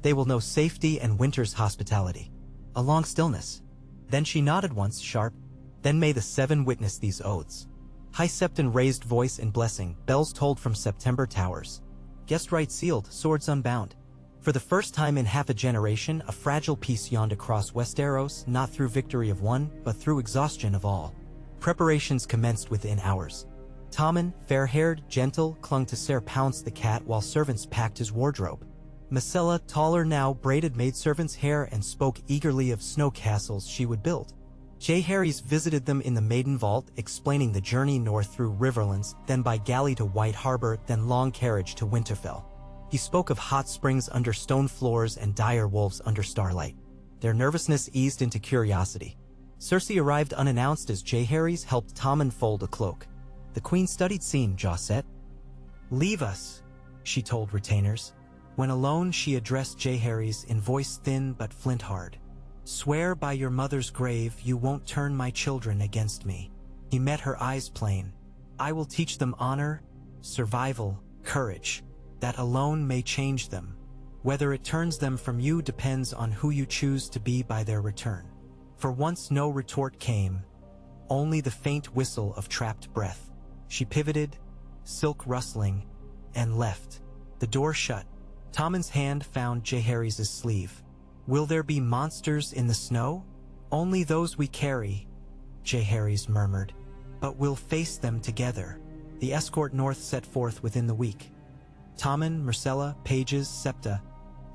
They will know safety and winter's hospitality. A long stillness. Then she nodded once, sharp. Then may the seven witness these oaths. High Septon raised voice in blessing, bells tolled from September towers. Guest right sealed, swords unbound. For the first time in half a generation, a fragile peace yawned across Westeros, not through victory of one, but through exhaustion of all. Preparations commenced within hours. Tommen, fair-haired, gentle, clung to Ser Pounce the cat while servants packed his wardrobe. Myrcella, taller now, braided maidservants' hair and spoke eagerly of snow castles she would build. Jaehaerys visited them in the Maiden Vault, explaining the journey north through Riverlands, then by galley to White Harbor, then long carriage to Winterfell. He spoke of hot springs under stone floors and dire wolves under starlight. Their nervousness eased into curiosity. Cersei arrived unannounced as Jaehaerys helped Tommen fold a cloak. The queen studied scene, jaw set. Leave us, she told retainers. When alone, she addressed Jaehaerys in voice thin but flint-hard. Swear by your mother's grave you won't turn my children against me. He met her eyes plain. I will teach them honor, survival, courage. That alone may change them. Whether it turns them from you depends on who you choose to be by their return. For once no retort came, only the faint whistle of trapped breath. She pivoted, silk rustling, and left. The door shut. Tommen's hand found Jaehaerys' sleeve. Will there be monsters in the snow? Only those we carry, Jaehaerys murmured. But we'll face them together. The escort north set forth within the week. Tommen, Myrcella, pages, septa,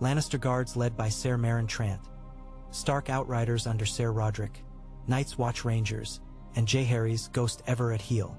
Lannister guards led by Ser Meryn Trant, Stark outriders under Ser Roderick, Night's Watch rangers, and Jaehaerys, ghost ever at heel.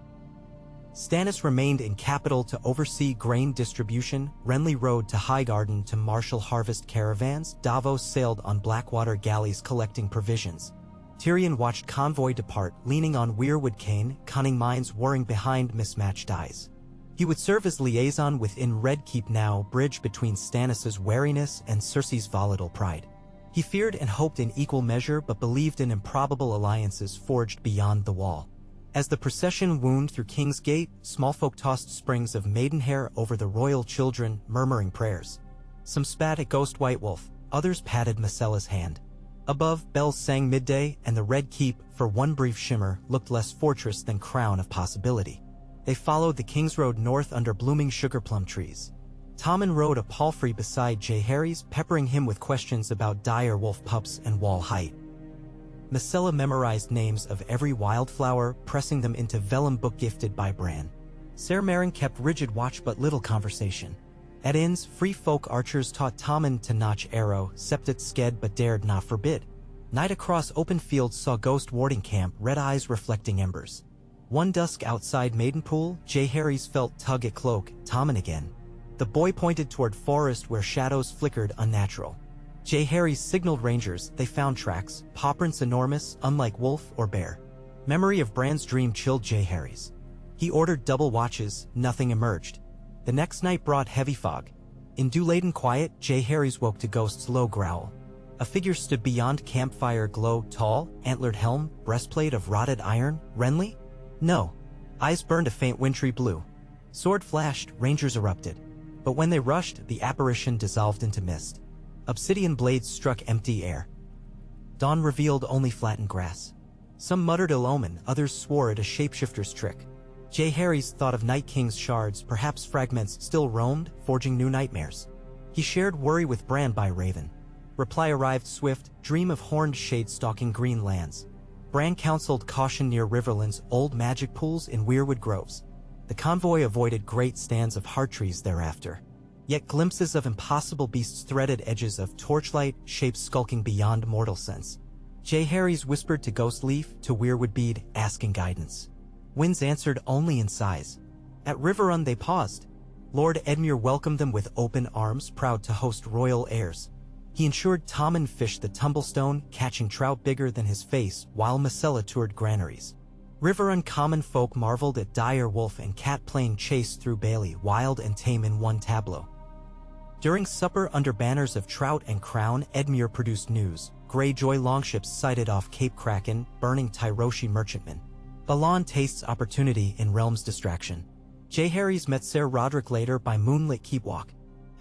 Stannis remained in capital to oversee grain distribution. Renly rode to Highgarden to marshal harvest caravans. Davos sailed on Blackwater galleys collecting provisions. Tyrion watched convoy depart, leaning on weirwood cane, cunning minds warring behind mismatched eyes. He would serve as liaison within Red Keep now, bridge between Stannis' wariness and Cersei's volatile pride. He feared and hoped in equal measure, but believed in improbable alliances forged beyond the wall. As the procession wound through King's Gate, small folk tossed sprigs of maidenhair over the royal children, murmuring prayers. Some spat at Ghost White Wolf, others patted Myrcella's hand. Above, bells sang midday, and the Red Keep, for one brief shimmer, looked less fortress than crown of possibility. They followed the King's Road north under blooming sugar plum trees. Tommen rode a palfrey beside Jaehaerys, peppering him with questions about dire wolf pups and wall height. Myrcella memorized names of every wildflower, pressing them into vellum book gifted by Bran. Ser Meryn kept rigid watch but little conversation. At inns, free folk archers taught Tommen to notch arrow, Septet sked but dared not forbid. Night across open fields saw ghost warding camp, red eyes reflecting embers. One dusk outside Maidenpool, Jaehaerys felt tug at cloak, Tommen again. The boy pointed toward forest where shadows flickered unnatural. Jaehaerys signaled rangers. They found tracks, pawprints enormous, unlike wolf or bear. Memory of Bran's dream chilled Jaehaerys. He ordered double watches, nothing emerged. The next night brought heavy fog. In dew-laden quiet, Jaehaerys woke to Ghost's low growl. A figure stood beyond campfire glow, tall, antlered helm, breastplate of rotted iron. Renly? No. Eyes burned a faint wintry blue. Sword flashed, rangers erupted. But when they rushed, the apparition dissolved into mist. Obsidian blades struck empty air. Dawn revealed only flattened grass. Some muttered ill omen, others swore it a shapeshifter's trick. Jaehaerys thought of Night King's shards, perhaps fragments still roamed, forging new nightmares. He shared worry with Bran by Raven. Reply arrived swift, dream of horned shades stalking green lands. Bran counseled caution near Riverlands, old magic pools in weirwood groves. The convoy avoided great stands of heart trees thereafter. Yet glimpses of impossible beasts threaded edges of torchlight, shapes skulking beyond mortal sense. Jaehaerys whispered to Ghostleaf, to Weirwood Bead, asking guidance. Winds answered only in sighs. At Riverrun they paused. Lord Edmure welcomed them with open arms, proud to host royal heirs. He ensured Tommen fished the Tumblestone, catching trout bigger than his face, while Myrcella toured granaries. Riverrun common folk marveled at dire wolf and cat playing chase through Bailey, wild and tame in one tableau. During supper under banners of trout and crown, Edmure produced news. Greyjoy longships sighted off Cape Kraken, burning Tyroshi merchantmen. Balon tastes opportunity in realm's distraction. Jaehaerys met Ser Roderick later by moonlit keepwalk.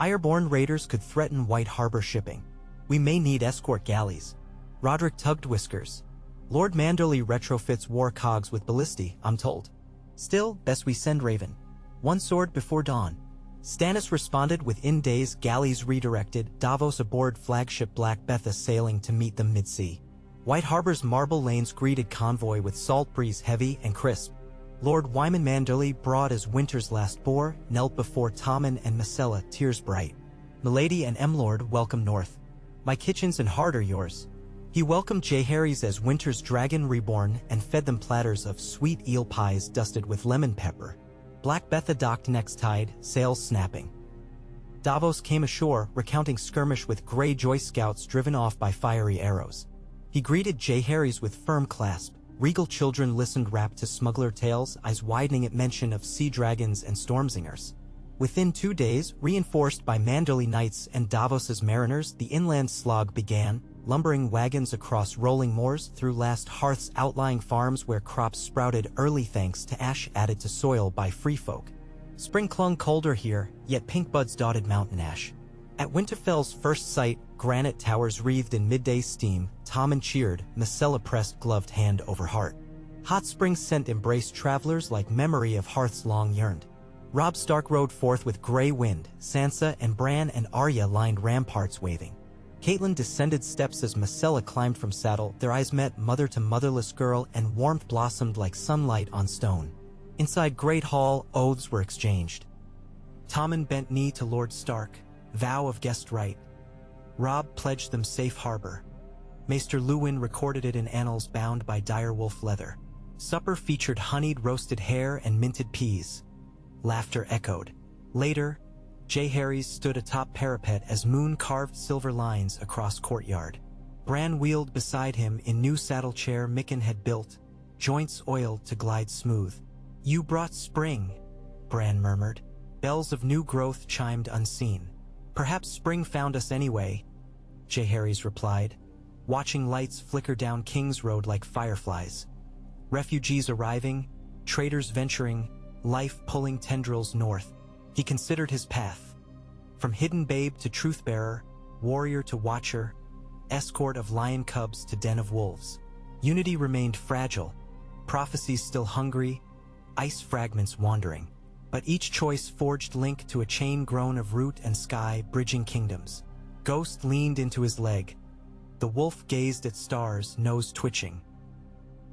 Ironborn raiders could threaten White Harbor shipping. We may need escort galleys. Roderick tugged whiskers. Lord Manderley retrofits war cogs with ballistae, I'm told. Still, best we send Raven. One sword before dawn. Stannis responded within days, galleys redirected, Davos aboard flagship Black Betha sailing to meet them mid-sea. White Harbor's marble lanes greeted convoy with salt breeze heavy and crisp. Lord Wyman Manderley, broad as winter's last boar, knelt before Tommen and Myrcella, tears bright. Milady and M-Lord welcome north. My kitchens and heart are yours. He welcomed Jaehaerys as winter's dragon reborn and fed them platters of sweet eel pies dusted with lemon pepper. Black Betha docked next tide, sails snapping. Davos came ashore, recounting skirmish with Greyjoy scouts driven off by fiery arrows. He greeted Jaehaerys with firm clasp. Regal children listened rapt to smuggler tales, eyes widening at mention of sea dragons and stormsingers. Within 2 days, reinforced by Manderley knights and Davos's mariners, the inland slog began, lumbering wagons across rolling moors through last hearths, outlying farms where crops sprouted early thanks to ash added to soil by free folk. Spring clung colder here, yet pink buds dotted mountain ash. At Winterfell's first sight, granite towers wreathed in midday steam, Tommen cheered, Myrcella pressed gloved hand over heart. Hot spring scent embraced travelers like memory of hearths long yearned. Robb Stark rode forth with grey wind, Sansa and Bran and Arya lined ramparts waving. Catelyn descended steps as Myrcella climbed from saddle, their eyes met, mother to motherless girl, and warmth blossomed like sunlight on stone. Inside Great Hall, oaths were exchanged. Tommen bent knee to Lord Stark, vow of guest right. Robb pledged them safe harbor. Maester Luwin recorded it in annals bound by direwolf leather. Supper featured honeyed roasted hare and minted peas. Laughter echoed. Later, Jaehaerys stood atop parapet as moon carved silver lines across courtyard. Bran wheeled beside him in new saddle chair Mikken had built, joints oiled to glide smooth. You brought spring, Bran murmured. Bells of new growth chimed unseen. Perhaps spring found us anyway, Jaehaerys replied, watching lights flicker down King's Road like fireflies. Refugees arriving, traders venturing, life pulling tendrils north. He considered his path. From hidden babe to truth-bearer, warrior to watcher, escort of lion cubs to den of wolves. Unity remained fragile, prophecies still hungry, ice fragments wandering. But each choice forged link to a chain grown of root and sky, bridging kingdoms. Ghost leaned into his leg. The wolf gazed at stars, nose twitching.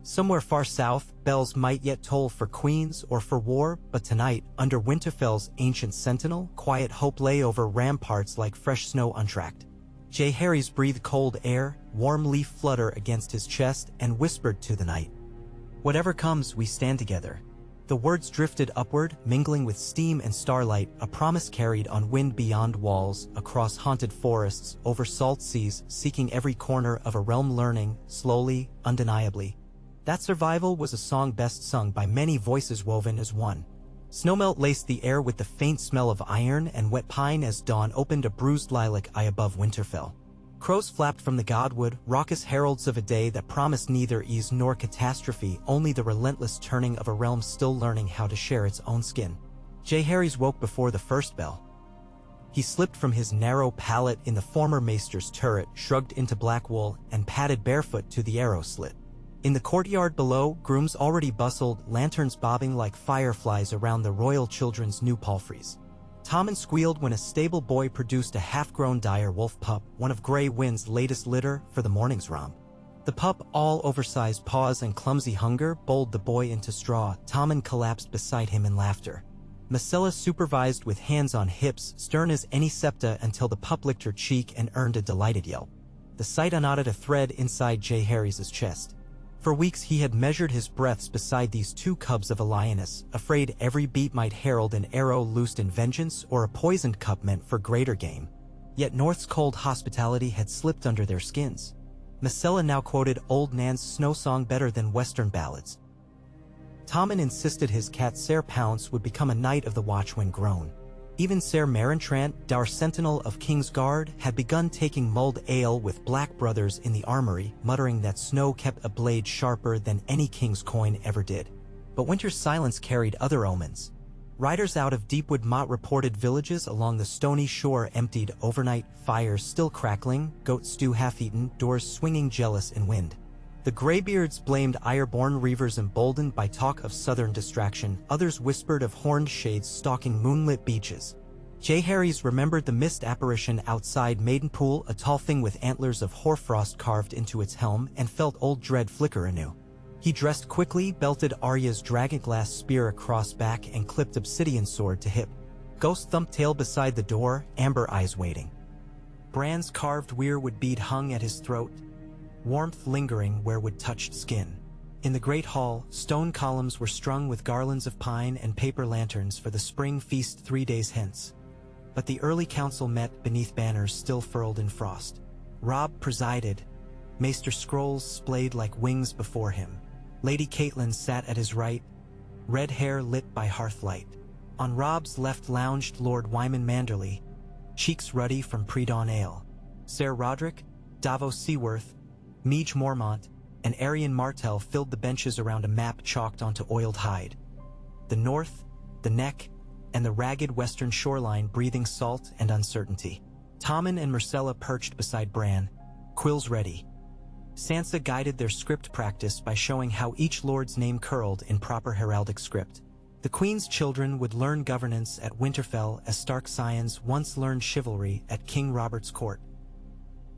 Somewhere far south, bells might yet toll for queens or for war, but tonight, under Winterfell's ancient sentinel, quiet hope lay over ramparts like fresh snow untracked. Jaehaerys breathed cold air, warm leaf flutter against his chest, and whispered to the night. Whatever comes, we stand together. The words drifted upward, mingling with steam and starlight, a promise carried on wind beyond walls, across haunted forests, over salt seas, seeking every corner of a realm, learning, slowly, undeniably. That survival was a song best sung by many voices woven as one. Snowmelt laced the air with the faint smell of iron and wet pine as dawn opened a bruised lilac eye above Winterfell. Crows flapped from the godwood, raucous heralds of a day that promised neither ease nor catastrophe, only the relentless turning of a realm still learning how to share its own skin. Jaehaerys woke before the first bell. He slipped from his narrow pallet in the former maester's turret, shrugged into black wool, and padded barefoot to the arrow slit. In the courtyard below, grooms already bustled, lanterns bobbing like fireflies around the royal children's new palfreys. Tommen squealed when a stable boy produced a half-grown dire wolf pup, one of Grey Wind's latest litter, for the morning's romp. The pup, all oversized paws and clumsy hunger, bowled the boy into straw. Tommen collapsed beside him in laughter. Myrcella supervised with hands on hips, stern as any septa, until the pup licked her cheek and earned a delighted yelp. The sight unknotted a thread inside Jaehaerys' chest. For weeks he had measured his breaths beside these two cubs of a lioness, afraid every beat might herald an arrow loosed in vengeance or a poisoned cup meant for greater game. Yet North's cold hospitality had slipped under their skins. Myrcella now quoted Old Nan's snow song better than Western ballads. Tommen insisted his cat Ser Pounce would become a knight of the watch when grown. Even Ser Marentrant, dour sentinel of King's Guard, had begun taking mulled ale with black brothers in the armory, muttering that snow kept a blade sharper than any king's coin ever did. But winter's silence carried other omens. Riders out of Deepwood Motte reported villages along the stony shore emptied overnight, fires still crackling, goat stew half-eaten, doors swinging jealous in wind. The graybeards blamed Ironborn reavers emboldened by talk of southern distraction, others whispered of horned shades stalking moonlit beaches. Jaehaerys remembered the mist apparition outside Maidenpool, a tall thing with antlers of hoarfrost carved into its helm, and felt old dread flicker anew. He dressed quickly, belted Arya's dragonglass spear across back, and clipped obsidian sword to hip. Ghost thumped tail beside the door, amber eyes waiting. Bran's carved weirwood bead hung at his throat, warmth lingering where wood touched skin. In the great hall, stone columns were strung with garlands of pine and paper lanterns for the spring feast 3 days hence. But the early council met beneath banners still furled in frost. Robb presided, Maester scrolls splayed like wings before him. Lady Catelyn sat at his right, red hair lit by hearthlight. On Robb's left lounged Lord Wyman Manderly, cheeks ruddy from pre-dawn ale. Ser Roderick, Davos Seaworth, Meege Mormont, and Arian Martell filled the benches around a map chalked onto oiled hide. The north, the neck, and the ragged western shoreline breathing salt and uncertainty. Tommen and Myrcella perched beside Bran, quills ready. Sansa guided their script practice by showing how each lord's name curled in proper heraldic script. The Queen's children would learn governance at Winterfell as Stark scions once learned chivalry at King Robert's court.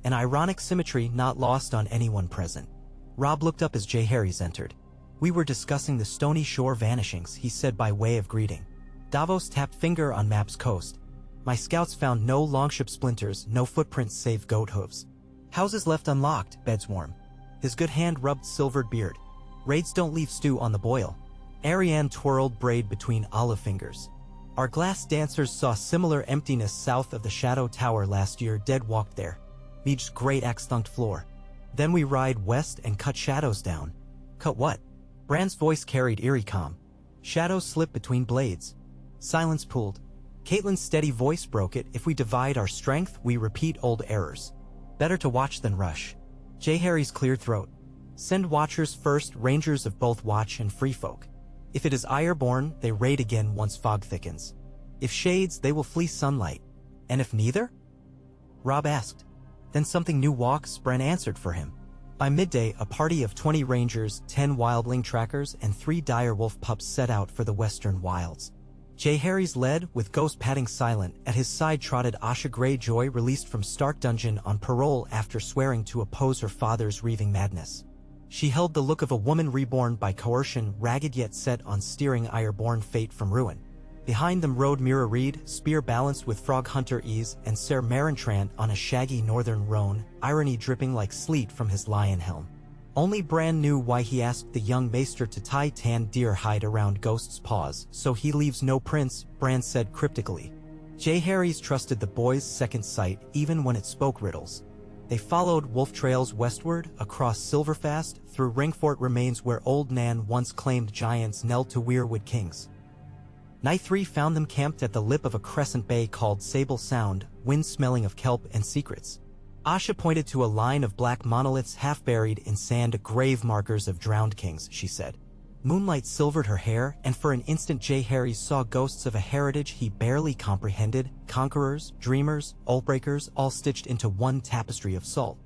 An ironic symmetry not lost on anyone present. Robb looked up as Jaehaerys entered. "We were discussing the stony shore vanishings," he said by way of greeting. Davos tapped finger on map's coast. "My scouts found no longship splinters, no footprints save goat hooves. Houses left unlocked, beds warm." His good hand rubbed silvered beard. "Raids don't leave stew on the boil." Arianne twirled braid between olive fingers. "Our glass dancers saw similar emptiness south of the Shadow Tower last year. Dead walked there. Meege's great axe thunked floor. Then we ride west and cut shadows down." "Cut what?" Bran's voice carried eerie calm. "Shadows slip between blades." Silence pooled. Catelyn's steady voice broke it. "If we divide our strength, we repeat old errors. Better to watch than rush." Jaehaerys cleared throat. "Send watchers first, rangers of both watch and free folk. If it is Ironborn, they raid again once fog thickens. If shades, they will flee sunlight. And if neither?" Robb asked. "Then something new walks," Bran answered for him. By midday, a party of 20 rangers, 10 wildling trackers, and 3 direwolf pups set out for the western wilds. Jaehaerys led, with Ghost padding silent. At his side trotted Asha Greyjoy, released from Stark dungeon on parole after swearing to oppose her father's reaving madness. She held the look of a woman reborn by coercion, ragged yet set on steering Ironborn fate from ruin. Behind them rode Mira Reed, spear balanced with frog hunter ease, and Ser Marentrant on a shaggy northern roan, irony dripping like sleet from his lion helm. Only Bran knew why he asked the young maester to tie tanned deer hide around Ghost's paws. "So he leaves no prince," Bran said cryptically. Jaehaerys trusted the boy's second sight, even when it spoke riddles. They followed wolf trails westward, across Silverfast, through Ringfort remains where Old Nan once claimed giants knelt to weirwood kings. Night 3 found them camped at the lip of a crescent bay called Sable Sound, wind smelling of kelp and secrets. Asha pointed to a line of black monoliths half buried in sand, grave markers of drowned kings, she said. Moonlight silvered her hair, and for an instant Jaehaerys saw ghosts of a heritage he barely comprehended, conquerors, dreamers, oathbreakers, all stitched into one tapestry of salt.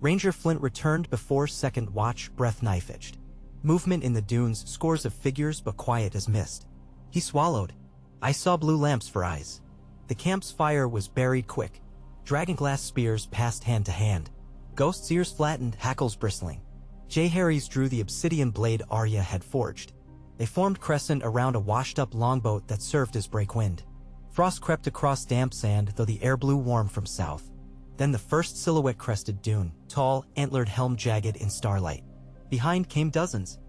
Ranger Flint returned before second watch, breath knife-edged. Movement in the dunes, scores of figures but quiet as mist. He swallowed. "I saw blue lamps for eyes." The camp's fire was buried quick. Dragonglass spears passed hand to hand. Ghost's ears flattened, hackles bristling. Jaehaerys drew the obsidian blade Arya had forged. They formed crescent around a washed-up longboat that served as breakwind. Frost crept across damp sand, though the air blew warm from south. Then the first silhouette crested dune, tall, antlered helm jagged in starlight. Behind came dozens.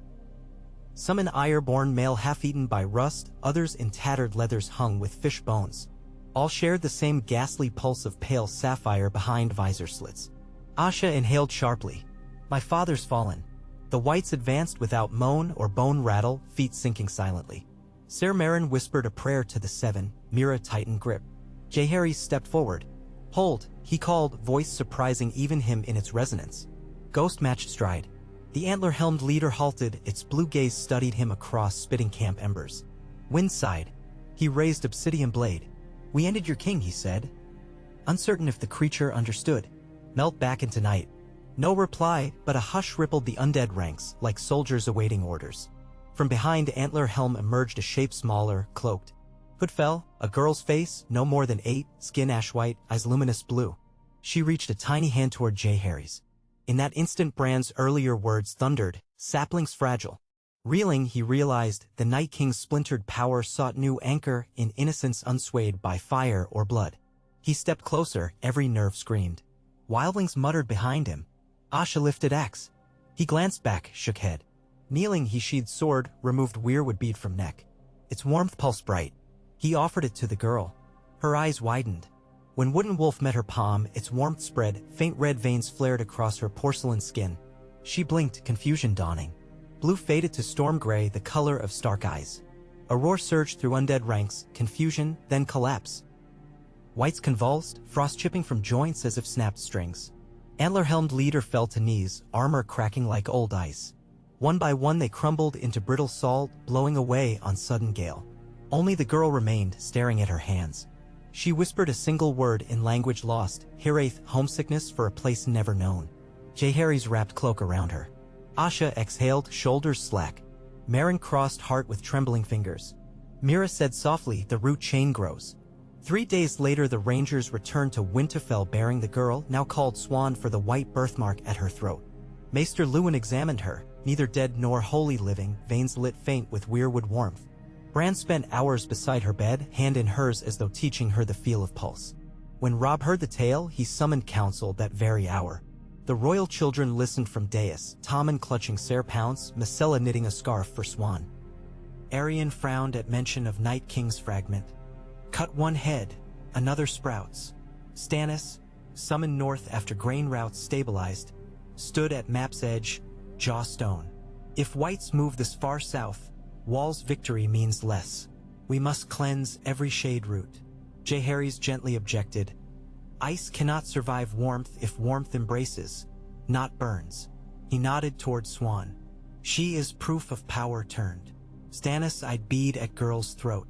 Some in ire-born mail half-eaten by rust, others in tattered leathers hung with fish bones. All shared the same ghastly pulse of pale sapphire behind visor slits. Asha inhaled sharply. My father's fallen. The whites advanced without moan or bone rattle, feet sinking silently. Ser Meryn whispered a prayer to the seven, Mira tightened grip. Jaehaerys stepped forward. Hold, he called, voice surprising even him in its resonance. Ghost matched stride. The antler-helmed leader halted, its blue gaze studied him across spitting camp embers. Wind sighed. He raised obsidian blade. We ended your king, he said. Uncertain if the creature understood. Melt back into night. No reply, but a hush rippled the undead ranks, like soldiers awaiting orders. From behind antler helm emerged a shape smaller, cloaked. Hood fell, a girl's face, no more than 8, skin ash white, eyes luminous blue. She reached a tiny hand toward Jaehaerys. In that instant Bran's earlier words thundered, saplings fragile. Reeling, he realized the Night King's splintered power sought new anchor in innocence unswayed by fire or blood. He stepped closer, every nerve screamed. Wildlings muttered behind him. Asha lifted axe. He glanced back, shook head. Kneeling, he sheathed sword, removed weirwood bead from neck. Its warmth pulsed bright. He offered it to the girl. Her eyes widened. When Wooden Wolf met her palm, its warmth spread, faint red veins flared across her porcelain skin. She blinked, confusion dawning. Blue faded to storm gray, the color of Stark eyes. A roar surged through undead ranks, confusion, then collapse. Whites convulsed, frost chipping from joints as if snapped strings. Antler-helmed leader fell to knees, armor cracking like old ice. One by one they crumbled into brittle salt, blowing away on sudden gale. Only the girl remained, staring at her hands. She whispered a single word in language lost, Hiraeth, homesickness for a place never known. Jaehaerys wrapped cloak around her. Asha exhaled, shoulders slack. Meryn crossed heart with trembling fingers. Mira said softly, the root chain grows. 3 days later the rangers returned to Winterfell bearing the girl, now called Swan for the white birthmark at her throat. Maester Luwin examined her, neither dead nor wholly living, veins lit faint with weirwood warmth. Bran spent hours beside her bed, hand in hers as though teaching her the feel of pulse. When Robb heard the tale, he summoned council that very hour. The royal children listened from dais, Tommen clutching Ser Pounce, Myrcella knitting a scarf for Swan. Arianne frowned at mention of Night King's fragment. Cut one head, another sprouts. Stannis, summoned north after grain routes stabilized, stood at map's edge, jaw stone. If whites move this far south, Wall's victory means less. We must cleanse every shade root. Jaehaerys gently objected. Ice cannot survive warmth if warmth embraces, not burns. He nodded toward Swan. She is proof of power turned. Stannis eyed bead at girl's throat.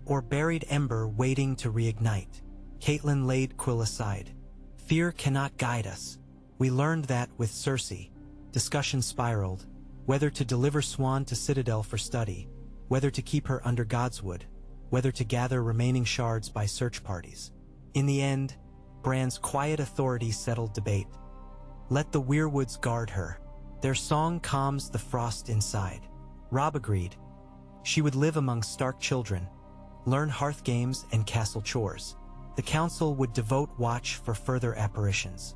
Or buried ember waiting to reignite. Catelyn laid quill aside. Fear cannot guide us. We learned that with Cersei. Discussion spiraled. Whether to deliver Swan to Citadel for study, whether to keep her under Godswood, whether to gather remaining shards by search parties. In the end, Bran's quiet authority settled debate. Let the weirwoods guard her. Their song calms the frost inside. Robb agreed. She would live among Stark children, learn hearth games and castle chores. The council would devote watch for further apparitions.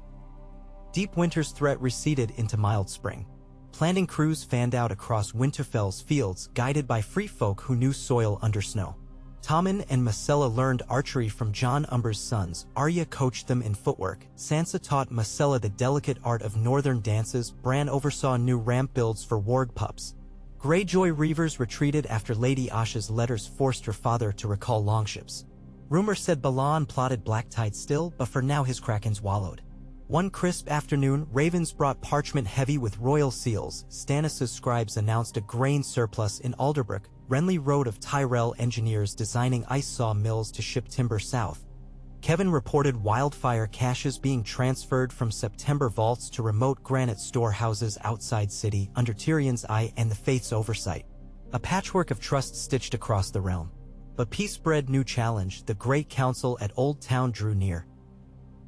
Deep winter's threat receded into mild spring. Planting crews fanned out across Winterfell's fields, guided by free folk who knew soil under snow. Tommen and Myrcella learned archery from Jon Umber's sons. Arya coached them in footwork. Sansa taught Myrcella the delicate art of northern dances. Bran oversaw new ramp builds for warg pups. Greyjoy reavers retreated after Lady Asha's letters forced her father to recall longships. Rumor said Balan plotted Blacktide still, but for now his krakens wallowed. One crisp afternoon, ravens brought parchment heavy with royal seals. Stannis' scribes announced a grain surplus in Alderbrook. Renly wrote of Tyrell engineers designing ice saw mills to ship timber south. Kevin reported wildfire caches being transferred from September vaults to remote granite storehouses outside city under Tyrion's eye and the Faith's oversight. A patchwork of trust stitched across the realm. But peace bred new challenge. The Great Council at Oldtown drew near.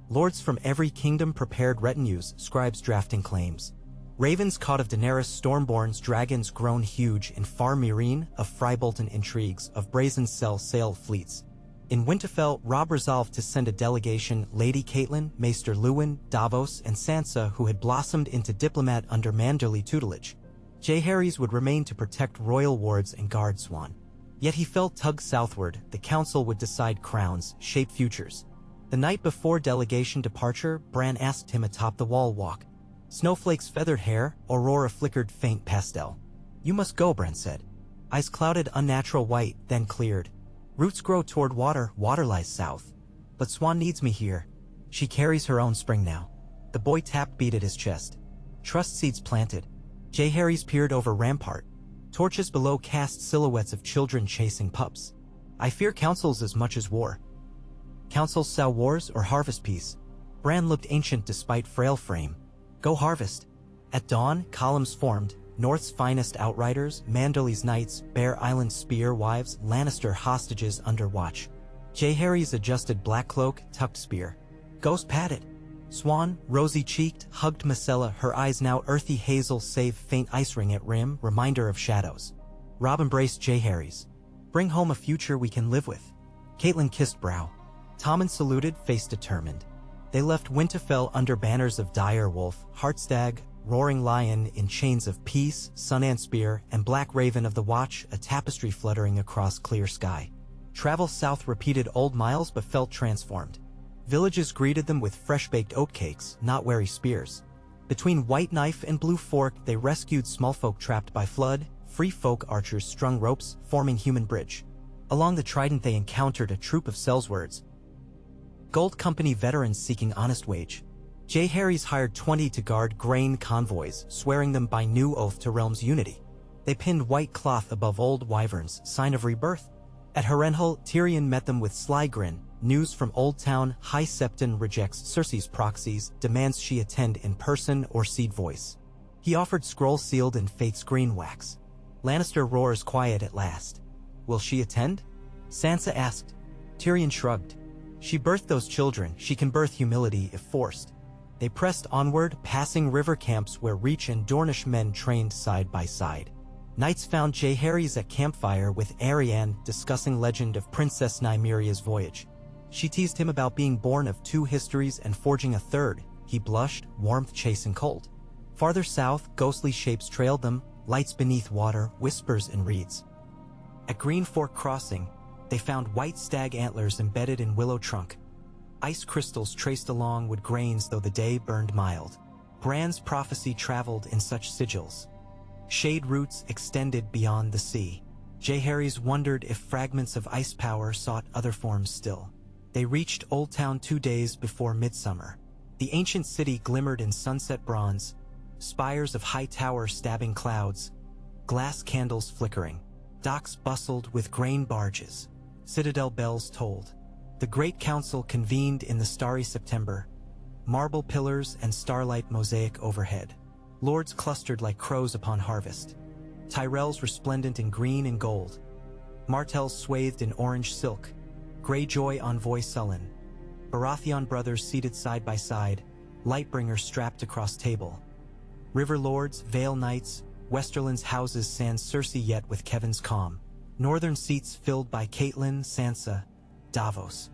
Lords from every kingdom prepared retinues, scribes drafting claims. Ravens caught of Daenerys Stormborns, dragons grown huge in far Meereen, of Frybolton intrigues, of brazen cell sail fleets. In Winterfell, Robb resolved to send a delegation, Lady Catelyn, Maester Luwin, Davos, and Sansa, who had blossomed into diplomat under Manderly tutelage. Jaehaerys would remain to protect royal wards and guard Swan. Yet he felt tugged southward. The council would decide crowns, shape futures. The night before delegation departure, Bran asked him atop the wall walk. Snowflakes feathered hair, aurora flickered faint pastel. "You must go," Bran said. Eyes clouded unnatural white, then cleared. "Roots grow toward water, water lies south. But Swan needs me here. She carries her own spring now." The boy tapped beat at his chest. Trust seeds planted. Jaehaerys peered over rampart. Torches below cast silhouettes of children chasing pups. "I fear councils as much as war." "Councils sow wars or harvest peace?" Bran looked ancient despite frail frame. "Go harvest." At dawn, columns formed. North's finest outriders, Manderly's knights, Bear Island spear wives, Lannister hostages under watch. Jaehaerys adjusted black cloak, tucked spear. Ghost padded. Swan, rosy-cheeked, hugged Myrcella, her eyes now earthy hazel save faint ice ring at rim, reminder of shadows. Robb embraced Jaehaerys. "Bring home a future we can live with." Catelyn kissed brow. Tommen saluted, face determined. They left Winterfell under banners of dire wolf, Heartstag, roaring lion in chains of peace, Sun-Ant spear, and black raven of the watch, a tapestry fluttering across clear sky. Travel south repeated old miles but felt transformed. Villages greeted them with fresh-baked oatcakes, not wary spears. Between white knife and blue fork, they rescued small folk trapped by flood, free folk archers strung ropes, forming human bridge. Along the Trident they encountered a troop of Sellswords. Gold Company veterans seeking honest wage. Jaehaerys hired 20 to guard grain convoys, swearing them by new oath to realm's unity. They pinned white cloth above old wyverns, sign of rebirth. At Harrenhal, Tyrion met them with sly grin. News from Oldtown, High Septon rejects Cersei's proxies, demands she attend in person or seed voice. He offered scroll sealed in Fate's green wax. Lannister roars quiet at last. Will she attend? Sansa asked. Tyrion shrugged. She birthed those children, she can birth humility if forced. They pressed onward, passing river camps where Reach and Dornish men trained side by side. Knights found Jaehaerys at campfire with Arianne discussing legend of Princess Nymeria's voyage. She teased him about being born of two histories and forging a third. He blushed, warmth chasing cold. Farther south, ghostly shapes trailed them, lights beneath water, whispers in reeds. At Green Fork Crossing, they found white stag antlers embedded in willow trunk. Ice crystals traced along wood grains though the day burned mild. Bran's prophecy traveled in such sigils. Shade roots extended beyond the sea. Jaehaerys wondered if fragments of ice power sought other forms still. They reached Oldtown 2 days before midsummer. The ancient city glimmered in sunset bronze, spires of high towers stabbing clouds, glass candles flickering. Docks bustled with grain barges. Citadel bells tolled. The Great Council convened in the starry September. Marble pillars and starlight mosaic overhead. Lords clustered like crows upon harvest. Tyrells resplendent in green and gold. Martells swathed in orange silk. Greyjoy envoy sullen. Baratheon brothers seated side by side. Lightbringers strapped across table. River lords, Vale knights, Westerland's houses sans Cersei yet with Kevin's calm. Northern seats filled by Catelyn, Sansa, Davos.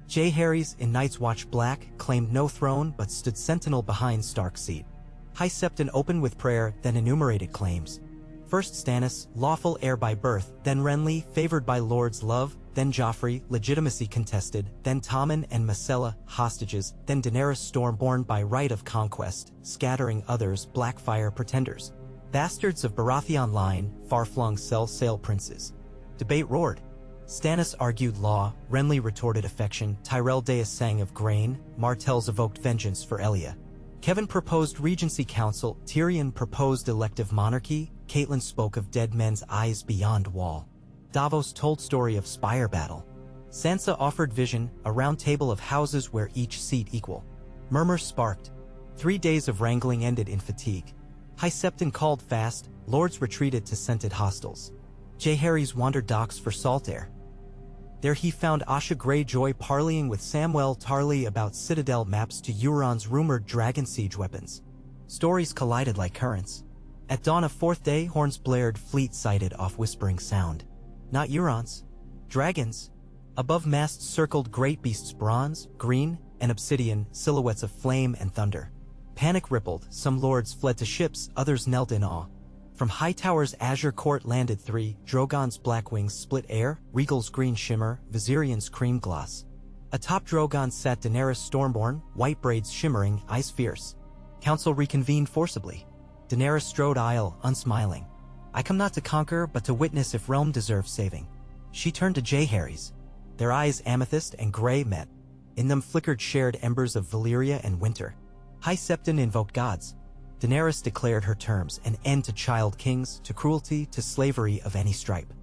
Jaehaerys in Night's Watch Black claimed no throne but stood sentinel behind Stark's seat. High Septon opened with prayer, then enumerated claims. First Stannis, lawful heir by birth, then Renly, favored by Lord's love, then Joffrey, legitimacy contested, then Tommen and Myrcella, hostages, then Daenerys Stormborn by right of conquest, scattering others, Blackfire pretenders. Bastards of Baratheon line, far-flung sail princes. Debate roared. Stannis argued law, Renly retorted affection, Tyrell Deus sang of grain, Martells evoked vengeance for Elia. Kevin proposed regency council, Tyrion proposed elective monarchy, Catelyn spoke of dead men's eyes beyond wall. Davos told story of spire battle. Sansa offered vision, a round table of houses where each seat equal. Murmurs sparked. 3 days of wrangling ended in fatigue. High Septon called fast, lords retreated to scented hostels. Jaehaerys wandered docks for salt air. There he found Asha Greyjoy parleying with Samwell Tarly about Citadel maps to Euron's rumored dragon siege weapons. Stories collided like currents. At dawn of 4th day, horns blared, fleet sighted off whispering sound. Not Euron's. Dragons. Above masts circled great beasts, bronze, green, and obsidian, silhouettes of flame and thunder. Panic rippled, some lords fled to ships, others knelt in awe. From Hightower's azure court landed 3, Drogon's black wings split air, Regal's green shimmer, Viserion's cream gloss. Atop Drogon sat Daenerys stormborn, white braids shimmering, eyes fierce. Council reconvened forcibly. Daenerys strode aisle, unsmiling. I come not to conquer, but to witness if realm deserves saving. She turned to Jaehaerys. Their eyes, amethyst and gray, met. In them flickered shared embers of Valyria and winter. High Septon invoked gods. Daenerys declared her terms, an end to child kings, to cruelty, to slavery of any stripe.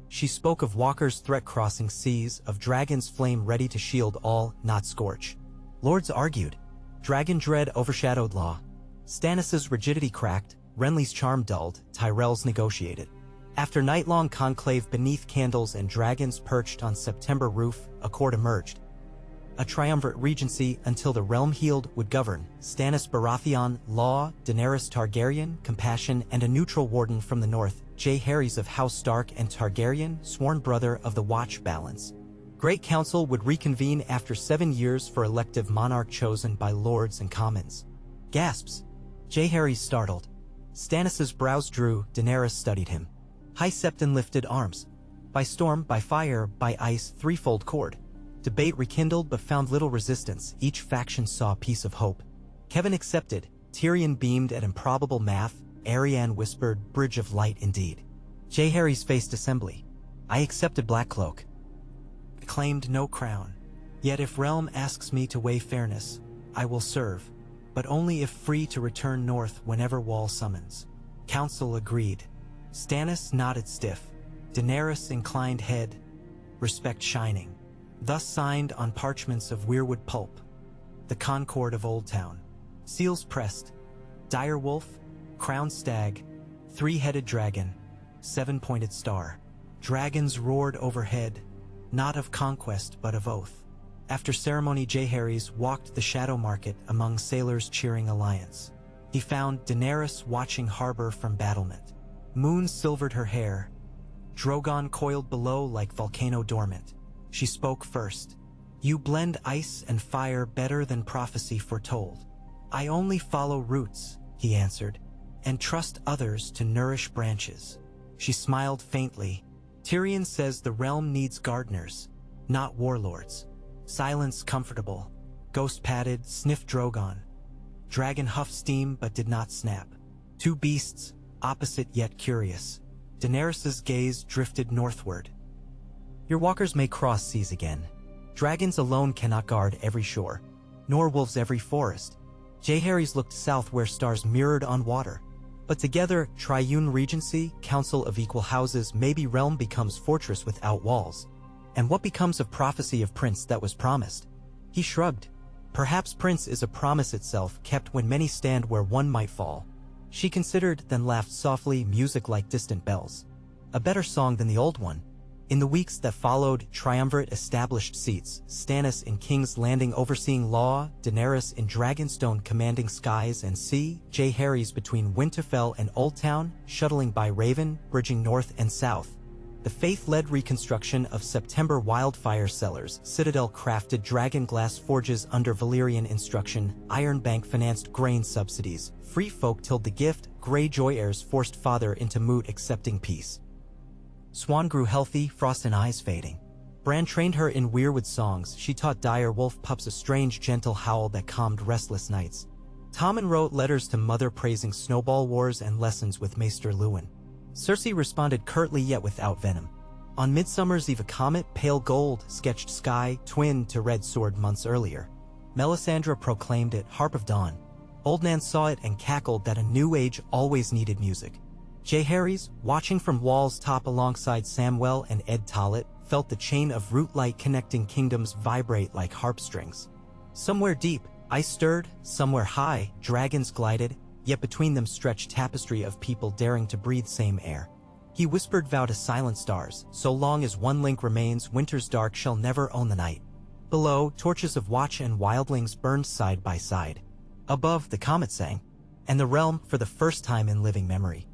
She spoke of walkers' threat crossing seas, of dragons' flame ready to shield all, not scorch. Lords argued. Dragon dread overshadowed law. Stannis' rigidity cracked, Renly's charm dulled, Tyrell's negotiated. After night-long conclave beneath candles and dragons perched on September roof, a court emerged. A triumvirate regency until the realm healed would govern, Stannis Baratheon, law, Daenerys Targaryen, compassion, and a neutral warden from the north, Jaehaerys of House Stark and Targaryen, sworn brother of the Watch, balance. Great Council would reconvene after 7 years for elective monarch chosen by lords and commons. Gasps. Jaehaerys startled. Stannis' brows drew, Daenerys studied him. High Septon lifted arms. By storm, by fire, by ice, threefold cord. Debate rekindled but found little resistance, each faction saw a piece of hope. Kevan accepted, Tyrion beamed at improbable math, Arianne whispered, bridge of light indeed. Jaehaerys faced assembly. I accepted Blackcloak. Claimed no crown. Yet if realm asks me to weigh fairness, I will serve, but only if free to return north whenever wall summons. Council agreed. Stannis nodded stiff. Daenerys inclined head, respect shining. Thus signed on parchments of weirwood pulp. The concord of Oldtown. Seals pressed. Dire wolf, crowned stag, 3-headed dragon, 7-pointed star. Dragons roared overhead, not of conquest but of oath. After ceremony, Jaehaerys walked the shadow market among sailors cheering alliance. He found Daenerys watching harbor from battlement. Moon silvered her hair. Drogon coiled below like volcano dormant. She spoke first. You blend ice and fire better than prophecy foretold. I only follow roots, he answered, and trust others to nourish branches. She smiled faintly. Tyrion says the realm needs gardeners, not warlords. Silence comfortable. Ghost padded, sniffed Drogon. Dragon huffed steam but did not snap. 2 beasts, opposite yet curious. Daenerys' gaze drifted northward. Your walkers may cross seas again. Dragons alone cannot guard every shore, nor wolves every forest. Jaehaerys looked south where stars mirrored on water. But together, triune regency, council of equal houses, maybe realm becomes fortress without walls. And what becomes of prophecy of prince that was promised? He shrugged. Perhaps prince is a promise itself, kept when many stand where one might fall. She considered, then laughed softly, music like distant bells. A better song than the old one. In the weeks that followed, triumvirate established seats, Stannis in King's Landing overseeing law, Daenerys in Dragonstone commanding skies and sea, Jaehaerys between Winterfell and Oldtown, shuttling by Raven, bridging north and south. The faith-led reconstruction of September wildfire cellars, Citadel-crafted dragon glass forges under Valyrian instruction, Ironbank financed grain subsidies, free folk tilled the gift, Greyjoy heirs forced father into moot accepting peace. Swan grew healthy, frost and eyes fading. Bran trained her in weirwood songs. She taught dire wolf pups a strange gentle howl that calmed restless nights. Tommen wrote letters to mother praising snowball wars and lessons with Maester Luwin. Cersei responded curtly yet without venom. On Midsummer's Eve a comet, pale gold, sketched sky, twin to red sword months earlier. Melisandre proclaimed it, Harp of Dawn. Old Nan saw it and cackled that a new age always needed music. Jaehaerys, watching from wall's top alongside Samwell and Ed Tollett, felt the chain of root light connecting kingdoms vibrate like harp strings. Somewhere deep, ice stirred, somewhere high, dragons glided, yet between them stretched tapestry of people daring to breathe same air. He whispered vow to silent stars, so long as one link remains, winter's dark shall never own the night. Below, torches of watch and wildlings burned side by side. Above, the comet sang, and the realm, for the first time in living memory,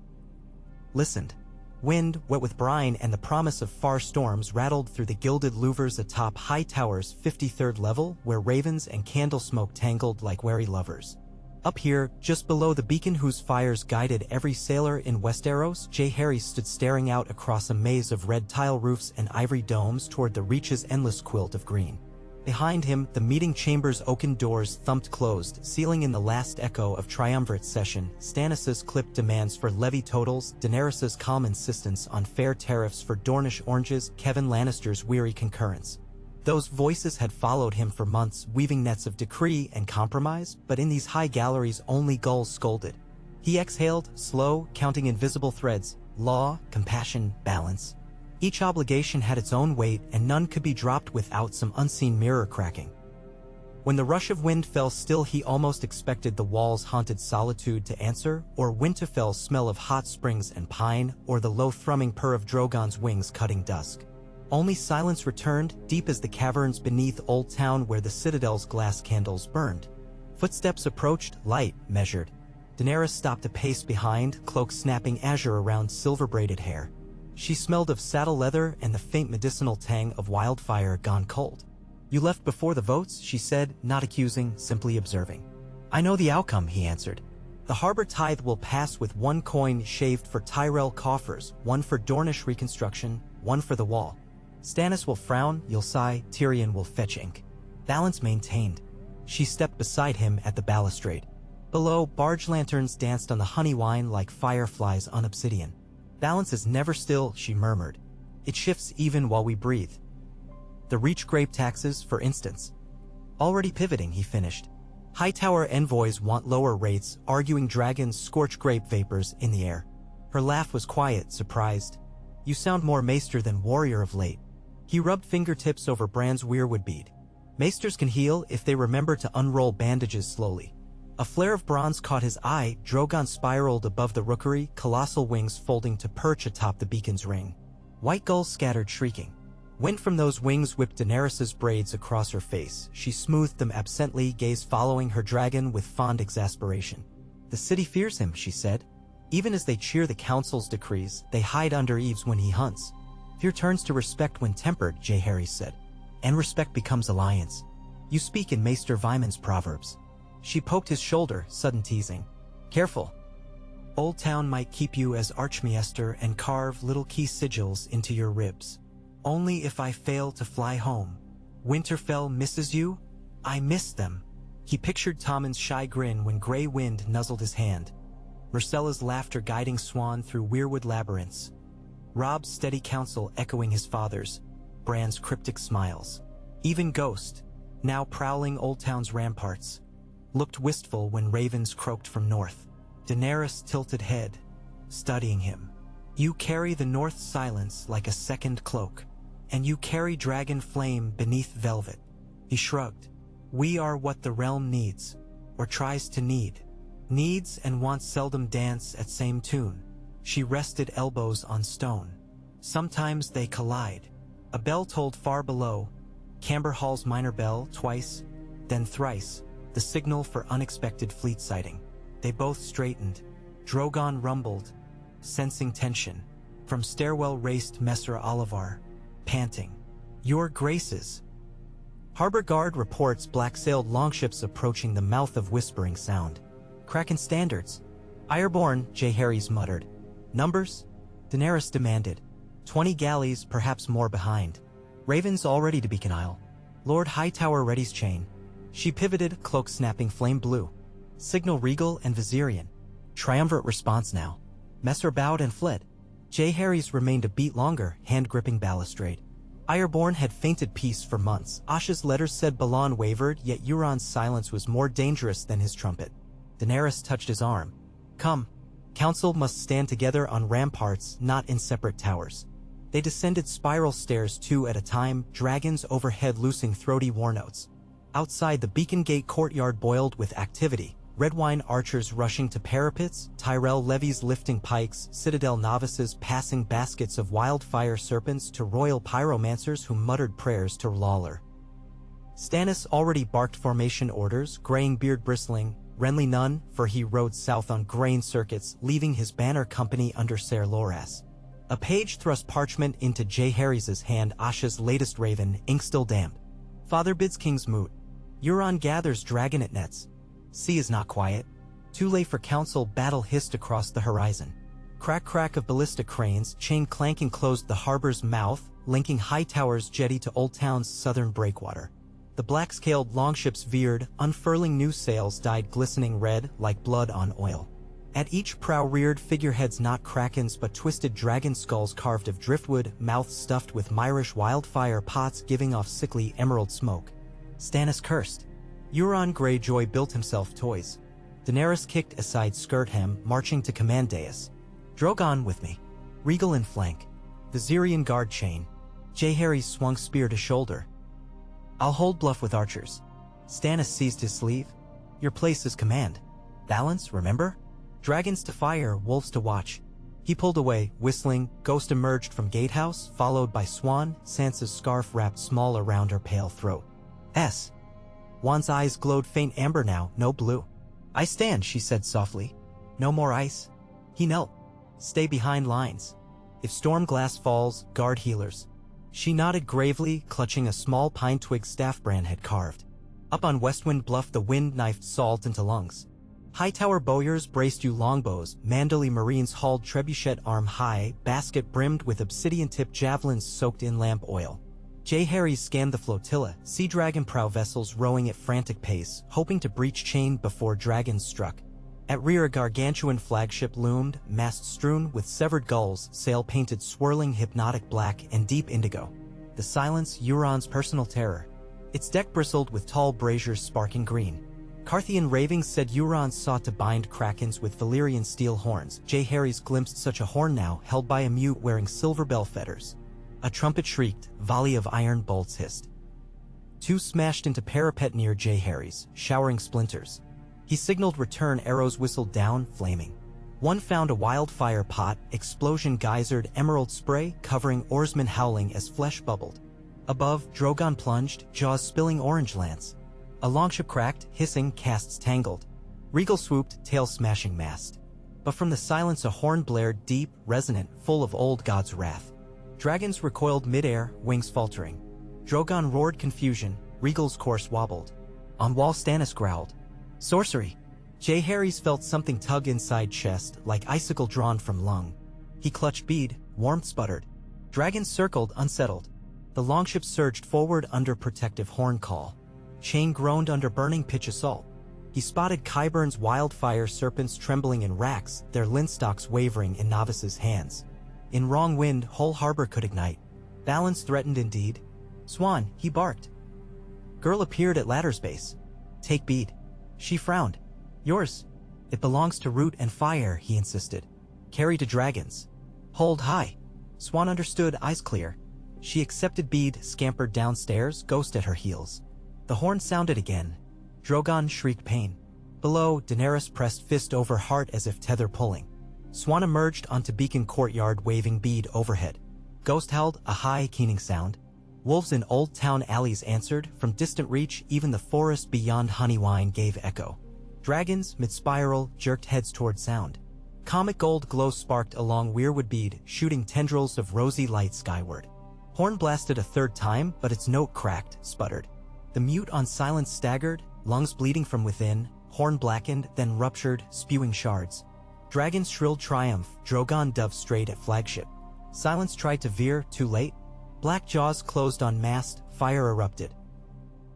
listened. Wind, wet with brine and the promise of far storms, rattled through the gilded louvers atop high towers 53rd level, where ravens and candle smoke tangled like wary lovers. Up here, just below the beacon whose fires guided every sailor in Westeros, Jaehaerys stood staring out across a maze of red tile roofs and ivory domes toward the Reach's endless quilt of green. Behind him, the meeting chamber's oaken doors thumped closed, sealing in the last echo of triumvirate session, Stannis' clipped demands for levy totals, Daenerys' calm insistence on fair tariffs for Dornish oranges, Kevan Lannister's weary concurrence. Those voices had followed him for months, weaving nets of decree and compromise, but in these high galleries only gulls scolded. He exhaled, slow, counting invisible threads: law, compassion, balance. Each obligation had its own weight, and none could be dropped without some unseen mirror cracking. When the rush of wind fell still, he almost expected the wall's haunted solitude to answer, or Winterfell's smell of hot springs and pine, or the low thrumming purr of Drogon's wings cutting dusk. Only silence returned, deep as the caverns beneath Oldtown where the Citadel's glass candles burned. Footsteps approached, light, measured. Daenerys stopped a pace behind, cloak snapping azure around silver-braided hair. She smelled of saddle leather and the faint medicinal tang of wildfire gone cold. "You left before the votes?" she said, not accusing, simply observing. "I know the outcome," he answered. "The harbor tithe will pass with one coin shaved for Tyrell coffers, one for Dornish reconstruction, one for the wall. Stannis will frown, you'll sigh, Tyrion will fetch ink. Balance maintained." She stepped beside him at the balustrade. Below, barge lanterns danced on the honey wine like fireflies on obsidian. "Balance is never still," she murmured. "It shifts even while we breathe. The Reach grape taxes, for instance." "Already pivoting," he finished. "Hightower envoys want lower rates, arguing dragons scorch grape vapors in the air." Her laugh was quiet, surprised. "You sound more maester than warrior of late." He rubbed fingertips over Bran's weirwood bead. "Maesters can heal if they remember to unroll bandages slowly." A flare of bronze caught his eye. Drogon spiraled above the rookery, colossal wings folding to perch atop the beacon's ring. White gulls scattered, shrieking. Wind from those wings whipped Daenerys' braids across her face. She smoothed them absently, gaze following her dragon with fond exasperation. "The city fears him," she said. "Even as they cheer the council's decrees, they hide under eaves when he hunts." "Fear turns to respect when tempered," Jaehaerys said. "And respect becomes alliance. You speak in Maester Vyman's proverbs." She poked his shoulder, sudden teasing. "Careful. Oldtown might keep you as Archmaester and carve little key sigils into your ribs. Only if I fail to fly home. Winterfell misses you? I miss them." He pictured Tommen's shy grin when gray wind nuzzled his hand. Myrcella's laughter guiding Swan through weirwood labyrinths. Robb's steady counsel echoing his father's. Bran's cryptic smiles. Even Ghost, now prowling Oldtown's ramparts, looked wistful when ravens croaked from north. Daenerys tilted head, studying him. "You carry the North's silence like a second cloak. And you carry dragon flame beneath velvet." He shrugged. "We are what the realm needs, or tries to need. Needs and wants seldom dance at same tune." She rested elbows on stone. "Sometimes they collide." A bell tolled far below. Camber Hall's minor bell, twice, then thrice, the signal for unexpected fleet sighting. They both straightened. Drogon rumbled, sensing tension. From stairwell raced Messer Olivar, panting. "Your graces." Harbor guard reports black-sailed longships approaching the mouth of Whispering Sound. "Kraken standards." "Ireborn," Jaehaerys muttered. "Numbers?" Daenerys demanded. 20 galleys, perhaps more behind. "Ravens all ready to Beacon Isle." Lord Hightower readies chain. She pivoted, cloak snapping flame blue. "Signal Regal and Viserion." Triumvirate response now. Messer bowed and fled. Jaehaerys remained a beat longer, hand gripping balustrade. Ireborn had feinted peace for months. Asha's letters said Balon wavered, yet Euron's silence was more dangerous than his trumpet. Daenerys touched his arm. "Come. Council must stand together on ramparts, not in separate towers." They descended spiral stairs 2 at a time, dragons overhead loosing throaty war notes. Outside, the Beacon Gate courtyard boiled with activity. Redwine archers rushing to parapets, Tyrell levies lifting pikes, Citadel novices passing baskets of wildfire serpents to royal pyromancers who muttered prayers to Lawler. Stannis already barked formation orders, graying beard bristling. Renly none, for he rode south on grain circuits, leaving his banner company under Ser Loras. A page thrust parchment into Jaehaerys' hand. Asha's latest raven, ink still damp. Father bids king's moot. Euron gathers dragonet nets. Sea is not quiet. Too late for council. Battle hissed across the horizon. Crack crack of ballista cranes, chain clanking closed the harbor's mouth, linking Hightower's jetty to Oldtown's southern breakwater. The black-scaled longships veered, unfurling new sails dyed glistening red like blood on oil. At each prow reared figureheads, not krakens but twisted dragon skulls carved of driftwood, mouths stuffed with myrish wildfire pots giving off sickly emerald smoke. Stannis cursed. Euron Greyjoy built himself toys. Daenerys kicked aside skirt hem, marching to command dais. Drogon with me. Regal in flank. Viserion guard chain. Jaehaerys swung spear to shoulder. I'll hold bluff with archers. Stannis seized his sleeve. Your place is command. Balance, remember? Dragons to fire, wolves to watch. He pulled away, whistling. Ghost emerged from gatehouse, followed by Swan, Sansa's scarf wrapped small around her pale throat. Juan's eyes glowed faint amber now, no blue. I stand, she said softly. No more ice. He knelt. Stay behind lines. If storm glass falls, guard healers. She nodded gravely, clutching a small pine twig staff Bran had carved. Up on Westwind Bluff the wind knifed salt into lungs. Hightower bowyers braced you longbows, Manderley Marines hauled trebuchet arm high, basket brimmed with obsidian-tipped javelins soaked in lamp oil. Jaehaerys scanned the flotilla, sea dragon prow vessels rowing at frantic pace, hoping to breach chain before dragons struck. At rear a gargantuan flagship loomed, mast strewn with severed gulls, sail painted swirling hypnotic black and deep indigo. The silence, Euron's personal terror. Its deck bristled with tall braziers sparking green. Carthian ravings said Euron sought to bind krakens with Valyrian steel horns. Jaehaerys glimpsed such a horn now, held by a mute wearing silver bell fetters. A trumpet shrieked, volley of iron bolts hissed. Two smashed into parapet near Jaehaerys, showering splinters. He signaled return, arrows whistled down, flaming. One found a wildfire pot, explosion geysered emerald spray, covering oarsmen howling as flesh bubbled. Above, Drogon plunged, jaws spilling orange lance. A longship cracked, hissing, casts tangled. Regal swooped, tail smashing mast. But from the silence a horn blared, deep, resonant, full of old god's wrath. Dragons recoiled midair, wings faltering. Drogon roared confusion, Regal's course wobbled. On wall Stannis growled. Sorcery! Jaehaerys felt something tug inside chest, like icicle drawn from lung. He clutched bead, warmth sputtered. Dragons circled, unsettled. The longship surged forward under protective horn call. Chain groaned under burning pitch assault. He spotted Qyburn's wildfire serpents trembling in racks, their linstocks wavering in novices' hands. In wrong wind, whole harbor could ignite. Balance threatened indeed. Swan, he barked. Girl appeared at ladder's base. Take bead. She frowned. Yours. It belongs to root and fire, he insisted. Carry to dragons. Hold high. Swan understood, eyes clear. She accepted bead, scampered downstairs, ghost at her heels. The horn sounded again. Drogon shrieked pain. Below, Daenerys pressed fist over heart as if tether pulling. Swan emerged onto beacon courtyard waving bead overhead. Ghost held, a high, keening sound. Wolves in Oldtown alleys answered, from distant reach even the forest beyond Honeywine gave echo. Dragons, mid-spiral, jerked heads toward sound. Comic gold glow sparked along weirwood bead, shooting tendrils of rosy light skyward. Horn blasted a third time, but its note cracked, sputtered. The mute on silence staggered, lungs bleeding from within, horn blackened, then ruptured, spewing shards. Dragons shrilled triumph, Drogon dove straight at flagship. Silence tried to veer, too late. Black jaws closed on mast, fire erupted.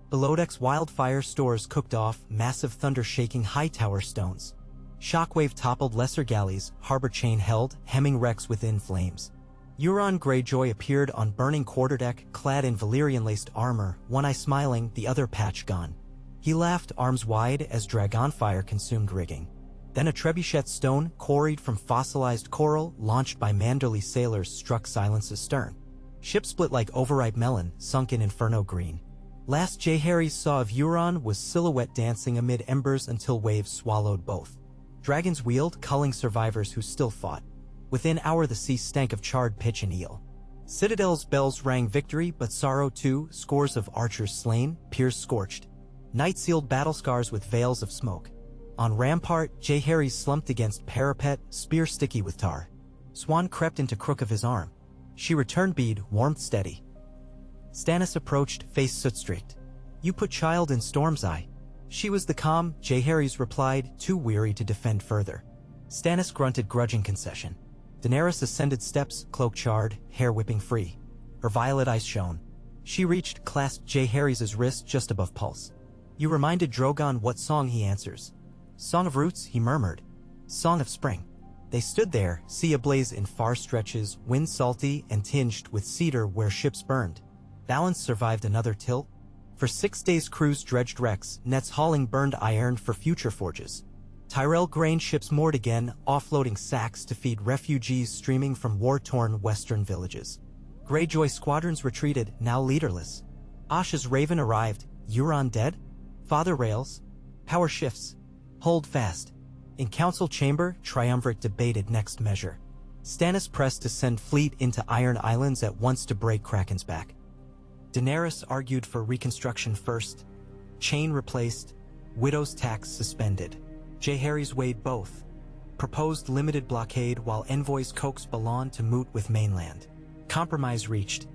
Below decks wildfire stores cooked off, massive thunder shaking Hightower stones. Shockwave toppled lesser galleys, harbor chain held, hemming wrecks within flames. Euron Greyjoy appeared on burning quarterdeck, clad in Valyrian-laced armor, one eye smiling, the other patch gone. He laughed, arms wide, as dragonfire consumed rigging. Then a trebuchet stone, quarried from fossilized coral, launched by Manderley sailors, struck Silence's stern. Ship split like overripe melon, sunk in inferno green. Last Jaehaerys saw of Euron was silhouette dancing amid embers until waves swallowed both. Dragons wheeled, culling survivors who still fought. Within hour the sea stank of charred pitch and eel. Citadel's bells rang victory, but sorrow too, scores of archers slain, piers scorched. Night sealed battle scars with veils of smoke. On rampart, Jaehaerys slumped against parapet, spear sticky with tar. Swan crept into crook of his arm. She returned bead, warmth steady. Stannis approached, face soot-streaked. You put child in Storm's eye. She was the calm, Jaehaerys replied, too weary to defend further. Stannis grunted grudging concession. Daenerys ascended steps, cloak charred, hair whipping free. Her violet eyes shone. She reached, clasped Jaehaerys' wrist just above pulse. You reminded Drogon what song he answers. Song of Roots, he murmured. Song of Spring. They stood there, sea ablaze in far stretches, wind salty and tinged with cedar where ships burned. Balance survived another tilt. For 6 days crews dredged wrecks, nets hauling burned iron for future forges. Tyrell grain ships moored again, offloading sacks to feed refugees streaming from war-torn western villages. Greyjoy squadrons retreated, now leaderless. Asha's raven arrived. Euron dead? Father rails. Power shifts. Hold fast. In council chamber, triumvirate debated next measure. Stannis pressed to send fleet into Iron Islands at once to break Kraken's back. Daenerys argued for reconstruction first. Chain replaced. Widow's tax suspended. Jaehaerys weighed both. Proposed limited blockade while envoys coaxed Balon to moot with mainland. Compromise reached.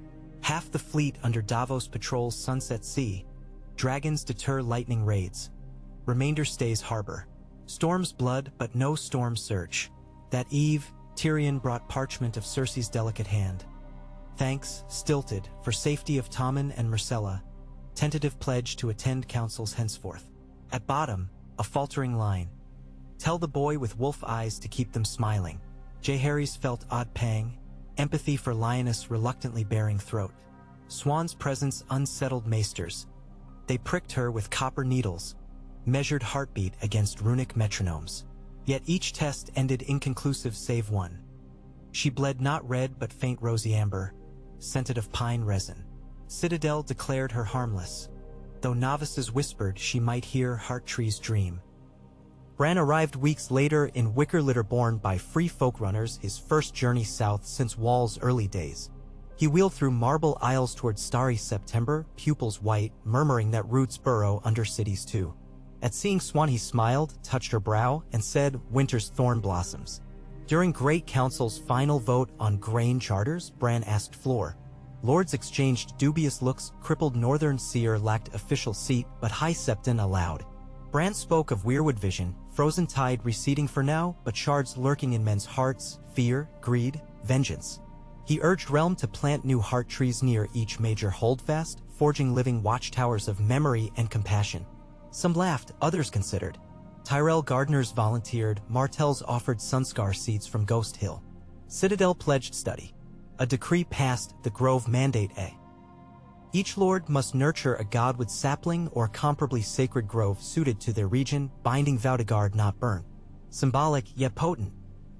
Half the fleet under Davos patrols Sunset Sea. Dragons deter lightning raids. Remainder stays harbor. Storm's blood, but no storm surge. That eve, Tyrion brought parchment of Cersei's delicate hand. Thanks, stilted, for safety of Tommen and Myrcella. Tentative pledge to attend councils henceforth. At bottom, a faltering line. Tell the boy with wolf eyes to keep them smiling. Jaehaerys felt odd pang, empathy for lioness reluctantly bearing throat. Swan's presence unsettled maesters. They pricked her with copper needles, measured heartbeat against runic metronomes. Yet each test ended inconclusive save one. She bled not red but faint rosy amber, scented of pine resin. Citadel declared her harmless, though novices whispered she might hear heart trees dream. Bran arrived weeks later in wicker litter borne by free folk runners, his first journey south since Wall's early days. He wheeled through marble aisles toward starry September, pupils white, murmuring that roots burrow under cities too. At seeing Swan he smiled, touched her brow, and said, winter's thorn blossoms. During Great Council's final vote on grain charters, Bran asked Floor. Lords exchanged dubious looks, crippled Northern Seer lacked official seat, but High Septon allowed. Bran spoke of weirwood vision, frozen tide receding for now, but shards lurking in men's hearts, fear, greed, vengeance. He urged Realm to plant new heart trees near each major holdfast, forging living watchtowers of memory and compassion. Some laughed, others considered. Tyrell gardeners volunteered, Martells offered sunscar seeds from Ghost Hill. Citadel pledged study. A decree passed, the Grove Mandate A. Each lord must nurture a godwood sapling or comparably sacred grove suited to their region, binding vow to guard not burn. Symbolic yet potent.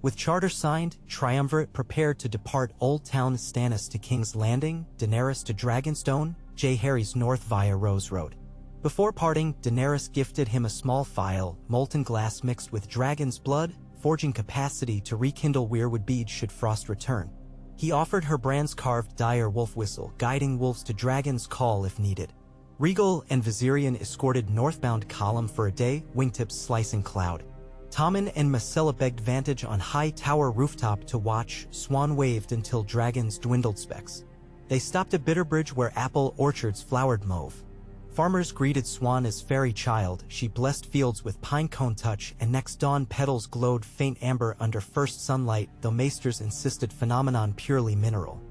With charter signed, triumvirate prepared to depart Oldtown. Stannis to King's Landing, Daenerys to Dragonstone, Jaehaerys north via Rose Road. Before parting, Daenerys gifted him a small phial, molten glass mixed with dragon's blood, forging capacity to rekindle weirwood beads should frost return. He offered her Bran's carved dire wolf whistle, guiding wolves to dragon's call if needed. Rhaegal and Viserion escorted northbound column for a day, wingtips slicing cloud. Tommen and Myrcella begged vantage on high tower rooftop to watch, Swan waved until dragons dwindled specks. They stopped at Bitterbridge where apple orchards flowered mauve. Farmers greeted Swan as fairy child, she blessed fields with pinecone touch, and next dawn petals glowed faint amber under first sunlight, though maesters insisted phenomenon purely mineral.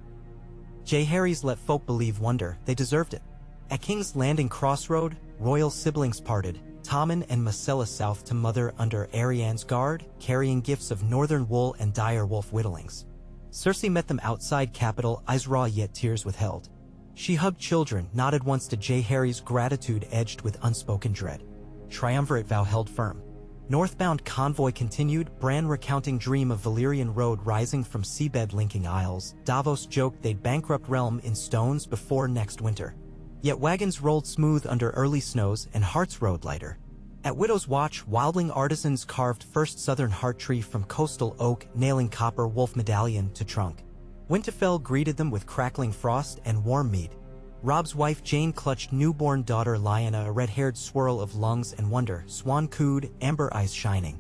Jaehaerys let folk believe wonder, they deserved it. At King's Landing crossroad, royal siblings parted, Tommen and Myrcella south to mother under Arianne's guard, carrying gifts of northern wool and dire wolf whittlings. Cersei met them outside capital, eyes raw yet tears withheld. She hugged children, nodded once to Jaehaerys, gratitude edged with unspoken dread. Triumvirate vow held firm. Northbound convoy continued, Bran recounting dream of Valyrian road rising from seabed linking isles. Davos joked they'd bankrupt Realm in stones before next winter. Yet wagons rolled smooth under early snows and hearts rode lighter. At Widow's Watch, wildling artisans carved first southern heart tree from coastal oak, nailing copper wolf medallion to trunk. Winterfell greeted them with crackling frost and warm mead. Robb's wife Jane clutched newborn daughter Lyanna, a red-haired swirl of lungs and wonder, Swan cooed, amber eyes shining.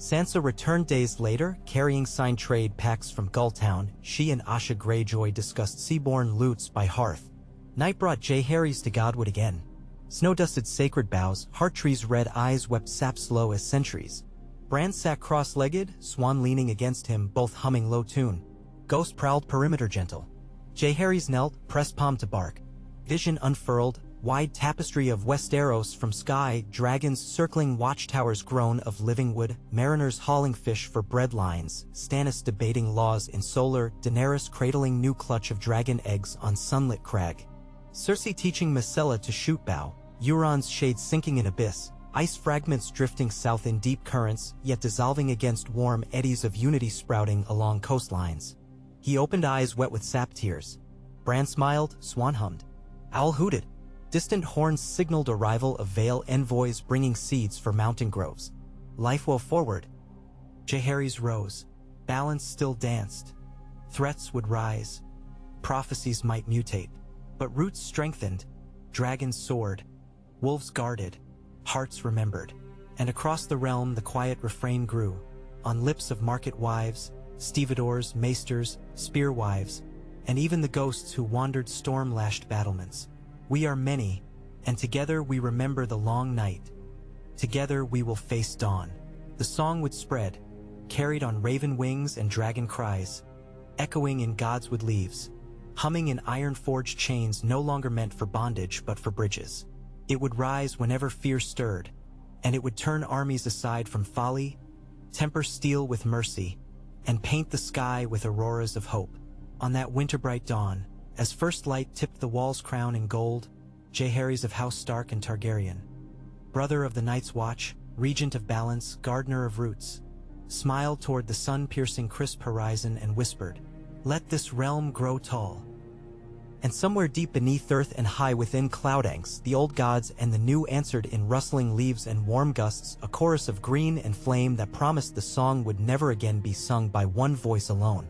Sansa returned days later, carrying signed trade pacts from Oldtown. She and Asha Greyjoy discussed seaborne loots by hearth. Night brought Jaehaerys to Godwood again. Snow-dusted sacred boughs, Hearttree's red eyes wept sap slow as centuries. Bran sat cross-legged, Swan leaning against him, both humming low tune. Ghost prowled perimeter gentle. Jaehaerys knelt, pressed palm to bark. Vision unfurled, wide tapestry of Westeros from sky, dragons circling watchtowers groan of living wood, mariners hauling fish for bread lines, Stannis debating laws in solar, Daenerys cradling new clutch of dragon eggs on sunlit crag. Cersei teaching Myrcella to shoot bow, Euron's shade sinking in abyss, ice fragments drifting south in deep currents, yet dissolving against warm eddies of unity sprouting along coastlines. He opened eyes wet with sap tears. Bran smiled, Swan hummed. Owl hooted. Distant horns signaled arrival of Vale envoys bringing seeds for mountain groves. Life well forward. Jaehaerys rose. Balance still danced. Threats would rise. Prophecies might mutate. But roots strengthened. Dragons soared. Wolves guarded. Hearts remembered. And across the realm the quiet refrain grew. On lips of market wives, stevedores, maesters, spear wives, and even the ghosts who wandered storm-lashed battlements. We are many, and together we remember the long night. Together we will face dawn. The song would spread, carried on raven wings and dragon cries, echoing in godswood leaves, humming in iron-forged chains no longer meant for bondage but for bridges. It would rise whenever fear stirred, and it would turn armies aside from folly, temper steel with mercy, and paint the sky with auroras of hope. On that winter-bright dawn, as first light tipped the wall's crown in gold, Jaehaerys of House Stark and Targaryen, brother of the Night's Watch, regent of balance, gardener of roots, smiled toward the sun-piercing crisp horizon and whispered, "Let this realm grow tall." And somewhere deep beneath earth and high within cloudangs, the old gods and the new answered in rustling leaves and warm gusts, a chorus of green and flame that promised the song would never again be sung by one voice alone.